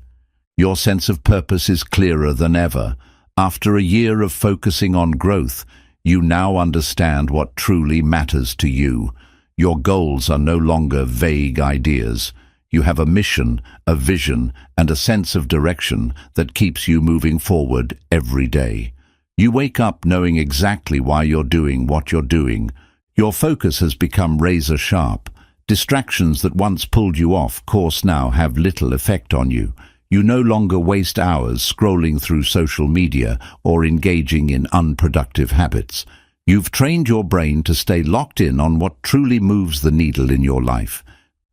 Your sense of purpose is clearer than ever. After a year of focusing on growth, you now understand what truly matters to you. Your goals are no longer vague ideas. You have a mission, a vision, and a sense of direction that keeps you moving forward every day. You wake up knowing exactly why you're doing what you're doing. Your focus has become razor sharp. Distractions that once pulled you off course now have little effect on you. You no longer waste hours scrolling through social media or engaging in unproductive habits. You've trained your brain to stay locked in on what truly moves the needle in your life.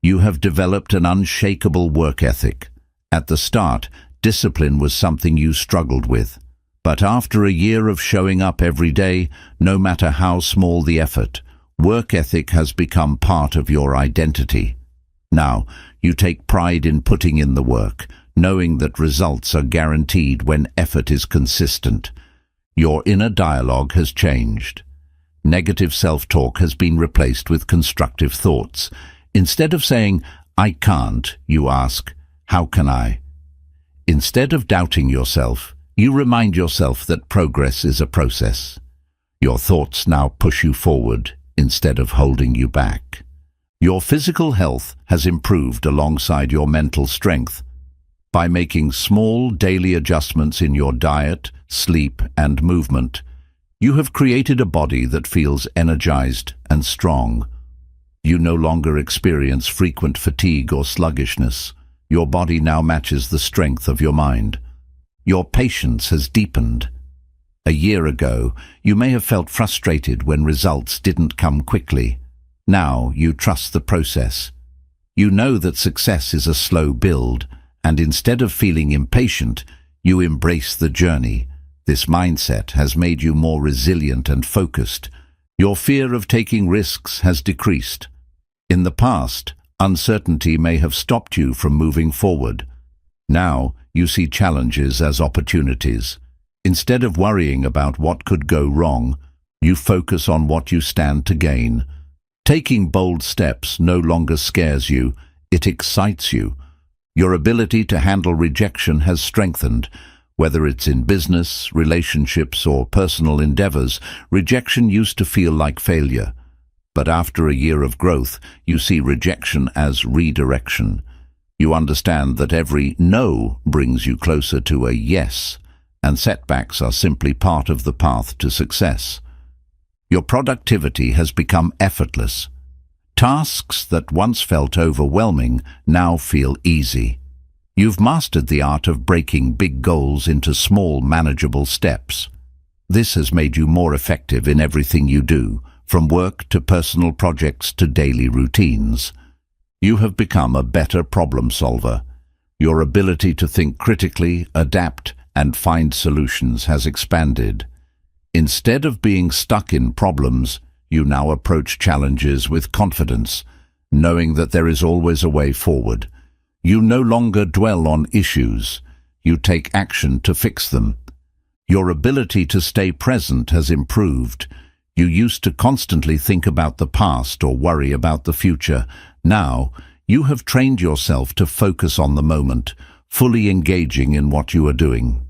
You have developed an unshakable work ethic. At the start, discipline was something you struggled with. But after a year of showing up every day, no matter how small the effort, work ethic has become part of your identity. Now, you take pride in putting in the work, knowing that results are guaranteed when effort is consistent. Your inner dialogue has changed. Negative self-talk has been replaced with constructive thoughts. Instead of saying, "I can't," you ask, "How can I?" Instead of doubting yourself, you remind yourself that progress is a process. Your thoughts now push you forward instead of holding you back. Your physical health has improved alongside your mental strength. By making small daily adjustments in your diet, sleep, and movement, you have created a body that feels energized and strong. You no longer experience frequent fatigue or sluggishness. Your body now matches the strength of your mind. Your patience has deepened. A year ago, you may have felt frustrated when results didn't come quickly. Now you trust the process. You know that success is a slow build, and instead of feeling impatient, you embrace the journey. This mindset has made you more resilient and focused. Your fear of taking risks has decreased. In the past, uncertainty may have stopped you from moving forward. Now, you see challenges as opportunities. Instead of worrying about what could go wrong, you focus on what you stand to gain. Taking bold steps no longer scares you, it excites you. Your ability to handle rejection has strengthened. Whether it's in business, relationships, or personal endeavors, rejection used to feel like failure. But after a year of growth, you see rejection as redirection. You understand that every no brings you closer to a yes, and setbacks are simply part of the path to success. Your productivity has become effortless. Tasks that once felt overwhelming now feel easy. You've mastered the art of breaking big goals into small, manageable steps. This has made you more effective in everything you do, from work to personal projects to daily routines. You have become a better problem solver. Your ability to think critically, adapt, and find solutions has expanded. Instead of being stuck in problems, you now approach challenges with confidence, knowing that there is always a way forward. You no longer dwell on issues. You take action to fix them. Your ability to stay present has improved. You used to constantly think about the past or worry about the future. Now, you have trained yourself to focus on the moment, fully engaging in what you are doing.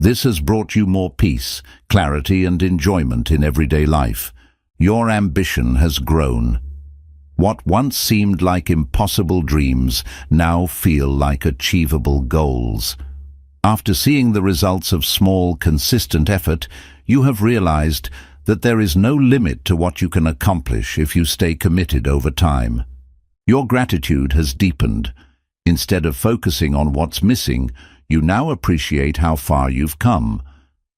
This has brought you more peace, clarity, and enjoyment in everyday life. Your ambition has grown. What once seemed like impossible dreams now feel like achievable goals. After seeing the results of small, consistent effort, you have realized that there is no limit to what you can accomplish if you stay committed over time. Your gratitude has deepened. Instead of focusing on what's missing, you now appreciate how far you've come.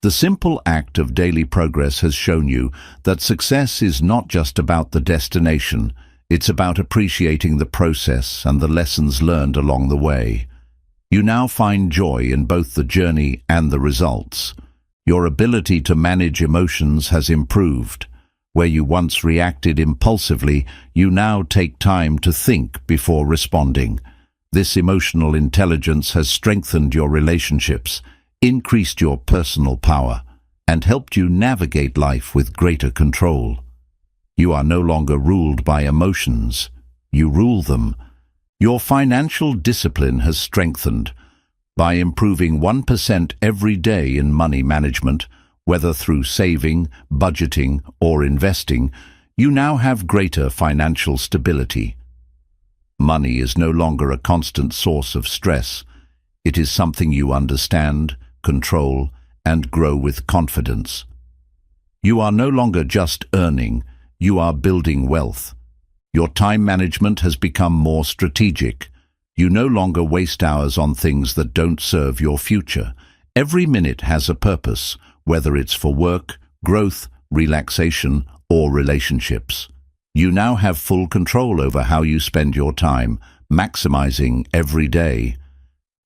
The simple act of daily progress has shown you that success is not just about the destination. It's about appreciating the process and the lessons learned along the way. You now find joy in both the journey and the results. Your ability to manage emotions has improved. Where you once reacted impulsively, you now take time to think before responding. This emotional intelligence has strengthened your relationships, increased your personal power, and helped you navigate life with greater control. You are no longer ruled by emotions. You rule them. Your financial discipline has strengthened. By improving 1% every day in money management, whether through saving, budgeting, or investing, you now have greater financial stability. Money is no longer a constant source of stress. It is something you understand, control, and grow with confidence. You are no longer just earning, you are building wealth. Your time management has become more strategic. You no longer waste hours on things that don't serve your future. Every minute has a purpose, whether it's for work, growth, relaxation, or relationships. You now have full control over how you spend your time, maximizing every day.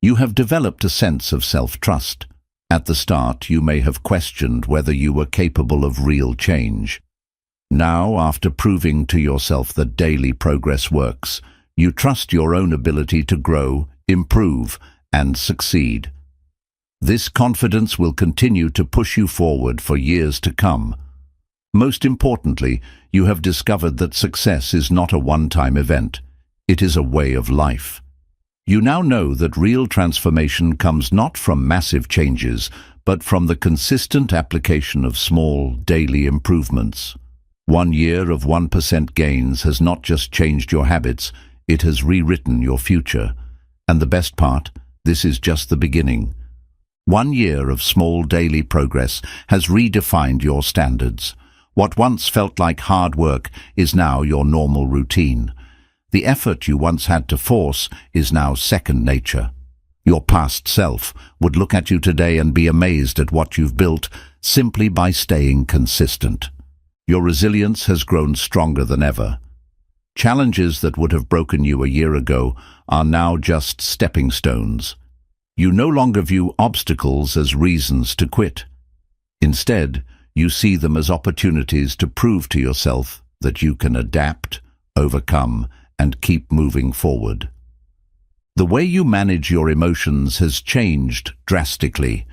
You have developed a sense of self-trust. At the start, you may have questioned whether you were capable of real change. Now, after proving to yourself that daily progress works, you trust your own ability to grow, improve, and succeed. This confidence will continue to push you forward for years to come. Most importantly, you have discovered that success is not a one-time event. It is a way of life. You now know that real transformation comes not from massive changes, but from the consistent application of small, daily improvements. 1 year of 1% gains has not just changed your habits, it has rewritten your future. And the best part, this is just the beginning. 1 year of small daily progress has redefined your standards. What once felt like hard work is now your normal routine. The effort you once had to force is now second nature. Your past self would look at you today and be amazed at what you've built simply by staying consistent. Your resilience has grown stronger than ever. Challenges that would have broken you a year ago are now just stepping stones. You no longer view obstacles as reasons to quit. Instead, you see them as opportunities to prove to yourself that you can adapt, overcome, and keep moving forward. The way you manage your emotions has changed drastically.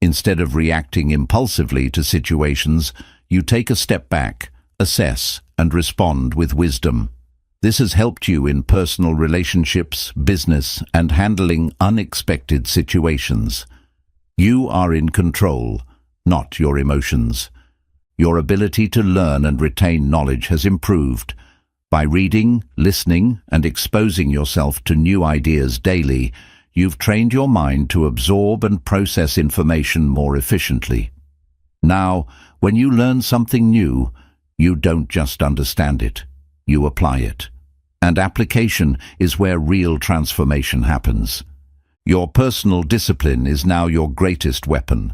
Instead of reacting impulsively to situations, you take a step back, assess, and respond with wisdom. This has helped you in personal relationships, business, and handling unexpected situations. You are in control, not your emotions. Your ability to learn and retain knowledge has improved. By reading, listening, and exposing yourself to new ideas daily, you've trained your mind to absorb and process information more efficiently. Now, when you learn something new, you don't just understand it, you apply it. And application is where real transformation happens. Your personal discipline is now your greatest weapon.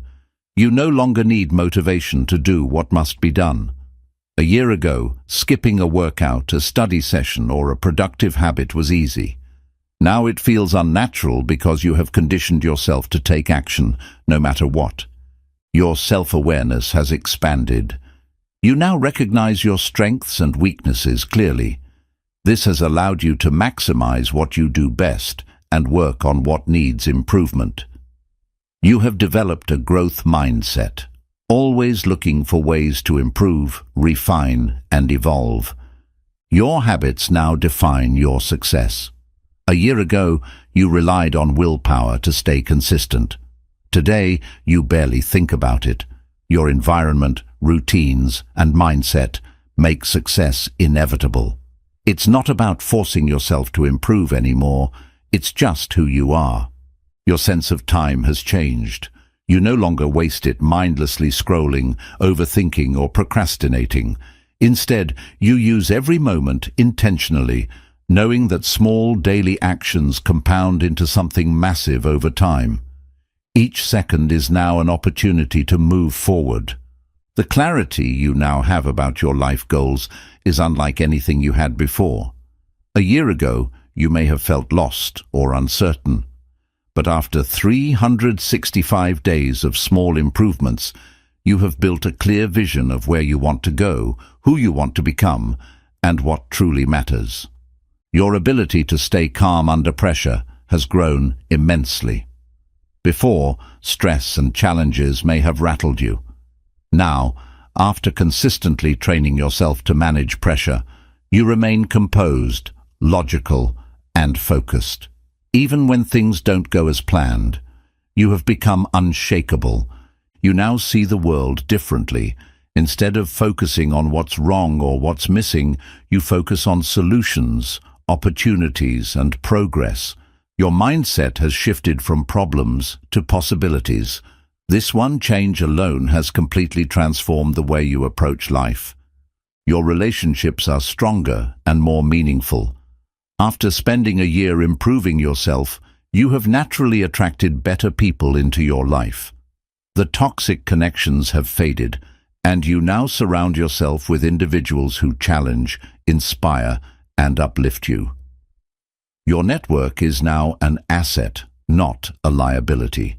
You no longer need motivation to do what must be done. A year ago, skipping a workout, a study session, or a productive habit was easy. Now it feels unnatural because you have conditioned yourself to take action, no matter what. Your self-awareness has expanded. You now recognize your strengths and weaknesses clearly. This has allowed you to maximize what you do best and work on what needs improvement. You have developed a growth mindset, always looking for ways to improve, refine, and evolve. Your habits now define your success. A year ago, you relied on willpower to stay consistent. Today, you barely think about it. Your environment, routines, and mindset make success inevitable. It's not about forcing yourself to improve anymore, it's just who you are. Your sense of time has changed. You no longer waste it mindlessly scrolling, overthinking, or procrastinating. Instead, you use every moment intentionally, knowing that small daily actions compound into something massive over time. Each second is now an opportunity to move forward. The clarity you now have about your life goals is unlike anything you had before. A year ago, you may have felt lost or uncertain. But after 365 days of small improvements, you have built a clear vision of where you want to go, who you want to become, and what truly matters. Your ability to stay calm under pressure has grown immensely. Before, stress and challenges may have rattled you. Now, after consistently training yourself to manage pressure, you remain composed, logical, and focused. Even when things don't go as planned, you have become unshakable. You now see the world differently. Instead of focusing on what's wrong or what's missing, you focus on solutions, opportunities, and progress. Your mindset has shifted from problems to possibilities. This one change alone has completely transformed the way you approach life. Your relationships are stronger and more meaningful. After spending a year improving yourself, you have naturally attracted better people into your life. The toxic connections have faded, and you now surround yourself with individuals who challenge, inspire, and uplift you. Your network is now an asset, not a liability.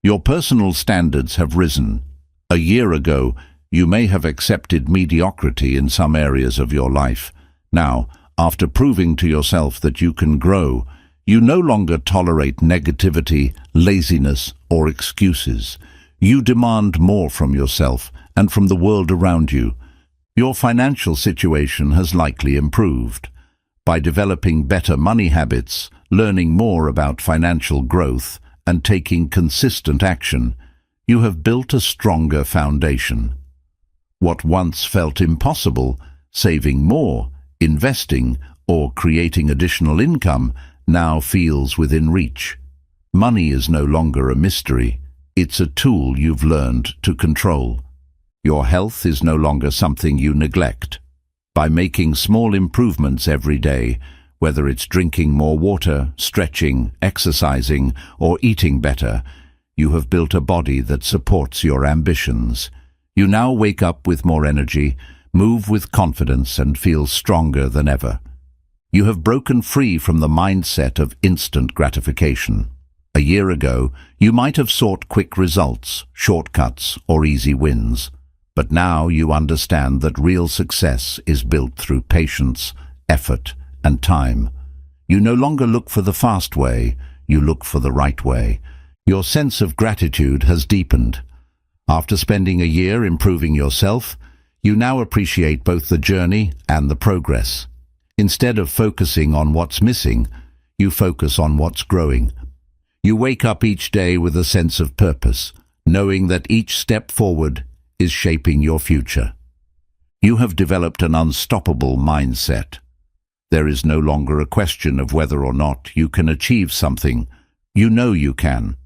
Your personal standards have risen. A year ago, you may have accepted mediocrity in some areas of your life. Now, after proving to yourself that you can grow, you no longer tolerate negativity, laziness, or excuses. You demand more from yourself and from the world around you. Your financial situation has likely improved. By developing better money habits, learning more about financial growth, and taking consistent action, you have built a stronger foundation. What once felt impossible, saving more, investing, or creating additional income, now feels within reach. Money is no longer a mystery. It's a tool you've learned to control. Your health is no longer something you neglect. By making small improvements every day, whether it's drinking more water, stretching, exercising, or eating better, you have built a body that supports your ambitions. You now wake up with more energy, move with confidence, and feel stronger than ever. You have broken free from the mindset of instant gratification. A year ago, you might have sought quick results, shortcuts, or easy wins. But now you understand that real success is built through patience, effort, and time. You no longer look for the fast way, you look for the right way. Your sense of gratitude has deepened. After spending a year improving yourself, you now appreciate both the journey and the progress. Instead of focusing on what's missing, you focus on what's growing. You wake up each day with a sense of purpose, knowing that each step forward is shaping your future. You have developed an unstoppable mindset. There is no longer a question of whether or not you can achieve something. You know you can.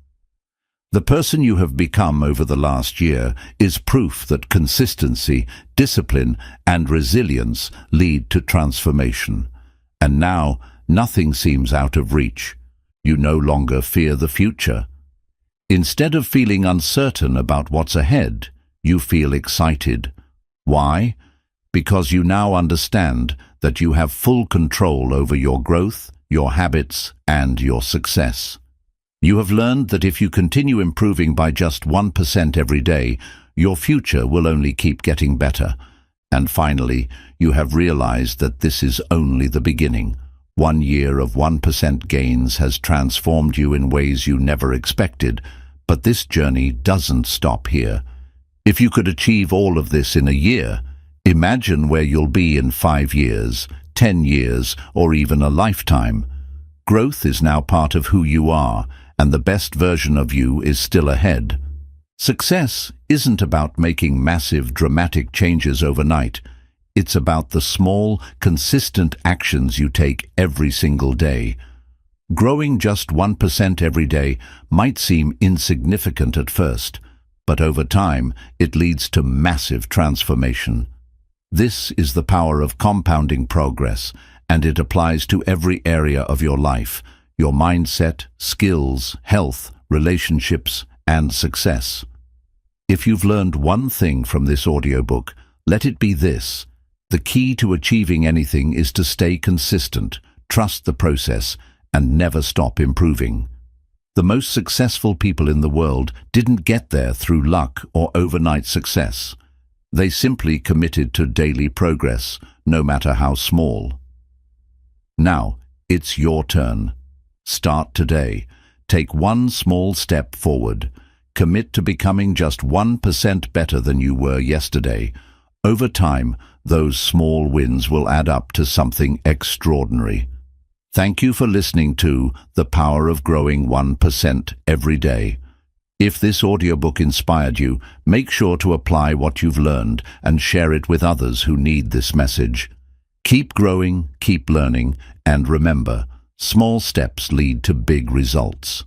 The person you have become over the last year is proof that consistency, discipline, and resilience lead to transformation. And now, nothing seems out of reach. You no longer fear the future. Instead of feeling uncertain about what's ahead, you feel excited. Why? Because you now understand that you have full control over your growth, your habits, and your success. You have learned that if you continue improving by just 1% every day, your future will only keep getting better. And finally, you have realized that this is only the beginning. 1 year of 1% gains has transformed you in ways you never expected, but this journey doesn't stop here. If you could achieve all of this in a year, imagine where you'll be in 5 years, 10 years, or even a lifetime. Growth is now part of who you are, and the best version of you is still ahead. Success isn't about making massive, dramatic changes overnight. It's about the small, consistent actions you take every single day. Growing just 1% every day might seem insignificant at first, but over time, it leads to massive transformation. This is the power of compounding progress, and it applies to every area of your life: your mindset, skills, health, relationships, and success. If you've learned one thing from this audiobook, let it be this: the key to achieving anything is to stay consistent, trust the process, and never stop improving. The most successful people in the world didn't get there through luck or overnight success. They simply committed to daily progress, no matter how small. Now, it's your turn. Start today. Take one small step forward. Commit to becoming just 1% better than you were yesterday. Over time, those small wins will add up to something extraordinary. Thank you for listening to The Power of Growing 1% Every Day. If this audiobook inspired you, make sure to apply what you've learned and share it with others who need this message. Keep growing, keep learning, and remember, small steps lead to big results.